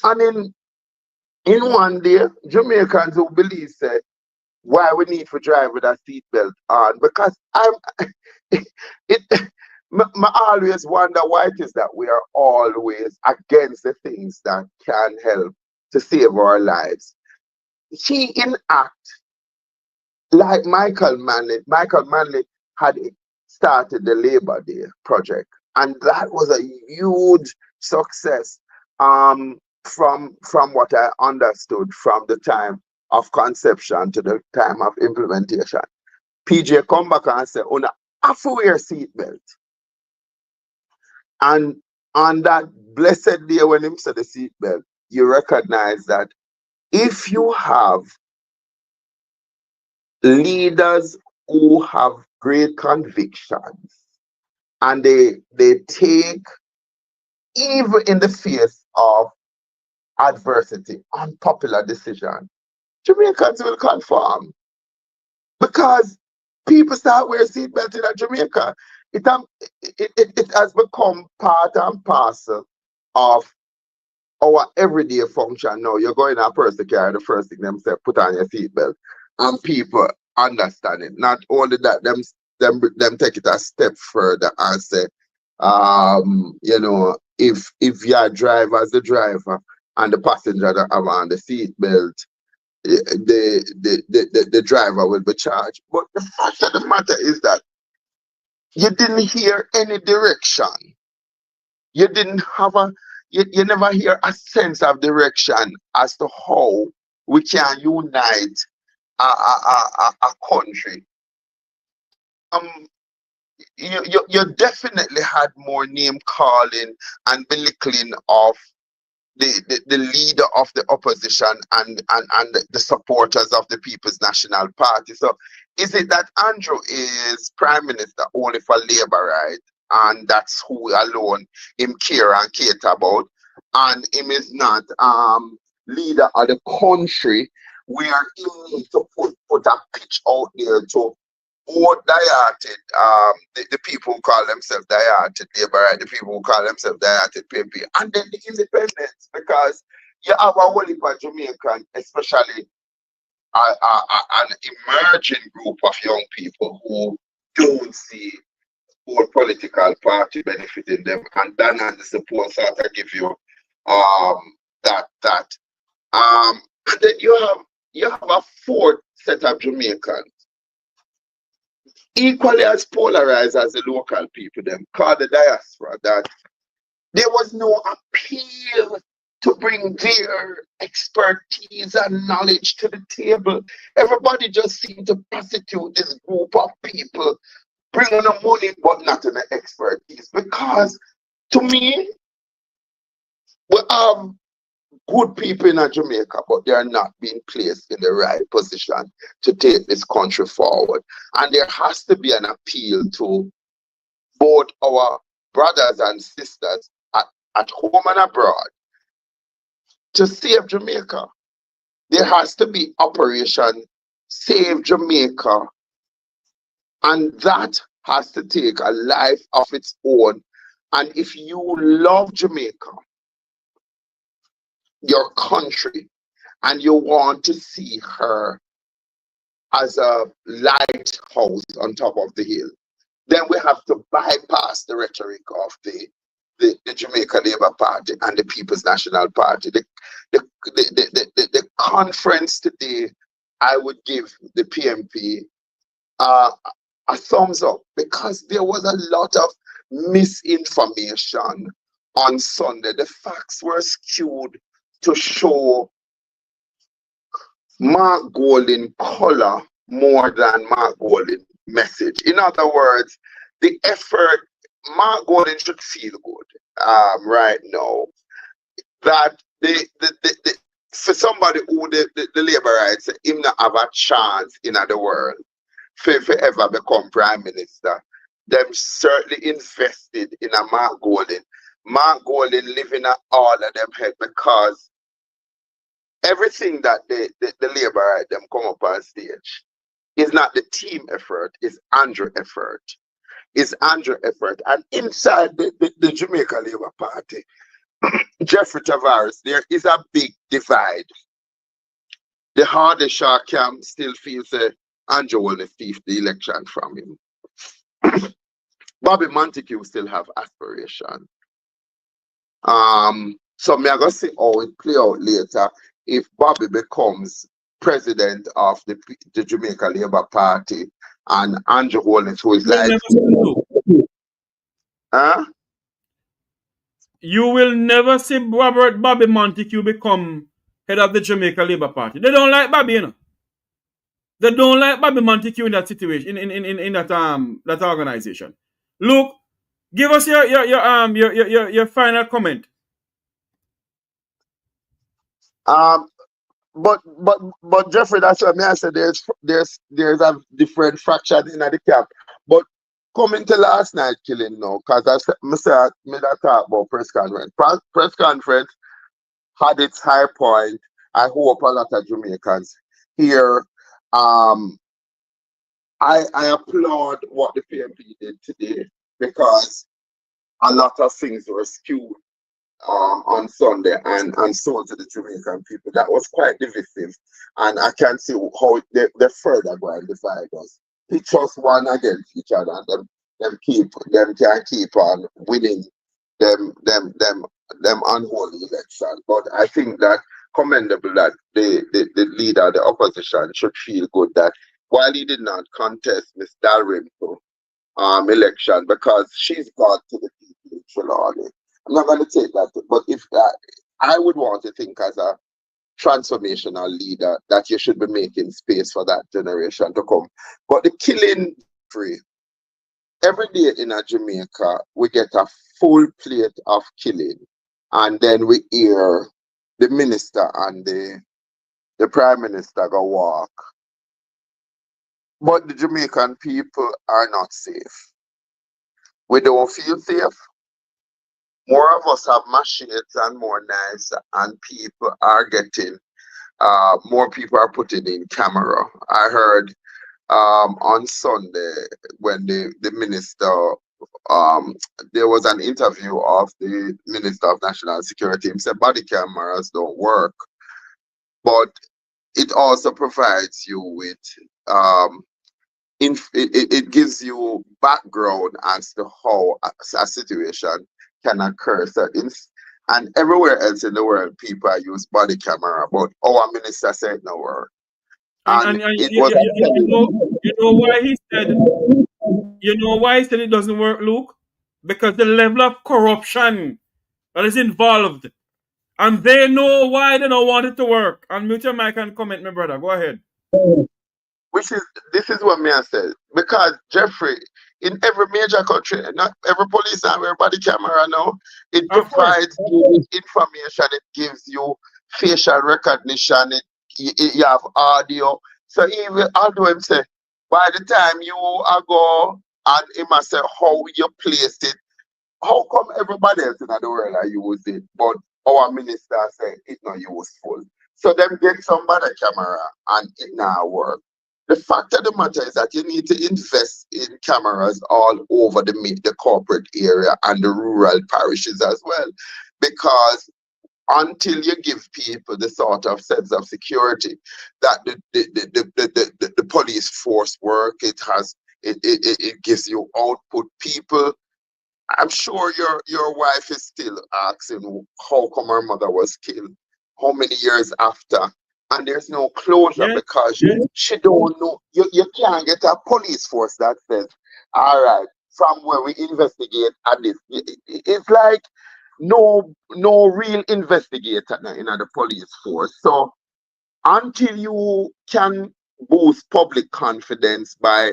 Speaker 11: and in one day, Jamaicans who believe say, why we need to drive with a seatbelt on? Because I always wonder why it is that we are always against the things that can help to save our lives. He enact like Michael Manley had started the Labor Day project, and that was a huge success from what I understood from the time of conception to the time of implementation. PJ come back and say, "Oh, have to wear seatbelt." And on that blessed day when him said the seatbelt, you recognize that if you have leaders who have great convictions and they take, even in the face of adversity, unpopular decision, Jamaicans will conform. Because people start wearing seatbelts in Jamaica. it has become part and parcel of our everyday function now. You're going to person carry the first thing them say, put on your seatbelt, and people understand it. Not only that, them take it a step further and say, you know, if your driver as the driver and the passenger that have on the seatbelt, the driver will be charged. But the fact of the matter is that you didn't hear any direction. You didn't have you never hear a sense of direction as to how we can unite a country. You definitely had more name calling and belittling of the leader of the opposition and the supporters of the People's National Party. So is it that Andrew is Prime Minister only for Labour, right? And that's who alone him care and cater about, and him is not leader of the country where he needs to put a pitch out there to vote dieted, the people who call themselves dieted Labour, right? The people who call themselves dieted PMP, and then the independents, because you have a whole heap of Jamaican, especially an emerging group of young people who don't see whole political party benefiting them, and then and the support sort of give you that and then you have a fourth set of Jamaicans equally as polarized as the local people, them called the diaspora, that there was no appeal to bring their expertise and knowledge to the table. Everybody just seemed to prosecute this group of people, bringing the money but not in the expertise. Because to me, we have good people in Jamaica, but they are not being placed in the right position to take this country forward. And there has to be an appeal to both our brothers and sisters at home and abroad to save Jamaica. There has to be Operation Save Jamaica, and that has to take a life of its own. And if you love Jamaica, your country, and you want to see her as a lighthouse on top of the hill, then we have to bypass the rhetoric of the Jamaica Labour Party and the People's National Party. The conference today, I would give the PMP a thumbs up, because there was a lot of misinformation on Sunday. The facts were skewed to show Mark Golding color more than Mark Golding message. In other words, the effort, Mark Golding should feel good right now that for somebody who the Labourites him not have a chance in the world for ever become Prime Minister. Them certainly invested in a Mark Golding. Mark Golding living at all of them head, because everything that the Labourite them come up on stage is not the team effort, it's Andrew effort. It's Andrew effort. And inside the Jamaica Labour Party, Jeffrey Tavares, there is a big divide. The Hardeshaw camp still feels Andrew will thief the election from him. Bobby Montague still have aspiration. So me I go see how it play out later if Bobby becomes president of the Jamaica Labour Party and Andrew Holness, who is like,
Speaker 2: you will never see Bobby Montague become head of the Jamaica Labour Party. They don't like Bobby, you know. They don't like Bobby Montague in that situation, in that organization. Luke, give us your final comment.
Speaker 11: But Jeffrey, that's what I said. There's a different fraction in the camp. But coming to last night killing now, because I made a talk about press conference. Press conference had its high point. I hope a lot of Jamaicans here. I applaud what the PMP did today. because a lot of things were skewed on Sunday and sold to the Jamaican people. That was quite divisive, and I can see how they further go and divide us. Pitch us one against each other, and them can keep on winning them unholy election. But I think that commendable that the leader of the opposition should feel good that while he did not contest Ms. Dalrymple election because she's gone to the people in Trelawney. I'm not going to take that, but if I would want to think as a transformational leader that you should be making space for that generation to come. But the killing free, every day in Jamaica, we get a full plate of killing, and then we hear the minister and the prime minister go walk. But the Jamaican people are not safe. We don't feel safe. More of us have machetes and more knives, and people are getting, more people are putting in camera. I heard on Sunday when the minister, there was an interview of the Minister of National Security. He said body cameras don't work, but it also provides you with, it gives you background as to how a situation can occur. So and everywhere else in the world, people use body camera, but our minister said no word.
Speaker 2: And
Speaker 11: It was
Speaker 2: you know why he said it doesn't work, Luke? Because the level of corruption that is involved. And they know why they don't want it to work. Unmute your mic and comment, my brother. Go ahead.
Speaker 11: This is what me I said. Because Jeffrey, in every major country, not every police and every body camera now, it provides you with information, it gives you facial recognition, you have audio. So even although him say, by the time you are go and he must say how you placed it, how come everybody else in the world are use it, but our minister say it's not useful. So them get some body camera and it now work. The fact of the matter is that you need to invest in cameras all over the corporate area and the rural parishes as well, because until you give people the sort of sense of security that the police force work, it gives you output. People, I'm sure your wife is still asking how come her mother was killed, how many years after, and there's no closure because she don't know. You can't get a police force that says, all right, from where we investigate at this. It's like no real investigator in the police force. So until you can boost public confidence by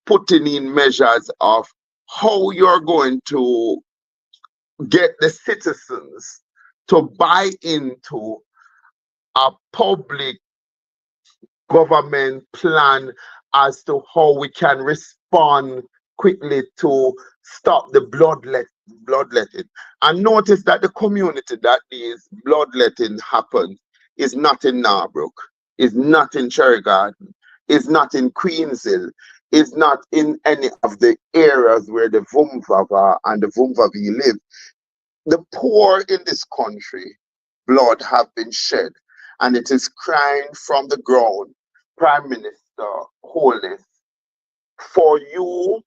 Speaker 11: putting in measures of how you're going to get the citizens to buy into a public government plan as to how we can respond quickly to stop the bloodletting. And notice that the community that these bloodletting happens is not in Narbrook, is not in Cherry Garden, is not in Queenshill, is not in any of the areas where the Vumvava and the Vumvavi live. The poor in this country, blood have been shed, and it is crying from the ground, Prime Minister Hayles, for you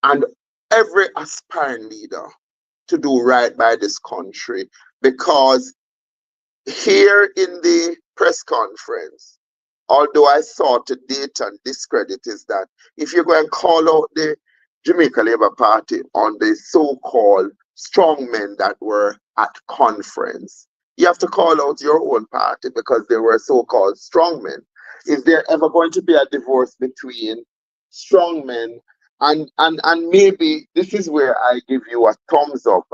Speaker 11: and every aspiring leader to do right by this country. Because here in the press conference, although I thought the Dayton discredit is that if you go and call out the Jamaica Labour Party on the so-called strongmen that were at conference, you have to call out your own party because they were so-called strongmen. Is there ever going to be a divorce between strongmen and maybe this is where I give you a thumbs up,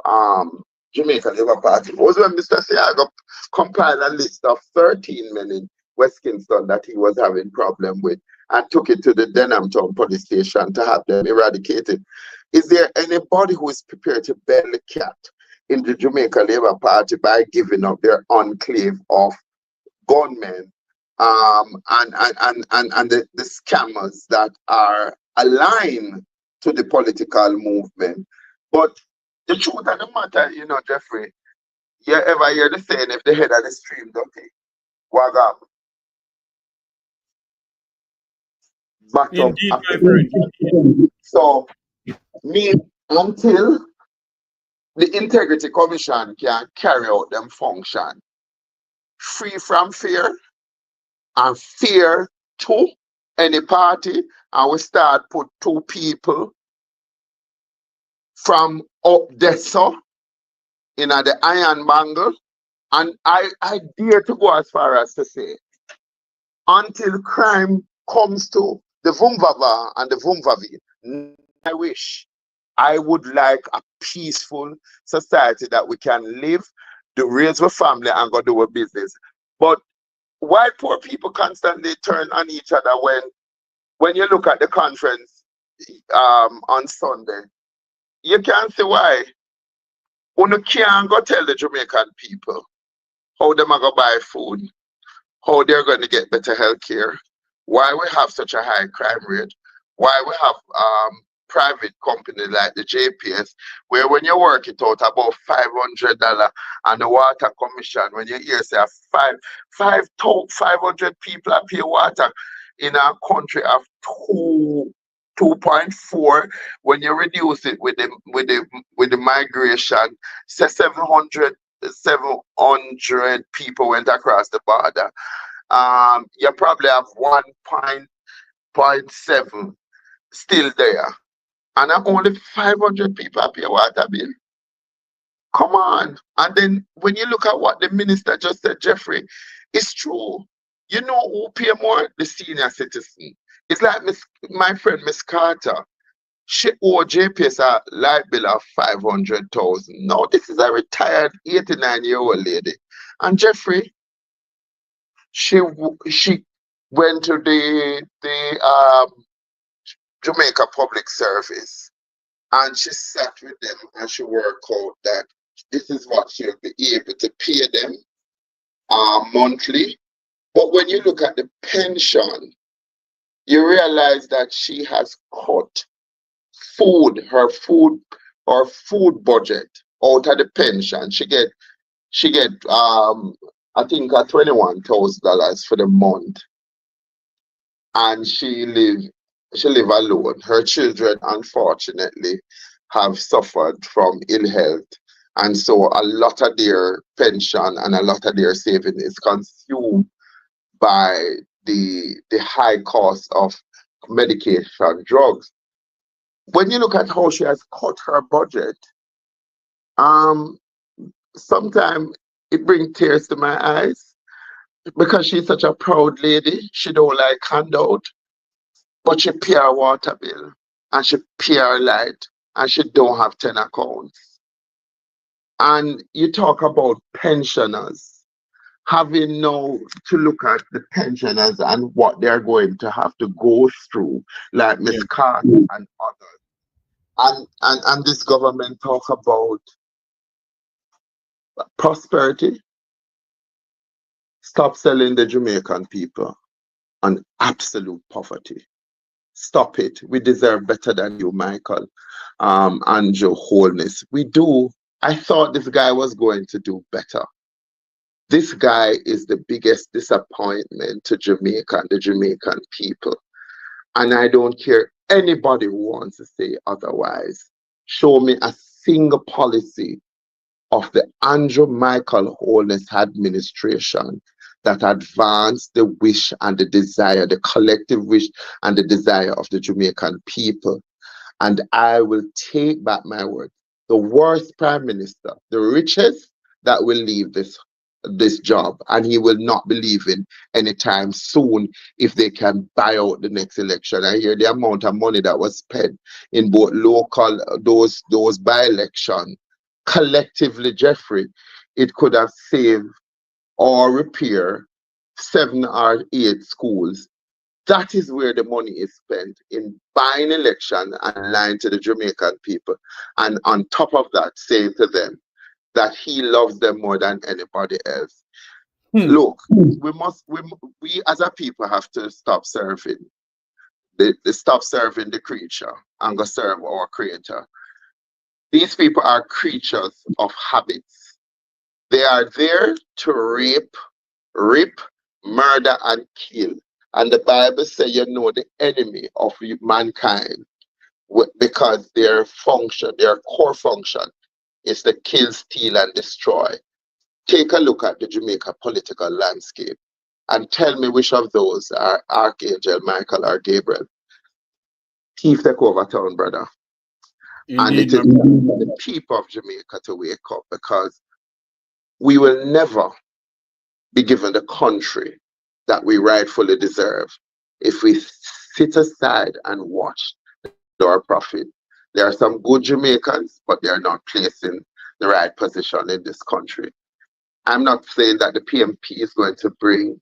Speaker 11: Jamaica Labour Party. It was when Mr. Siago compiled a list of 13 men in West Kingston that he was having problem with and took it to the Denham Town police station to have them eradicated. Is there anybody who is prepared to bail the cat in the Jamaica Labour Party by giving up their enclave of gunmen and the scammers that are aligned to the political movement. But the truth of the matter, Jeffrey, you ever hear the saying, if the head of the stream dirty, wag up, bottom
Speaker 2: Indeed,
Speaker 11: of
Speaker 2: my
Speaker 11: the
Speaker 2: friend.
Speaker 11: So, me, until the Integrity Commission can carry out them function, free from fear and fear to any party, and we start put two people from up there so in the iron bangle, and I dare to go as far as to say, until crime comes to the Vumvava and the Vumvavi, I wish I would like a peaceful society that we can live, to raise a family and go do a business. But why poor people constantly turn on each other when you look at the conference on Sunday, you can't see why. You can't go tell the Jamaican people how them are going to buy food, how they're going to get better health care, why we have such a high crime rate, why we have private companies like the JPS, where when you work it out about $500 and the water commission, when you hear say 500 people are pay water in a country of 2.4, when you reduce it with the migration, say 700 people went across the border. You probably have 1.7 still there, and only 500 people pay water bill. Come on. And then when you look at what the minister just said, Jeffrey, it's true. You know who pay more? The senior citizen. It's like my friend Miss Carter. She owed JPS a light bill of 500,000. No, this is a retired 89-year-old lady. And Jeffrey, she went to the Jamaica Public Service, and she sat with them and she worked out that this is what she'll be able to pay them monthly. But when you look at the pension, you realize that she has cut her food budget out of the pension. She get I think $21,000 for the month, and she live alone. Her children, unfortunately, have suffered from ill health, and so a lot of their pension and a lot of their saving is consumed by the high cost of medication drugs. When you look at how she has cut her budget, sometimes it brings tears to my eyes, because she's such a proud lady. She don't like handout, but she pay her water bill and she pay her light, and she don't have 10 accounts. And you talk about pensioners having now to look at the pensioners and what they're going to have to go through, like Ms. Carter and others. And this government talk about prosperity. Stop selling the Jamaican people on absolute poverty. Stop it. We deserve better than you, Michael, and your wholeness. We do. I thought this guy was going to do better. This guy is the biggest disappointment to Jamaica and the Jamaican people. And I don't care anybody who wants to say otherwise. Show me a single policy of the Andrew Michael Holness administration that advanced the wish and the desire, the collective wish and the desire of the Jamaican people. And I will take back my word. The worst prime minister, the richest, that will leave this job, and he will not be leaving anytime soon if they can buy out the next election. I hear the amount of money that was spent in both local, those by-election, collectively, Jeffrey, it could have saved or repair 7 or 8 schools. That is where the money is spent, in buying election and lying to the Jamaican people. And on top of that, saying to them that he loves them more than anybody else. Look, we as a people have to stop serving. Stop serving the creature and go serve our Creator. These people are creatures of habits. They are there to rape, murder, and kill. And the Bible says, you know, the enemy of mankind, because their function, their core function, is to kill, steal, and destroy. Take a look at the Jamaica political landscape and tell me which of those are Archangel Michael or Gabriel. Thief take over town, brother. And it is for the people of Jamaica to wake up, because we will never be given the country that we rightfully deserve if we sit aside and watch our profit. There are some good Jamaicans, but they are not placed in the right position in this country. I'm not saying that the PMP is going to bring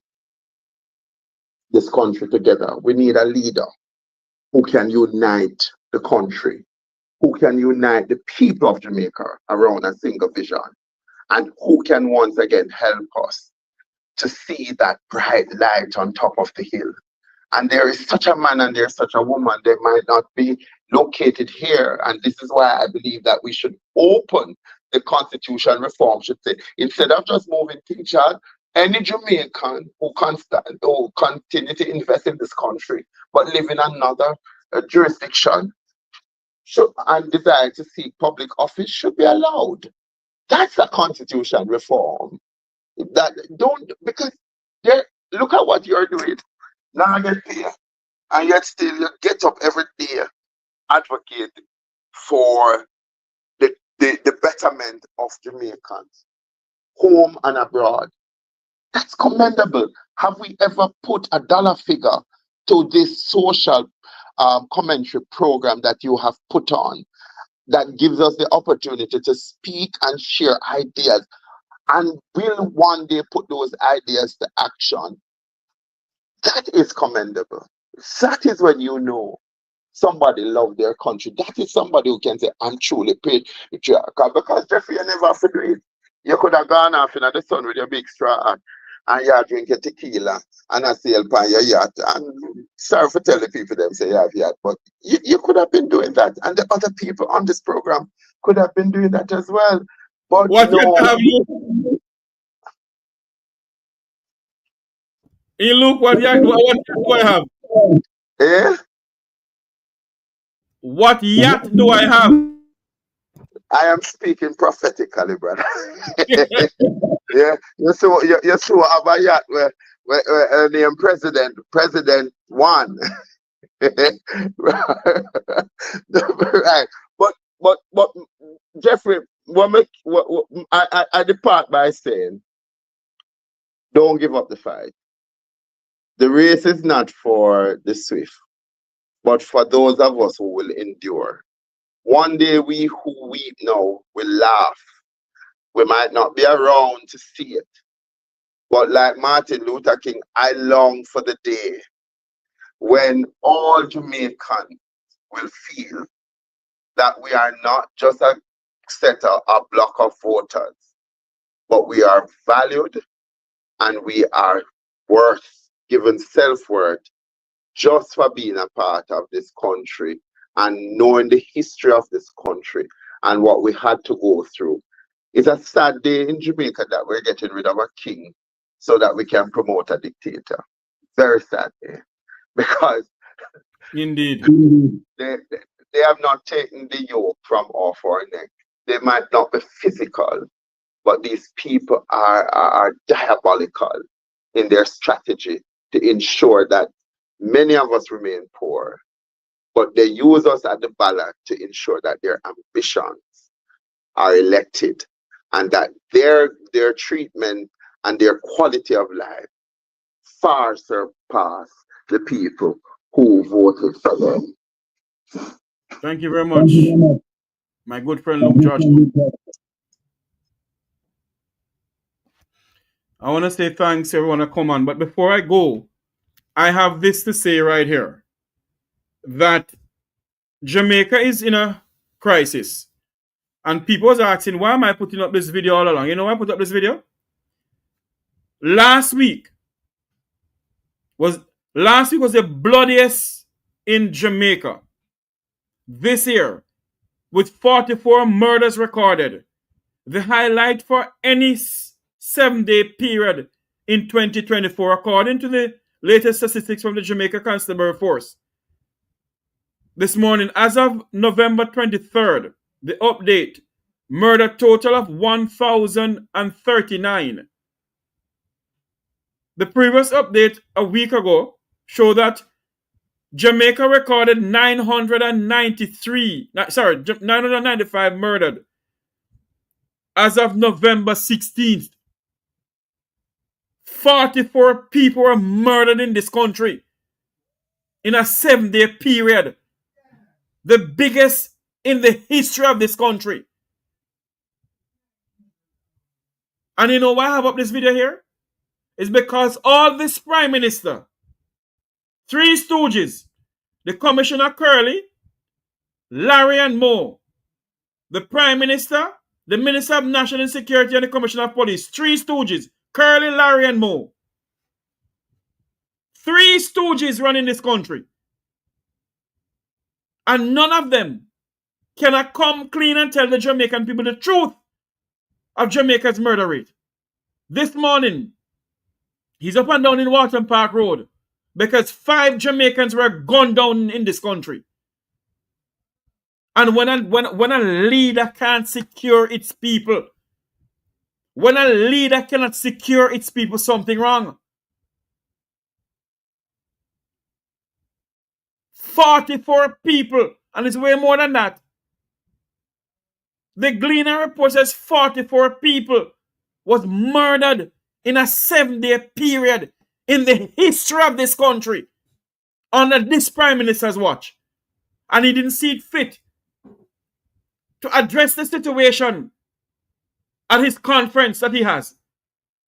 Speaker 11: this country together. We need a leader who can unite the country, who can unite the people of Jamaica around a single vision, and who can once again help us to see that bright light on top of the hill. And there is such a man and there's such a woman. They might not be located here. And this is why I believe that we should open the constitution reform, should say, instead of just moving things out, any Jamaican who continue to invest in this country, but live in another jurisdiction and desire to seek public office should be allowed. That's a constitution reform. That don't, because look at what you're doing. Now I get paid, and yet still you get up every day advocate for the betterment of Jamaicans, home and abroad. That's commendable. Have we ever put a dollar figure to this social commentary program that you have put on that gives us the opportunity to speak and share ideas, and will one day put those ideas to action? That is commendable. That is when you know somebody loves their country. That is somebody who can say, I'm truly patriotic. Because Jeffrey, you never have to do it. You could have gone off in the sun with your big straw and you're drinking tequila and a sail on your yacht. And sorry for telling people them say you have yacht, but you could have been doing that. And the other people on this program could have been doing that as well. But
Speaker 2: what
Speaker 11: no.
Speaker 2: Yacht have you? Hey, look, what yacht do I have?
Speaker 11: Eh?
Speaker 2: What yacht do I have?
Speaker 11: I am speaking prophetically, brother. Yeah, you saw have a yacht where named President 1. Right. But Jeffrey, I depart by saying, don't give up the fight. The race is not for the swift, but for those of us who will endure. One day we who weep now will laugh. We might not be around to see it. But like Martin Luther King, I long for the day when all Jamaicans will feel that we are not just a block of voters, but we are valued and we are given self-worth just for being a part of this country and knowing the history of this country and what we had to go through. It's a sad day in Jamaica that we're getting rid of a king so that we can promote a dictator. Very sad day. Because
Speaker 2: indeed
Speaker 11: they have not taken the yoke from off our neck. They might not be physical, but these people are diabolical in their strategy to ensure that many of us remain poor. But they use us at the ballot to ensure that their ambitions are elected and that their treatment and their quality of life far surpass the people who voted for them.
Speaker 2: Thank you very much, my good friend Luke George. I want to say thanks to everyone to come on, but before I go, I have this to say right here, that Jamaica is in a crisis. And people was asking, why am I putting up this video all along? You know why I put up this video? Last week was the bloodiest in Jamaica. this year, with 44 murders recorded, the highlight for any 7-day period in 2024, according to the latest statistics from the Jamaica Constabulary Force. This morning, as of November 23rd, the update, murder total of 1,039. The previous update a week ago showed that Jamaica recorded 995 murdered as of November 16th. 44 people were murdered in this country in a 7-day period. The biggest in the history of this country. And you know why I have up this video here? It's because all this Prime Minister, 3 stooges, the Commissioner Curley, Larry and Moe, the Prime Minister, the Minister of National Security and the Commissioner of Police, 3 stooges, Curley, Larry and Moe. 3 stooges running this country. And none of them cannot come clean and tell the Jamaican people the truth of Jamaica's murder rate. This morning, he's up and down in Walton Park Road because 5 Jamaicans were gunned down in this country. And when a leader can't secure its people, when a leader cannot secure its people, something wrong. 44 people, and it's way more than that. The Gleaner report says 44 people was murdered in a 7-day period in the history of this country under this Prime Minister's watch. And he didn't see it fit to address the situation at his conference that he has.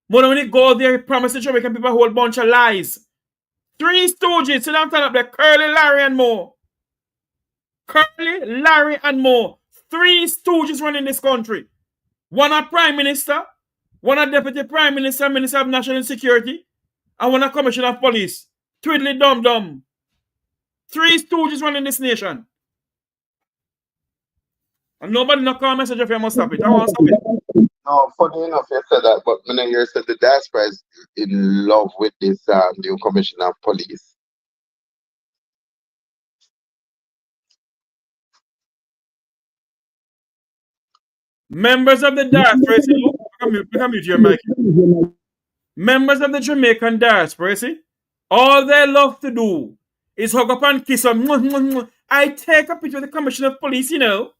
Speaker 2: But when he go there, he promises Jamaican people a whole bunch of lies. 3 stooges, sit down, turn up there, Curly, Larry, and Moe. Curly, Larry, and Moe. 3 stooges running this country. One a Prime Minister, one a Deputy Prime Minister, Minister of National Security, and one a Commissioner of Police. Twiddly dum dum. 3 stooges running this nation. And nobody not call message if you must stop it. I want to stop it.
Speaker 11: No, funny enough, you said that, but when I hear said the diaspora is in love with this new Commissioner of Police.
Speaker 2: Members of the diaspora, see, look, mute your mic. Members of the Jamaican diaspora, see, all they love to do is hug up and kiss them. I take a picture of the Commissioner of Police, you know,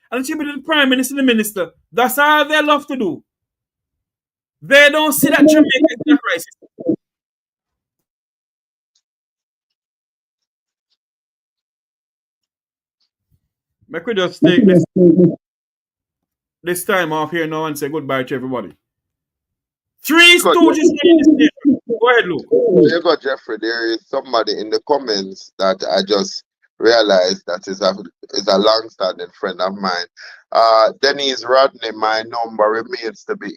Speaker 2: and she be the Prime Minister and the Minister. That's all they love to do. They don't see that Jamaica is in a crisis. Make we just take this time off here now and say goodbye to everybody. 3 stooges in this nation. Go ahead, Luke.
Speaker 11: You got Jeffrey. There is somebody in the comments that I just realized that is a long-standing friend of mine. Denise Rodney, my number remains to be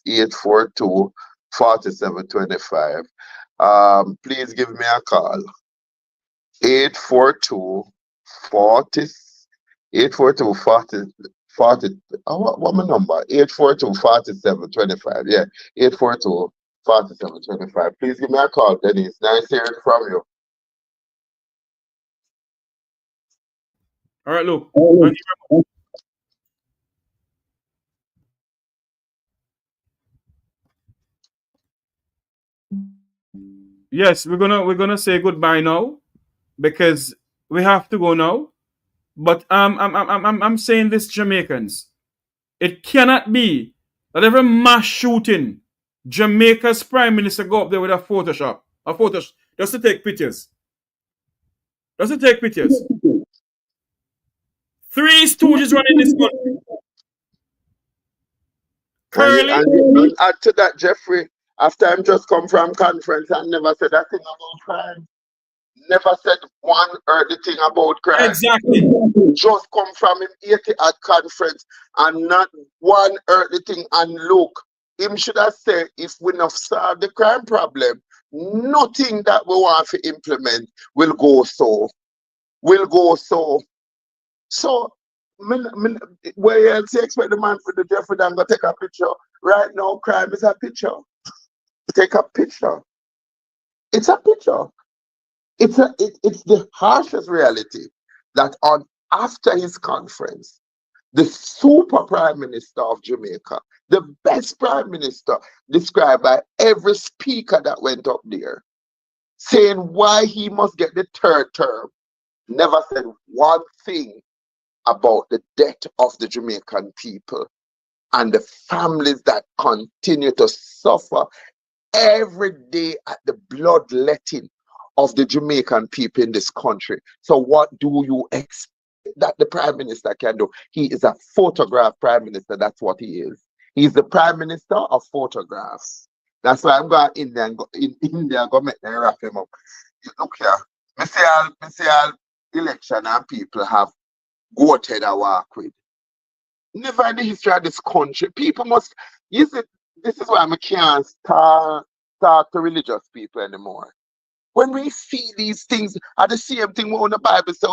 Speaker 11: 876-842-4725. Please give me a call. 842-40. What my number? 842-4725. Yeah, 842-4725. Please give me a call, Denise. Nice hearing from you.
Speaker 2: All right, Luke. Yes, we're gonna say goodbye now because we have to go now. But I'm saying this, Jamaicans. It cannot be that every mass shooting, Jamaica's Prime Minister go up there with a Photoshop, just to take pictures. Just to take pictures. 3 stooges running this country. Curly.
Speaker 11: And add to that, Jeffrey, after I'm just come from conference and never said a thing about crime. Never said one earthly thing about crime.
Speaker 2: Exactly.
Speaker 11: Just come from him 80 at conference and not one earthly thing. And look, him should have said if we not solve the crime problem, nothing that we want to implement will go so. will go so. So, where else you expect the man for the Jeffrey Dahmer go take a picture? Right now, crime is a picture. Take a picture. It's a picture. It's the harshest reality that after his conference, the super prime minister of Jamaica, the best prime minister described by every speaker that went up there, saying why he must get the third term, never said one thing about the death of the Jamaican people and the families that continue to suffer every day at the bloodletting of the Jamaican people in this country. So what do you expect that the prime minister can do? He is a photograph prime minister. That's what he is. He's the prime minister of photographs. That's why I'm going in India and go make them wrap him up. Look here, me see all election and people have goated a walk with. Never in the history of this country. People must, this is why I can't talk to religious people anymore. When we see these things, are the same thing on the Bible says,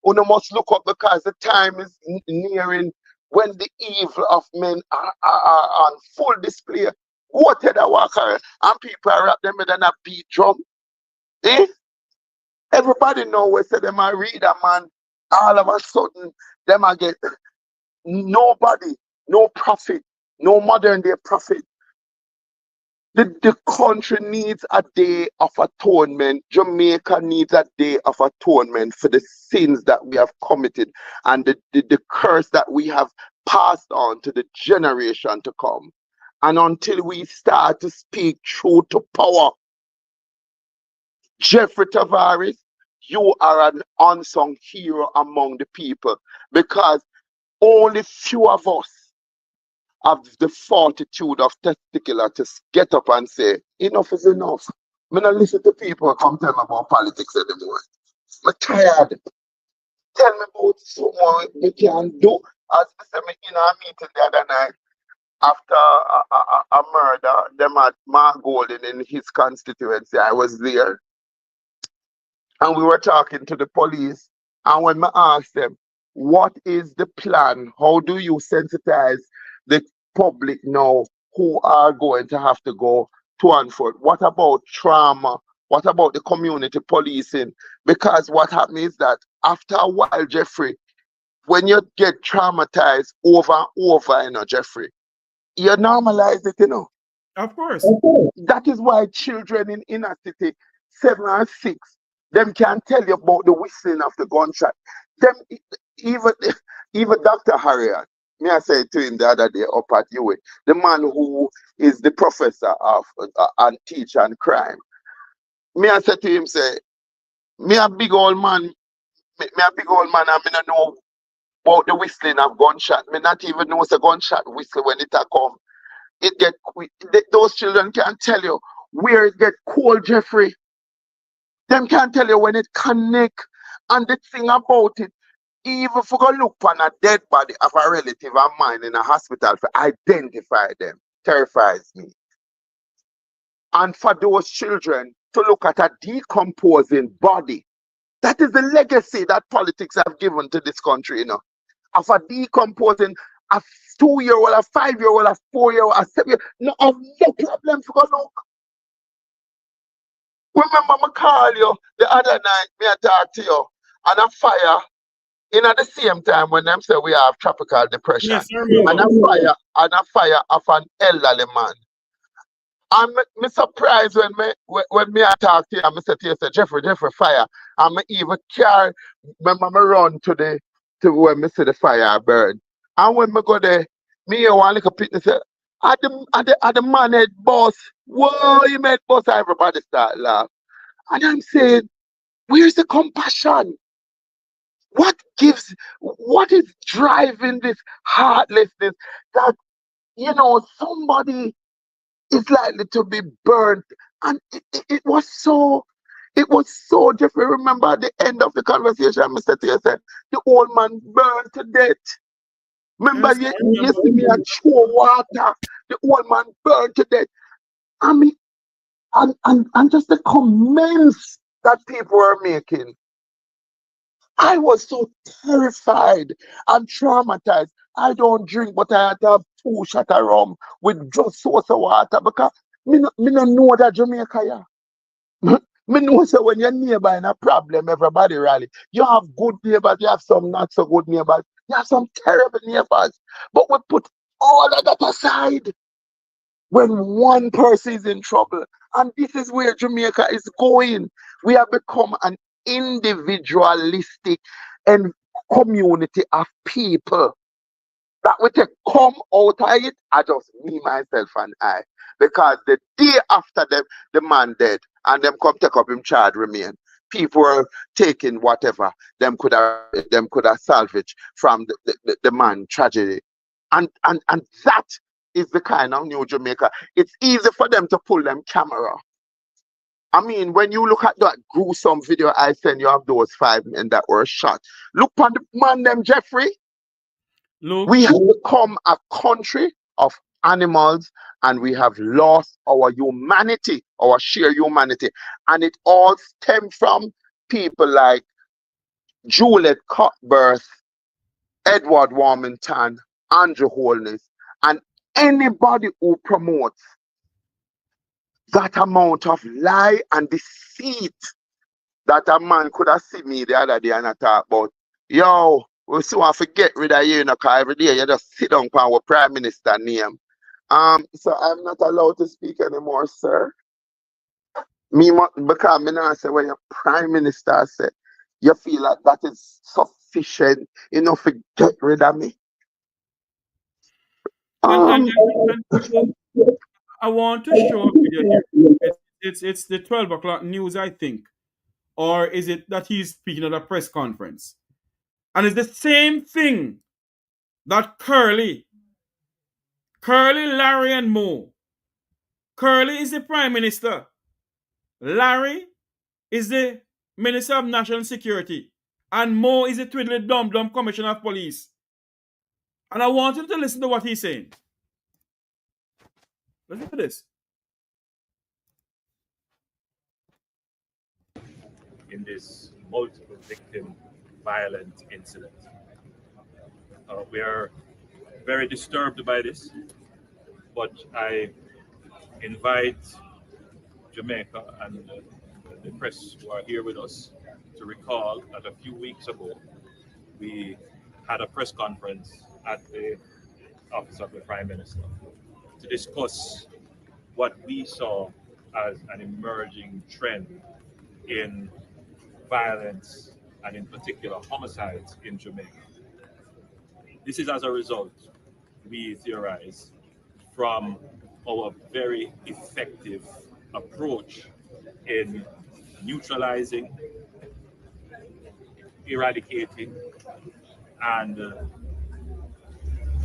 Speaker 11: we must look up because the time is nearing when the evil of men are on full display. What the walker and people are wrap them in a beat drum. Eh? Everybody know we say them a reader, man. All of a sudden, them a get nobody, no prophet, no modern day prophet. The country needs a day of atonement. Jamaica needs a day of atonement for the sins that we have committed and the curse that we have passed on to the generation to come. And until we start to speak truth to power, Jeffrey Tavares, you are an unsung hero among the people because only few of us have the fortitude of testicular to get up and say, enough is enough. I'm not listen to people come tell me about politics anymore. I'm tired. Tell me about someone you can do. As I said in a meeting the other night, after a murder, them at Mark Golden in his constituency, I was there. And we were talking to the police. And when I asked them, what is the plan? How do you sensitize the public now who are going to have to go to and forth? What about trauma? What about the community policing? Because what happens is that after a while, Jeffrey, when you get traumatized over and over, Jeffrey, you normalize it,
Speaker 2: Of course.
Speaker 11: That is why children in inner city, 7 and 6, them can tell you about the whistling of the gunshot. Them even Dr. Harriet, me I said to him the other day up at UA, the man who is the professor of and teacher and crime. Me I said to him, say, me a big old man, and me not know about the whistling of gunshot. Me not even know it's a gunshot whistle when it a come. Those children can tell you where it get cold, Jeffrey. Them can tell you when it connect. And the thing about it, even if you go look on a dead body of a relative of mine in a hospital to identify them, terrifies me. And for those children to look at a decomposing body, that is the legacy that politics have given to this country, of a decomposing, a 2-year-old, a 5-year-old, a 4-year-old, a 7-year-old, no problem to go look. Remember, I call you the other night, me I talk to you, and a fire, at the same time when them say we have tropical depression,
Speaker 2: Yes, I remember.
Speaker 11: and a fire of an elderly man. And me surprised when me I talk to you, and me say to you, say, Jeffrey, fire. And me even carry, remember me run to where me see the fire burn. And when me go there, me hear one little picture say, at the man head boss, whoa, he made boss, everybody start laugh. And I'm saying, where's the compassion? What is driving this heartlessness that, somebody is likely to be burnt? And it was so, Jeffrey, remember at the end of the conversation, I said to you, the old man burned to death. Remember, you see me at show water, the old man burned to death. I mean, and just the comments that people are making. I was so terrified and traumatized. I don't drink, but I had to have 2 shots of rum with just source of water because me no know that Jamaica, yeah. Me know so when your neighbor in a problem, everybody rally. You have good neighbors, you have some not so good neighbors, you have some terrible neighbors. But we put all of that aside when one person is in trouble. And this is where Jamaica is going. We have become an individualistic and community of people that we take come out of it. I just me, myself, and I. Because the day after the man dead and them come take up him child remain, people were taking whatever them could have salvaged from the man tragedy. And that is the kind of new Jamaica. It's easy for them to pull them camera. I mean, when you look at that gruesome video I sent you of those 5 men that were shot, look on the man them Jeffrey.
Speaker 2: Look.
Speaker 11: We have become a country of animals and we have lost our humanity, our sheer humanity. And it all stems from people like Juliet Cuthbert, Edward Warmington, Andrew Holness, and anybody who promotes that amount of lie and deceit that a man could have seen me the other day and I talk about, yo, we still want to get rid of you, because every day you just sit down on our prime minister name. So I'm not allowed to speak anymore, sir. Because me now say when your prime minister said, you feel like that is sufficient enough to get rid of me.
Speaker 2: And I want to show a video here. It's the 12 o'clock news, I think. Or is it that he's speaking at a press conference? And it's the same thing that Curly, Larry, and Mo. Curly is the Prime Minister. Larry is the Minister of National Security. And Mo is the twiddly dum-dum Commissioner of Police. And I want you to listen to what he's saying. Listen to this.
Speaker 14: In this multiple victim violent incident. We are very disturbed by this, but I invite Jamaica and the press who are here with us to recall that a few weeks ago we had a press conference at the office of the Prime Minister to discuss what we saw as an emerging trend in violence and in particular homicides in Jamaica. This is as a result, we theorize, from our very effective approach in neutralizing, eradicating, and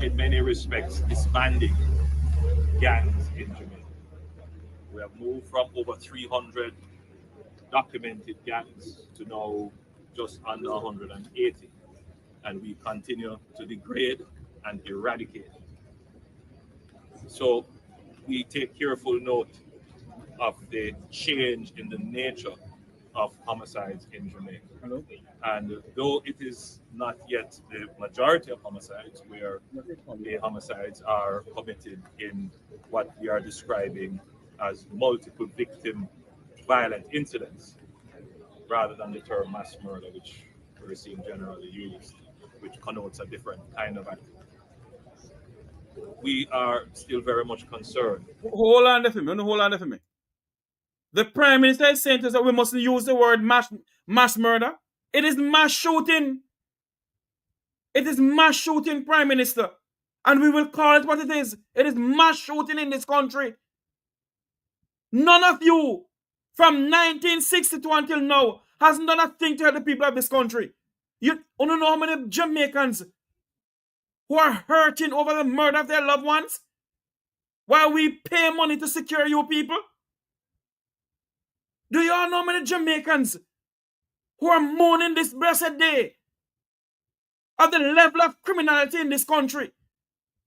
Speaker 14: in many respects disbanding gangs in Jamaica. We have moved from over 300 documented gangs to now just under 180, and we continue to degrade and eradicate. So we take careful note of the change in the nature of homicides in Jamaica. And though it is not yet the majority of homicides, where the homicides are committed in what we are describing as multiple victim violent incidents, rather than the term mass murder, which we're seeing generally used, which connotes a different kind of act. We are still very much concerned.
Speaker 2: Hold on there for me. The Prime Minister is saying to us that we mustn't use the word mass murder. It is mass shooting. It is mass shooting, Prime Minister. And we will call it what it is. It is mass shooting in this country. None of you from 1962 until now hasn't done a thing to help the people of this country. You don't know how many Jamaicans who are hurting over the murder of their loved ones while we pay money to secure you people? Do you all know how many Jamaicans who are mourning this blessed day of the level of criminality in this country,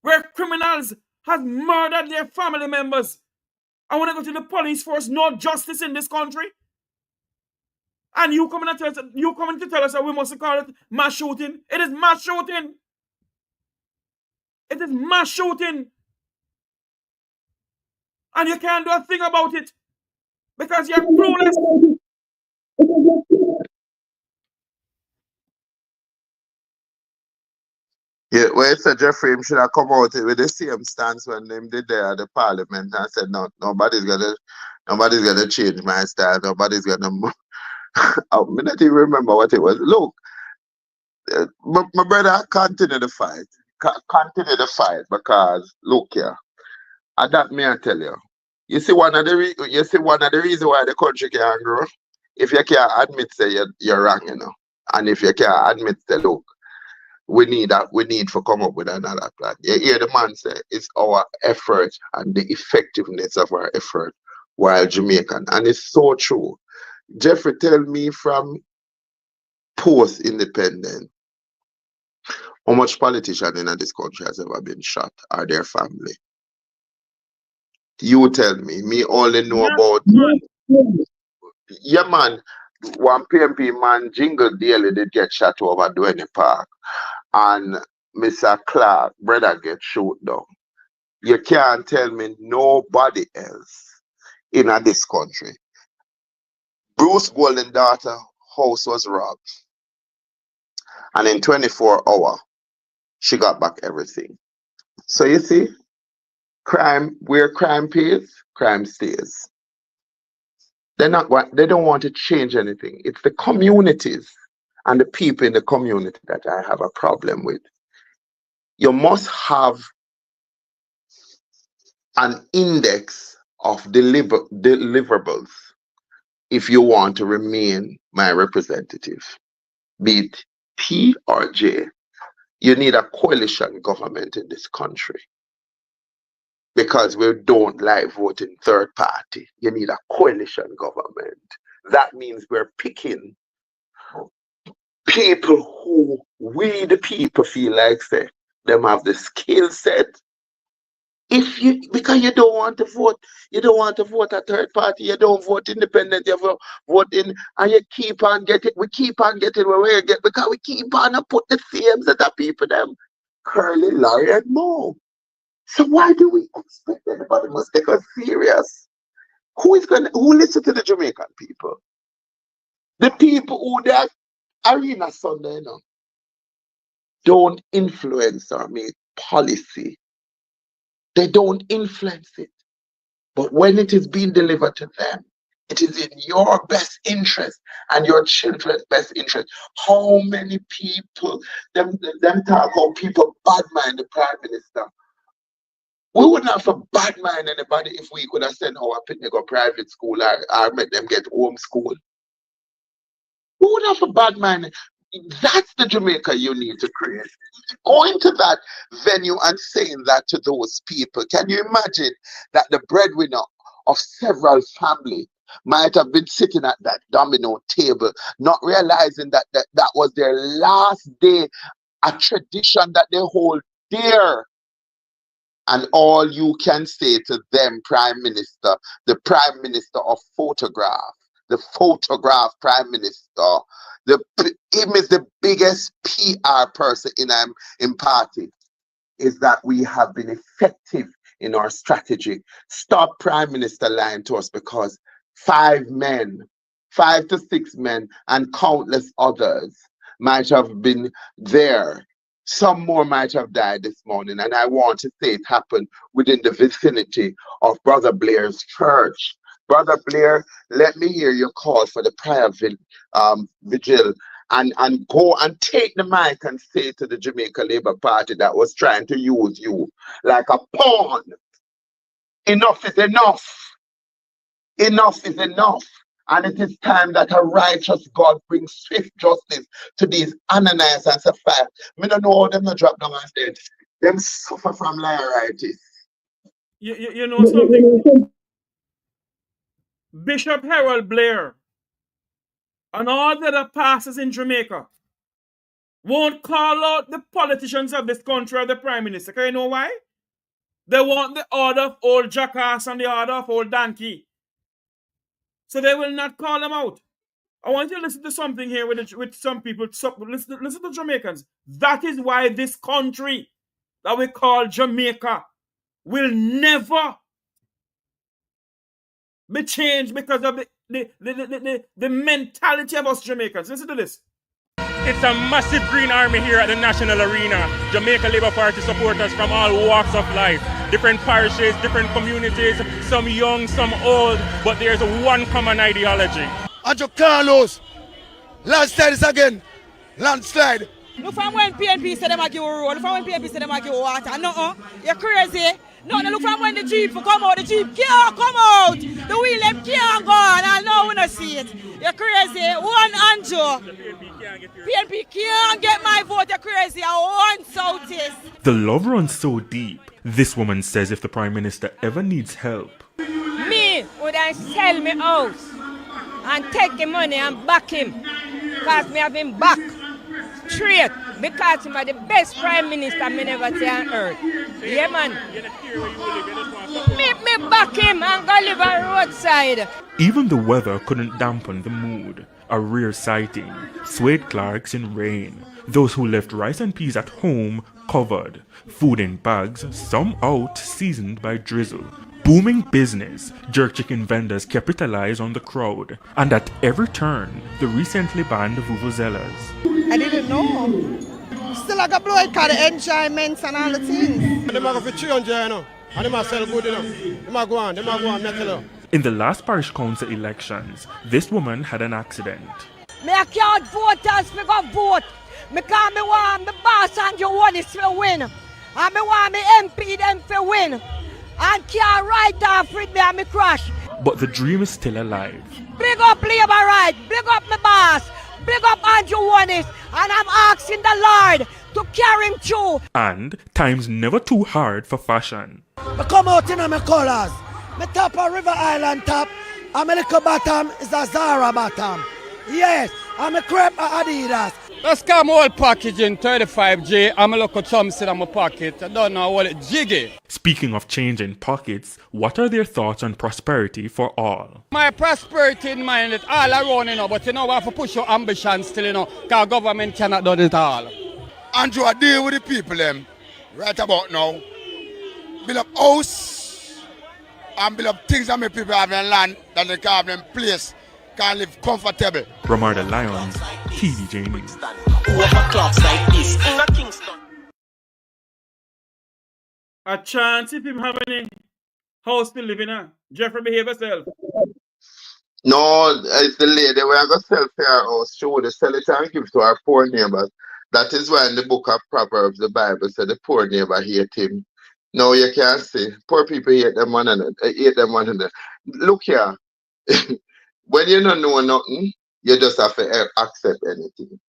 Speaker 2: where criminals have murdered their family members? And when they go to the police force, no justice in this country? And you coming to tell us that we must call it mass shooting? It is mass shooting. It is mass shooting. And you can't do a thing about it because you're clueless.
Speaker 11: Yeah, well, it's a Jeffrey him should have come out with the same stance when them did there at the parliament and said, no, nobody's gonna change my style. Nobody's gonna I not even remember what it was. Look, my brother, continue the fight. Continue the fight because look here, and that me I tell you. You see one of the reasons why the country can't grow. If you can't admit say you're wrong, you know, and if you can't admit say look, we need to come up with another plan. You hear the man say it's our effort and the effectiveness of our effort while Jamaican, and it's so true. Jeffrey tell me from post-independent, how much politician in this country has ever been shot or their family? You tell me. Me only know about. Yeah, man. One PMP man, Jingle Daly, did get shot over Duane Park. And Mr. Clark, brother, get shot down. You can't tell me nobody else in this country. Bruce Golden daughter house was robbed. And in 24 hours, she got back everything. So you see, crime, where crime pays, crime stays. They don't want to change anything. It's the communities and the people in the community that I have a problem with. You must have an index of deliverables if you want to remain my representative, be it P or J. You need a coalition government in this country because we don't like voting third party. You need a coalition government. That means we're picking people who we the people feel like say them have the skill set. Because you don't want to vote a third party, you don't vote independent, you vote in, and you keep on getting, we keep on getting where we get because we keep on to put the same set of people them, Curly, Larry, and Mo. So why do we expect everybody must take us serious? Who listen to the Jamaican people? The people who that Arena Sunday, you know, don't influence or make policy. They don't influence it. But when it is being delivered to them, it is in your best interest and your children's best interest. How many people, them talk about people bad mind the Prime Minister. We wouldn't have to bad mind anybody if we could have sent our people to private school or make them get home school. We wouldn't have to bad mind. That's the Jamaica you need to create. Going to that venue and saying that to those people, can you imagine that the breadwinner of several families might have been sitting at that domino table, not realizing that was their last day, a tradition that they hold dear. And all you can say to them, Prime Minister, the Prime Minister of photograph, the photograph Prime Minister, him is the biggest PR person in party, is that we have been effective in our strategy. Stop Prime Minister lying to us because 5 to 6 men, and countless others might have been there. Some more might have died this morning, and I want to say it happened within the vicinity of Brother Blair's church. Brother Blair, let me hear your call for the prayer vigil and go and take the mic and say to the Jamaica Labour Party that was trying to use you like a pawn. Enough is enough. Enough is enough. And it is time that a righteous God brings swift justice to these Ananias and Sapphira. Me don't know how them not drop down and dead. Them suffer from liaritis.
Speaker 2: You know something? Bishop Harold Blair and all the other pastors in Jamaica won't call out the politicians of this country or the Prime Minister. Can you know why? They want the order of old jackass and the order of old donkey. So they will not call them out. I want you to listen to something here with some people. Listen to Jamaicans. That is why this country that we call Jamaica will never be changed because of the mentality of us Jamaicans. Listen to this.
Speaker 15: It's a massive green army here at the National Arena. Jamaica Labour Party supporters from all walks of life. Different parishes, different communities, some young, some old, but there's one common ideology.
Speaker 16: Andrew Carlos, landslide is again, landslide.
Speaker 17: Look from when PNP said them a give you road, look from when PNP said them a give you water. No, you're crazy. No, look from when the Jeep come out, the Jeep can't come out. The wheel them can't go on, I know we don't see it. You're crazy. One Andrew. PNP can't get my vote, you're crazy. I want Southeast.
Speaker 18: The love runs so deep. This woman says if the Prime Minister ever needs help,
Speaker 17: Me, would I sell me house and take the money and back him? Because me have him back. Straight. Because he's the best Prime Minister me never see on earth. Yeah, man. Me back him and go live on roadside.
Speaker 18: even the weather couldn't dampen the mood. A rare sighting, suede clerks in rain, those who left rice and peas at home covered, food in bags, some out seasoned by drizzle. Booming business, jerk chicken vendors capitalize on the crowd, and at every turn, the recently banned vuvuzelas.
Speaker 19: I didn't know. Still I got blow it cause the enjoyments and all the things.
Speaker 16: They might go for 300, you know, and they might sell good, you know. They might go on, me tell you.
Speaker 18: In the last parish council elections, this woman had an accident.
Speaker 17: Me I can't vote as me go vote. Because me want me boss and you want it to win. And me want me MP them to win. And can't write off with me and me crash.
Speaker 18: But the dream is still alive.
Speaker 17: Big up Labour right, big up my boss, big up Andrew Wanis, and I'm asking the Lord to carry him through.
Speaker 18: And times never too hard for fashion.
Speaker 16: I come out in my colors. My top a River Island top, and my little bottom is a Zara bottom. Yes, and my crepe a Adidas.
Speaker 20: Let's come all packaging 35J. I'm a look at something in my pocket. I don't know what it jiggy.
Speaker 18: Speaking of changing pockets, what are their thoughts on prosperity for all?
Speaker 20: My prosperity in mind is all around, you know, but you know, we have to push your ambition still, you know, because government cannot do it all.
Speaker 16: Andrew, I deal with the people, them, right about now. Build up house, and build up things that make people have in land, that they can have them place, can live comfortable.
Speaker 18: Ramarda Lyons, TVJ News.
Speaker 2: A chance if him have any house to live in, Jeffrey, behave yourself.
Speaker 11: No, it's the lady we are going to sell for our house. She would sell it and give to our poor neighbors. That is why in the book of Proverbs, the Bible said the poor neighbor hate him. No, you can't say. Poor people hate them one another. Look here. When you don't know nothing, you just have to accept anything.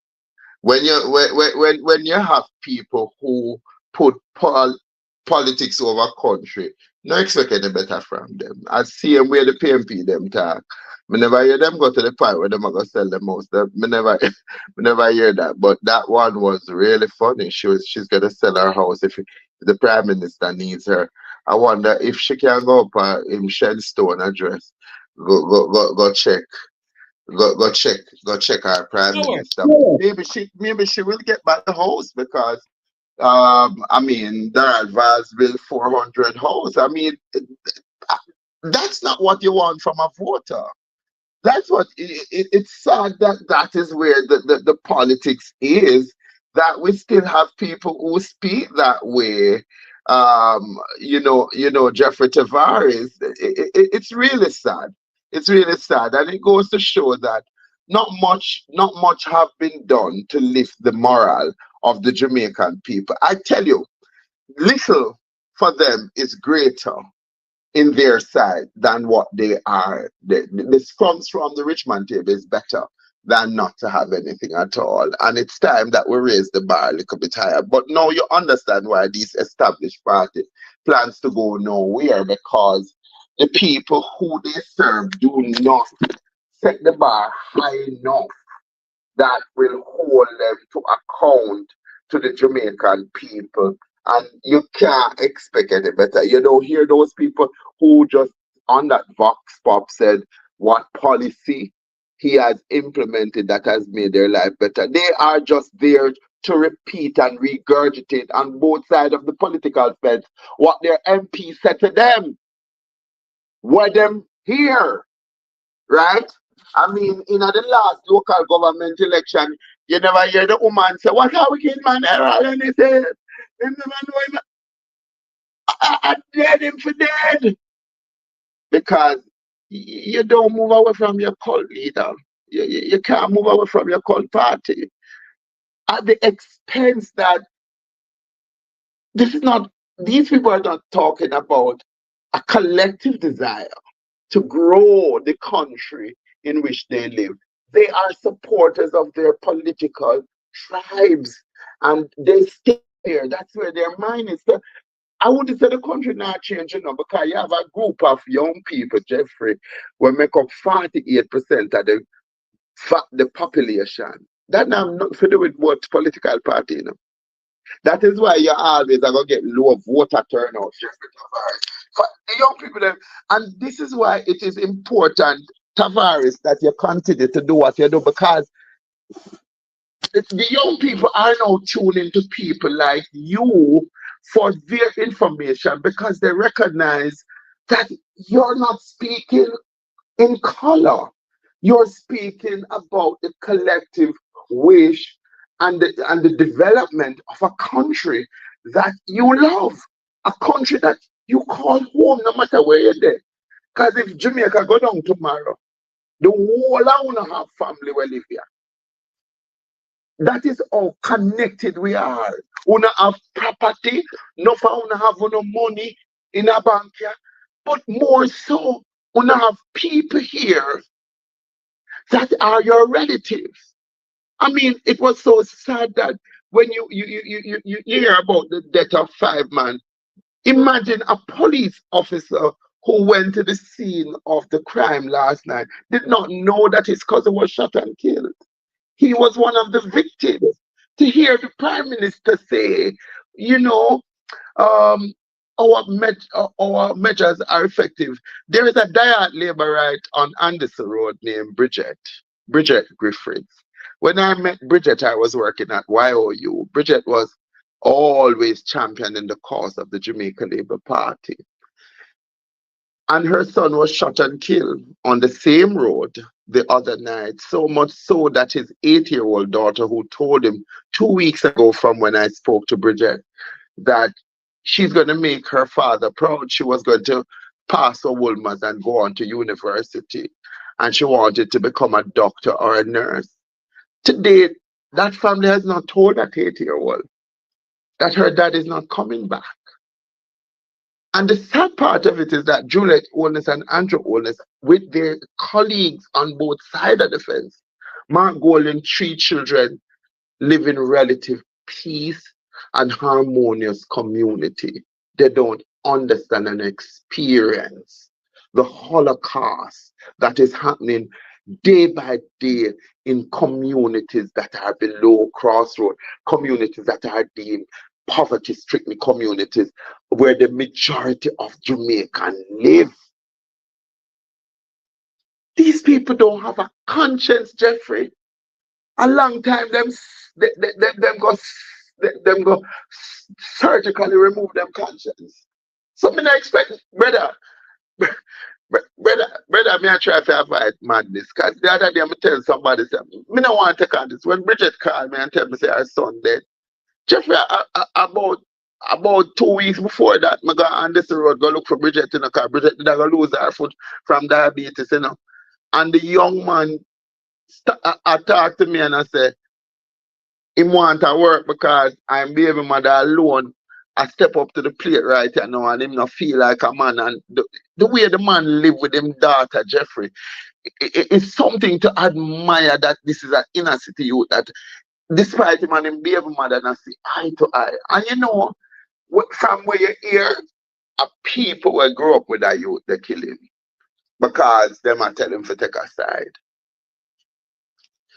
Speaker 11: When you have people who put politics over country, no expect any better from them. I see them where the PMP them talk. I never hear them go to the point where them are gonna sell the most. I never hear that. But that one was really funny. She's gonna sell her house if the Prime Minister needs her. I wonder if she can go up in Shenstone address. Go check. Go check our Prime Minister. Maybe she will get back the house because I mean Varsville 400 house. I mean that's not what you want from a voter. That's what it's sad that is where the politics is, that we still have people who speak that way. You know Jeffrey Tavares. It's really sad. It's really sad, and it goes to show that not much have been done to lift the morale of the Jamaican people. I tell you, little for them is greater in their side than what they are. This comes from the Richmond table is better than not to have anything at all. And it's time that we raise the bar a little bit higher. But now you understand why these established party plans to go nowhere, because the people who they serve do not set the bar high enough that will hold them to account to the Jamaican people. And you can't expect any better. You don't hear those people who just on that vox pop said, what policy he has implemented that has made their life better. They are just there to repeat and regurgitate on both sides of the political fence what their MP said to them. Were them here, right? I mean, in the last local government election, you never hear the woman say, "What are we getting, man?" And he said, "Them never know him. I dead him for dead." Because you don't move away from your cult leader. You can't move away from your cult party. At the expense that these people are not talking about a collective desire to grow the country in which they live. They are supporters of their political tribes and they stay there. That's where their mind is. So I wouldn't say the country not changing, because you have a group of young people, Jeffrey, will make up 48% of the population. That now not to do with what political party, That is why you always are going to get low voter turnout. For the young people, and this is why it is important, Tavares, that you continue to do what you do, because the young people are now tuning to people like you for their information, because they recognize that you're not speaking in color. You're speaking about the collective wish and the development of a country that you love, a country that you call home no matter where you're there. Because if Jamaica go down tomorrow, the whole I want to have family will live here. That is how connected we are. We don't have property, no for we have no money in a bank here, but more so, we don't have people here that are your relatives. I mean, it was so sad that when you hear about the death of 5 men, imagine a police officer who went to the scene of the crime last night, did not know that his cousin was shot and killed. He was one of the victims. To hear the Prime Minister say, our measures are effective. There is a diet laborite on Anderson Road named Bridget Griffiths. When I met Bridget, I was working at YOU. Bridget was always championing the cause of the Jamaica Labour Party. And her son was shot and killed on the same road the other night, so much so that his 8-year-old daughter, who told him 2 weeks ago from when I spoke to Bridget, that she's going to make her father proud. She was going to pass her Wolmer's and go on to university. And she wanted to become a doctor or a nurse. Today, that family has not told that 8-year-old that her dad is not coming back. And the sad part of it is that Juliet Oldness and Andrew Oldness, with their colleagues on both sides of the fence, Mark Golden, 3 children, live in relative peace and harmonious community. They don't understand and experience the Holocaust that is happening day by day in communities that are below crossroad, communities that are deemed poverty-stricken communities where the majority of Jamaicans live. These people don't have a conscience, Jeffrey. A long time them go surgically remove them conscience. So me not expect, brother, me I try to avoid madness. Because the other day I tell somebody, me no want to take on this. When Bridget called me and tell me say her son dead, Jeffrey, about 2 weeks before that, I go on this road, go look for Bridget, because Bridget did go lose her foot from diabetes, And the young man talked to me and I said, he want to work because I'm baby mother alone. I step up to the plate right now and him not feel like a man. And the way the man live with him daughter, Jeffrey, it's something to admire, that this is an inner city youth that despite him and him baby mother not see eye to eye. And from where you hear, people will grow up with a youth, they kill him. Because them are telling him to take a side.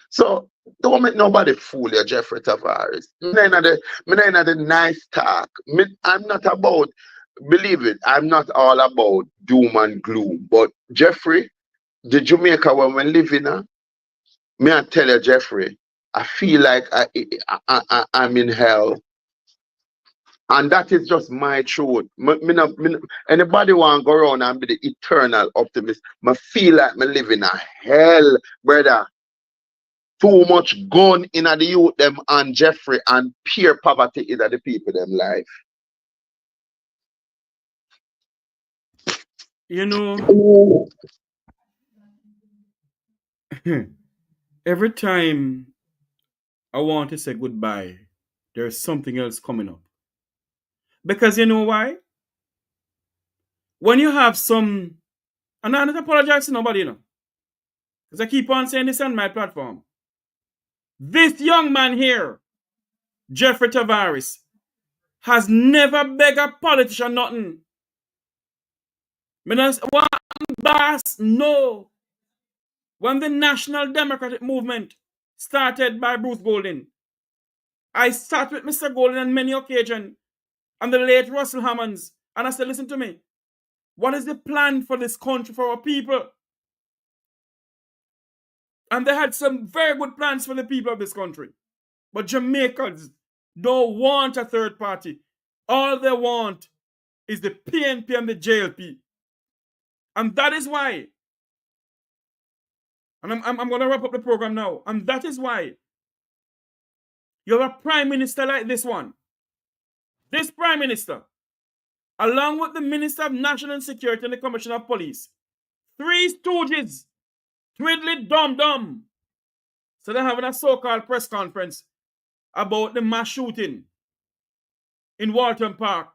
Speaker 11: So don't make nobody fool you, Jeffrey Tavares. Me not the nice talk. I'm not about, believe it, I'm not all about doom and gloom. But Jeffrey, the Jamaica when we live in, me I tell you, Jeffrey, I feel like I'm in hell. And that is just my truth. Anybody want to go around and be the eternal optimist? I feel like me live in a hell, brother. Too much gun in the youth them and Jeffrey, and pure poverty is the people them life.
Speaker 2: You know, every time I want to say goodbye, there's something else coming up. Because you know why? When you have some, and I don't apologize to nobody, you know, because I keep on saying this on my platform. This young man here, Jeffrey Tavares, has never begged a politician nothing. No. When the National Democratic Movement started by Bruce Golding, I sat with Mr. Golding on many occasions, and the late Russell Hammonds, and I said, listen to me. What is the plan for this country, for our people? And they had some very good plans for the people of this country. But Jamaicans don't want a third party. All they want is the PNP and the JLP. And that is why, and I'm going to wrap up the program now, and that is why you have a prime minister like this one. This prime minister, along with the Minister of National Security and the Commissioner of Police, three stooges, twiddly dum-dum. So they're having a so-called press conference about the mass shooting in Walton Park.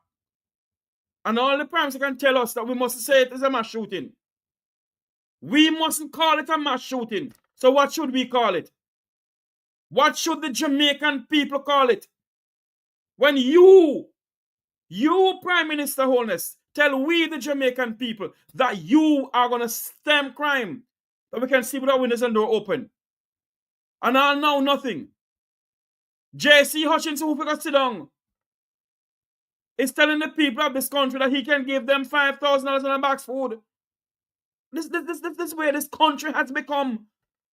Speaker 2: And all the prime minister can tell us that we must say it is a mass shooting. We mustn't call it a mass shooting. So what should we call it? What should the Jamaican people call it? When you, Prime Minister Holness, tell we the Jamaican people that you are going to stem crime, that we can see with our windows and door open. And I'll know nothing. J.C. Hutchinson, who forgot to sit down, is telling the people of this country that he can give them $5,000 on a box food. This way this country has become.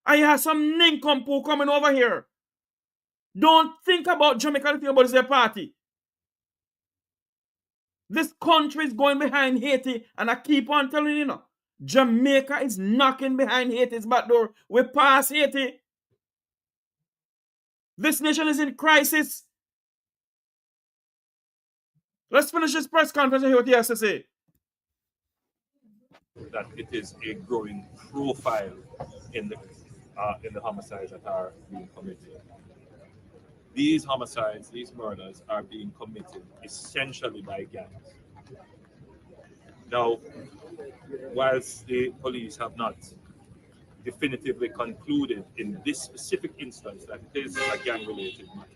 Speaker 2: I have some nincompoop coming over here. Don't think about Jamaica, think about their party. This country is going behind Haiti, and I keep on telling you now, Jamaica is knocking behind Haiti's back door. We're past Haiti. This nation is in crisis. Let's finish this press conference and hear what he has to say.
Speaker 14: That it is a growing profile in the homicides that are being committed. These homicides, these murders are being committed essentially by gangs. Now, whilst the police have not definitively concluded in this specific instance that it is a gang-related matter,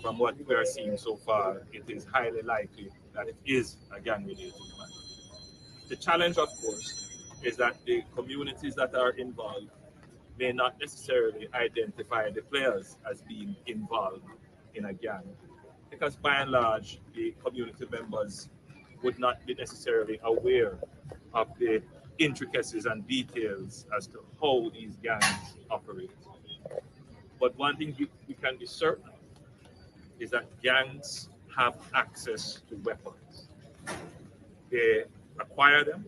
Speaker 14: from what we are seeing so far, it is highly likely that it is a gang-related matter. The challenge, of course, is that the communities that are involved may not necessarily identify the players as being involved in a gang, because by and large, the community members would not be necessarily aware of the intricacies and details as to how these gangs operate. But one thing we can be certain of is that gangs have access to weapons. They acquire them,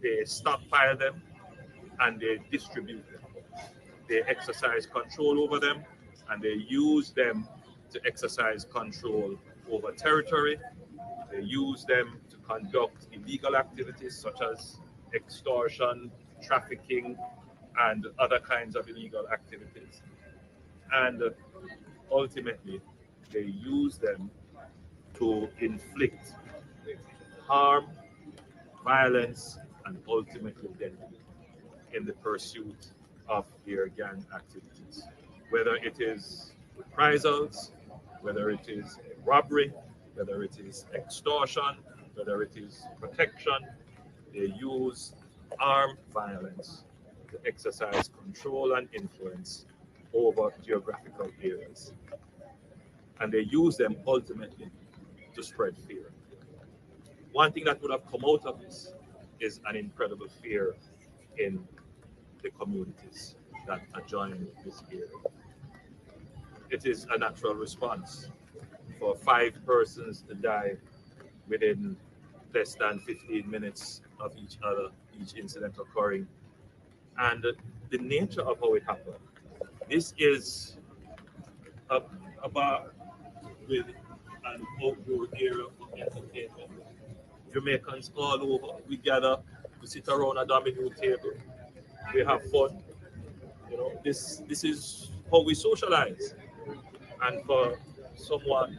Speaker 14: they stockpile them, and they distribute them. They exercise control over them, and they use them to exercise control over territory. They use them to conduct illegal activities such as extortion, trafficking, and other kinds of illegal activities. And ultimately, they use them to inflict harm, violence, and ultimately death in the pursuit of their gang activities. Whether it is reprisals, whether it is robbery, whether it is extortion, whether it is protection, they use armed violence to exercise control and influence over geographical areas. And they use them ultimately to spread fear. One thing that would have come out of this is an incredible fear in the communities. that adjoin this area. It is a natural response for 5 persons to die within less than 15 minutes of each other, each incident occurring. And the nature of how it happened, this is a bar with an outdoor area for entertainment. Jamaicans all over, we gather, we sit around a domino table, we have fun. You know, this is how we socialize. And for someone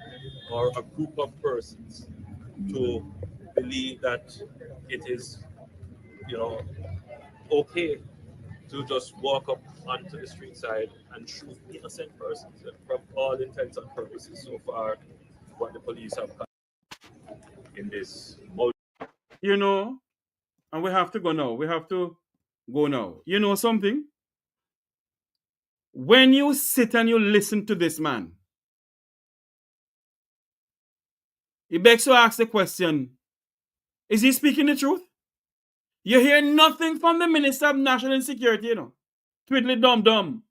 Speaker 14: or a group of persons to believe that it is, you know, okay to just walk up onto the street side and shoot innocent persons, and from all intents and purposes, so far, what the police have in this.
Speaker 2: You know, and we have to go now. We have to go now. You know something? When you sit and you listen to this man, he begs to ask the question, is he speaking the truth? You hear nothing from the Minister of National Security, you know. Twiddly Dum Dum,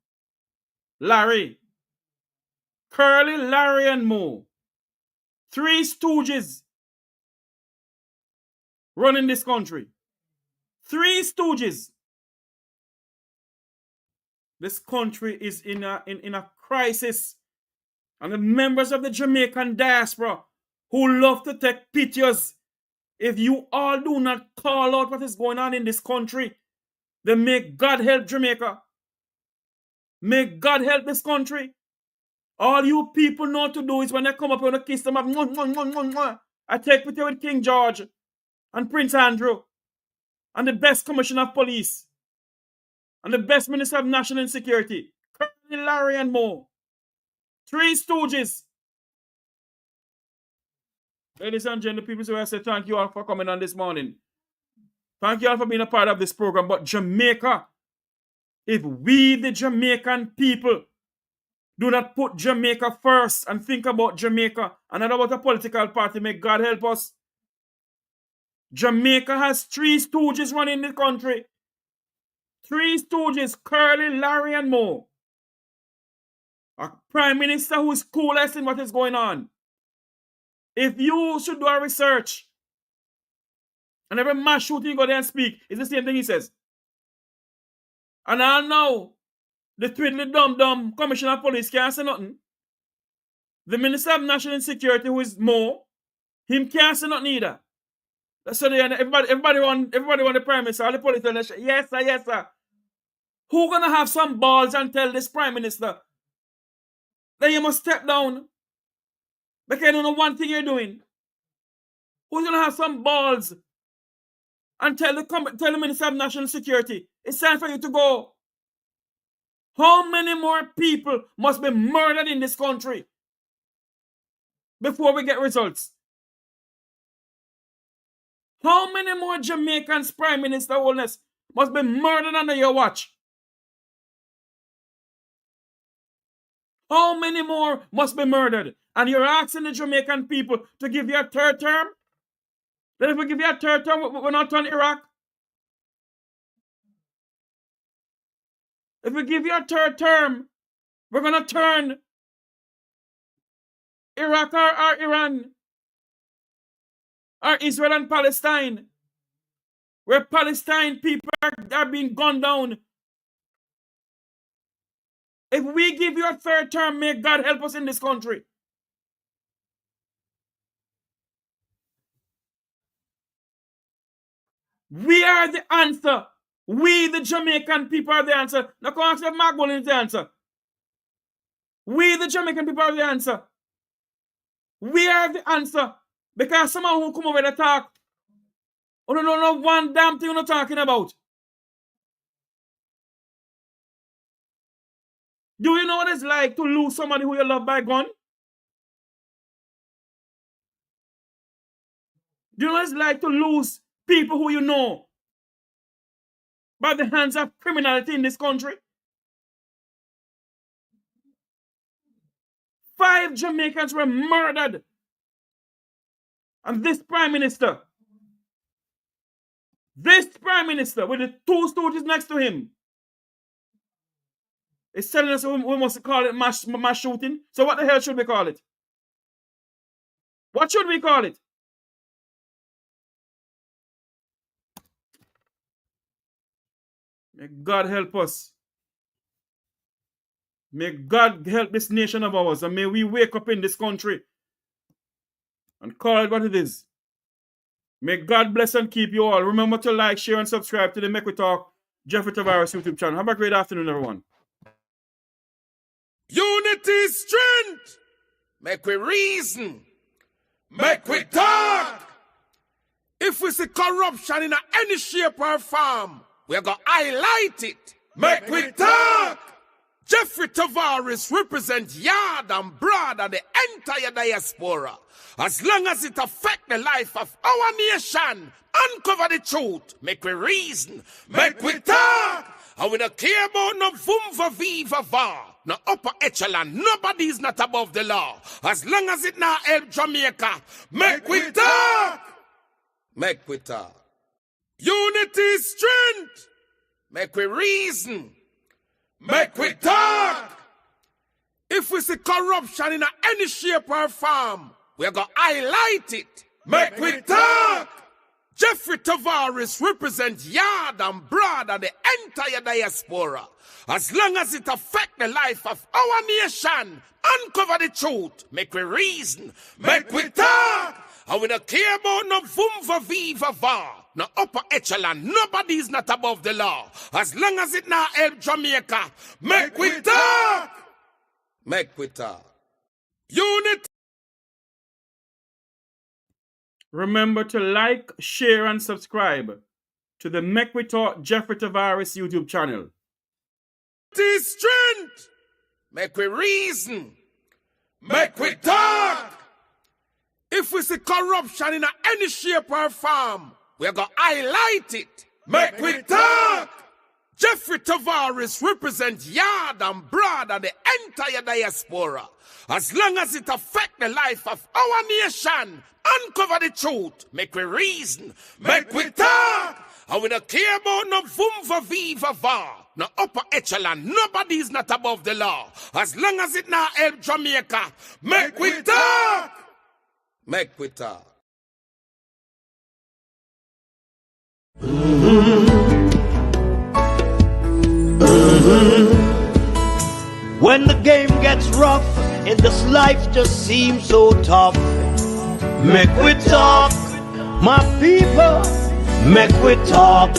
Speaker 2: Larry, Curly, Larry, and Mo. 3 stooges running this country. 3 stooges. This country is in a crisis. And the members of the Jamaican diaspora who love to take pictures, if you all do not call out what is going on in this country, then may God help Jamaica. May God help this country. All you people know to do is when they come up and kiss them up, I take picture with King George and Prince Andrew and the best Commissioner of Police and the best Minister of National Security, Colonel Larry and Mo. 3 stooges. Ladies and gentlemen, people, so I say thank you all for coming on this morning. Thank you all for being a part of this program. But Jamaica, if we, the Jamaican people, do not put Jamaica first and think about Jamaica and not about a political party, may God help us. Jamaica has 3 stooges running the country. 3 stooges, Curly, Larry, and Mo. A prime minister who is clueless in what is going on. If you should do a research, and every mass shooting you go there and speak, it's the same thing he says. And I know the twiddly dum dum Commissioner of Police can't say nothing. The Minister of National Security, who is Mo, him can't say nothing either. So everybody want the Prime Minister, all the politicians, yes sir, yes sir. Who gonna have some balls and tell this Prime Minister that you must step down because you don't know one thing you're doing? Who's gonna have some balls and tell the Minister of National Security it's time for you to go? How many more people must be murdered in this country before we get results? How many more Jamaicans, Prime Minister Holness, must be murdered under your watch? How many more must be murdered? And you're asking the Jamaican people to give you a 3rd term? Then if we give you a 3rd term, we're not on Iraq. If we give you a 3rd term, we're going to turn Iraq or Iran or Israel and Palestine, where Palestine people are being gunned down. If we give you a 3rd term, may God help us in this country. We are the answer. We, the Jamaican people, are the answer. Now come ask if Mark Bolin is the answer. We, the Jamaican people, are the answer. We are the answer. Because someone who come over to talk, who don't know one damn thing you're not talking about. Do you know what it's like to lose somebody who you love by gun? Do you know what it's like to lose people who you know by the hands of criminality in this country? 5 Jamaicans were murdered. And this Prime Minister with the 2 stooges next to him, It's telling us we must call it mass shooting. So what the hell should we call it? What should we call it? May God help us. May God help this nation of ours, and may we wake up in this country and call it what it is. May God bless and keep you all. Remember to like, share, and subscribe to the Make We Talk Jeffrey Tavares YouTube channel. Have a great afternoon, everyone.
Speaker 13: Unity is strength. Make we reason. Make we talk. If we see corruption in any shape or form, we're going to highlight it. Make we talk. Jeffrey Tavares represents yard and broad and the entire diaspora. As long as it affects the life of our nation, uncover the truth. Make we reason. Make we talk. And we don't care about no vumva viva va. No upper echelon. Nobody is not above the law. As long as it not help Jamaica. Make we talk. Make we talk. Unity is strength. Make we reason. Make we talk. If we see corruption in any shape or form, we're going to highlight it. Make we talk. Jeffrey Tavares represents yard and broad and the entire diaspora. As long as it affects the life of our nation, uncover the truth. Make we reason. Make we talk. And we don't care about no vumva viva va. No upper echelon. Nobody is not above the law. As long as it not help Jamaica. Make we talk. Make we talk. Unity.
Speaker 2: Remember to like, share, and subscribe to the Make We Talk Jeffrey Tavares YouTube channel.
Speaker 13: Strength. Make we reason. Make we talk. If we see corruption in any shape or form, we're going to highlight it. Make we talk. Jeffrey Tavares represents yard and broad and the entire diaspora. As long as it affects the life of our nation, uncover the truth. Make we reason. Make we talk. And we don't care about no vumva viva va. No upper echelon. Nobody is not above the law. As long as it not help Jamaica. Make we talk. Make we talk.
Speaker 1: When the game gets rough and this life just seems so tough, make we talk, my people, make we talk.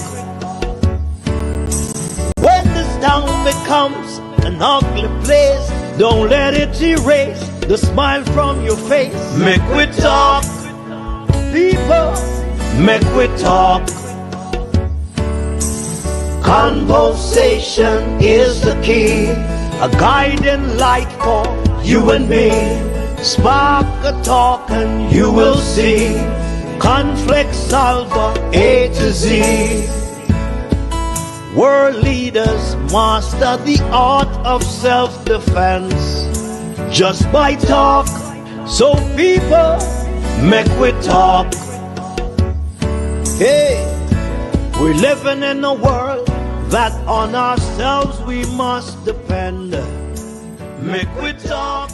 Speaker 1: When this town becomes an ugly place, don't let it erase the smile from your face. Make we talk, people, make we talk. Conversation is the key, a guiding light for you and me. Spark a talk and you will see. Conflict solver A to Z. World leaders master the art of self-defense just by talk. So people, make we talk. Hey, we're living in a world that on ourselves we must depend. Make we talk.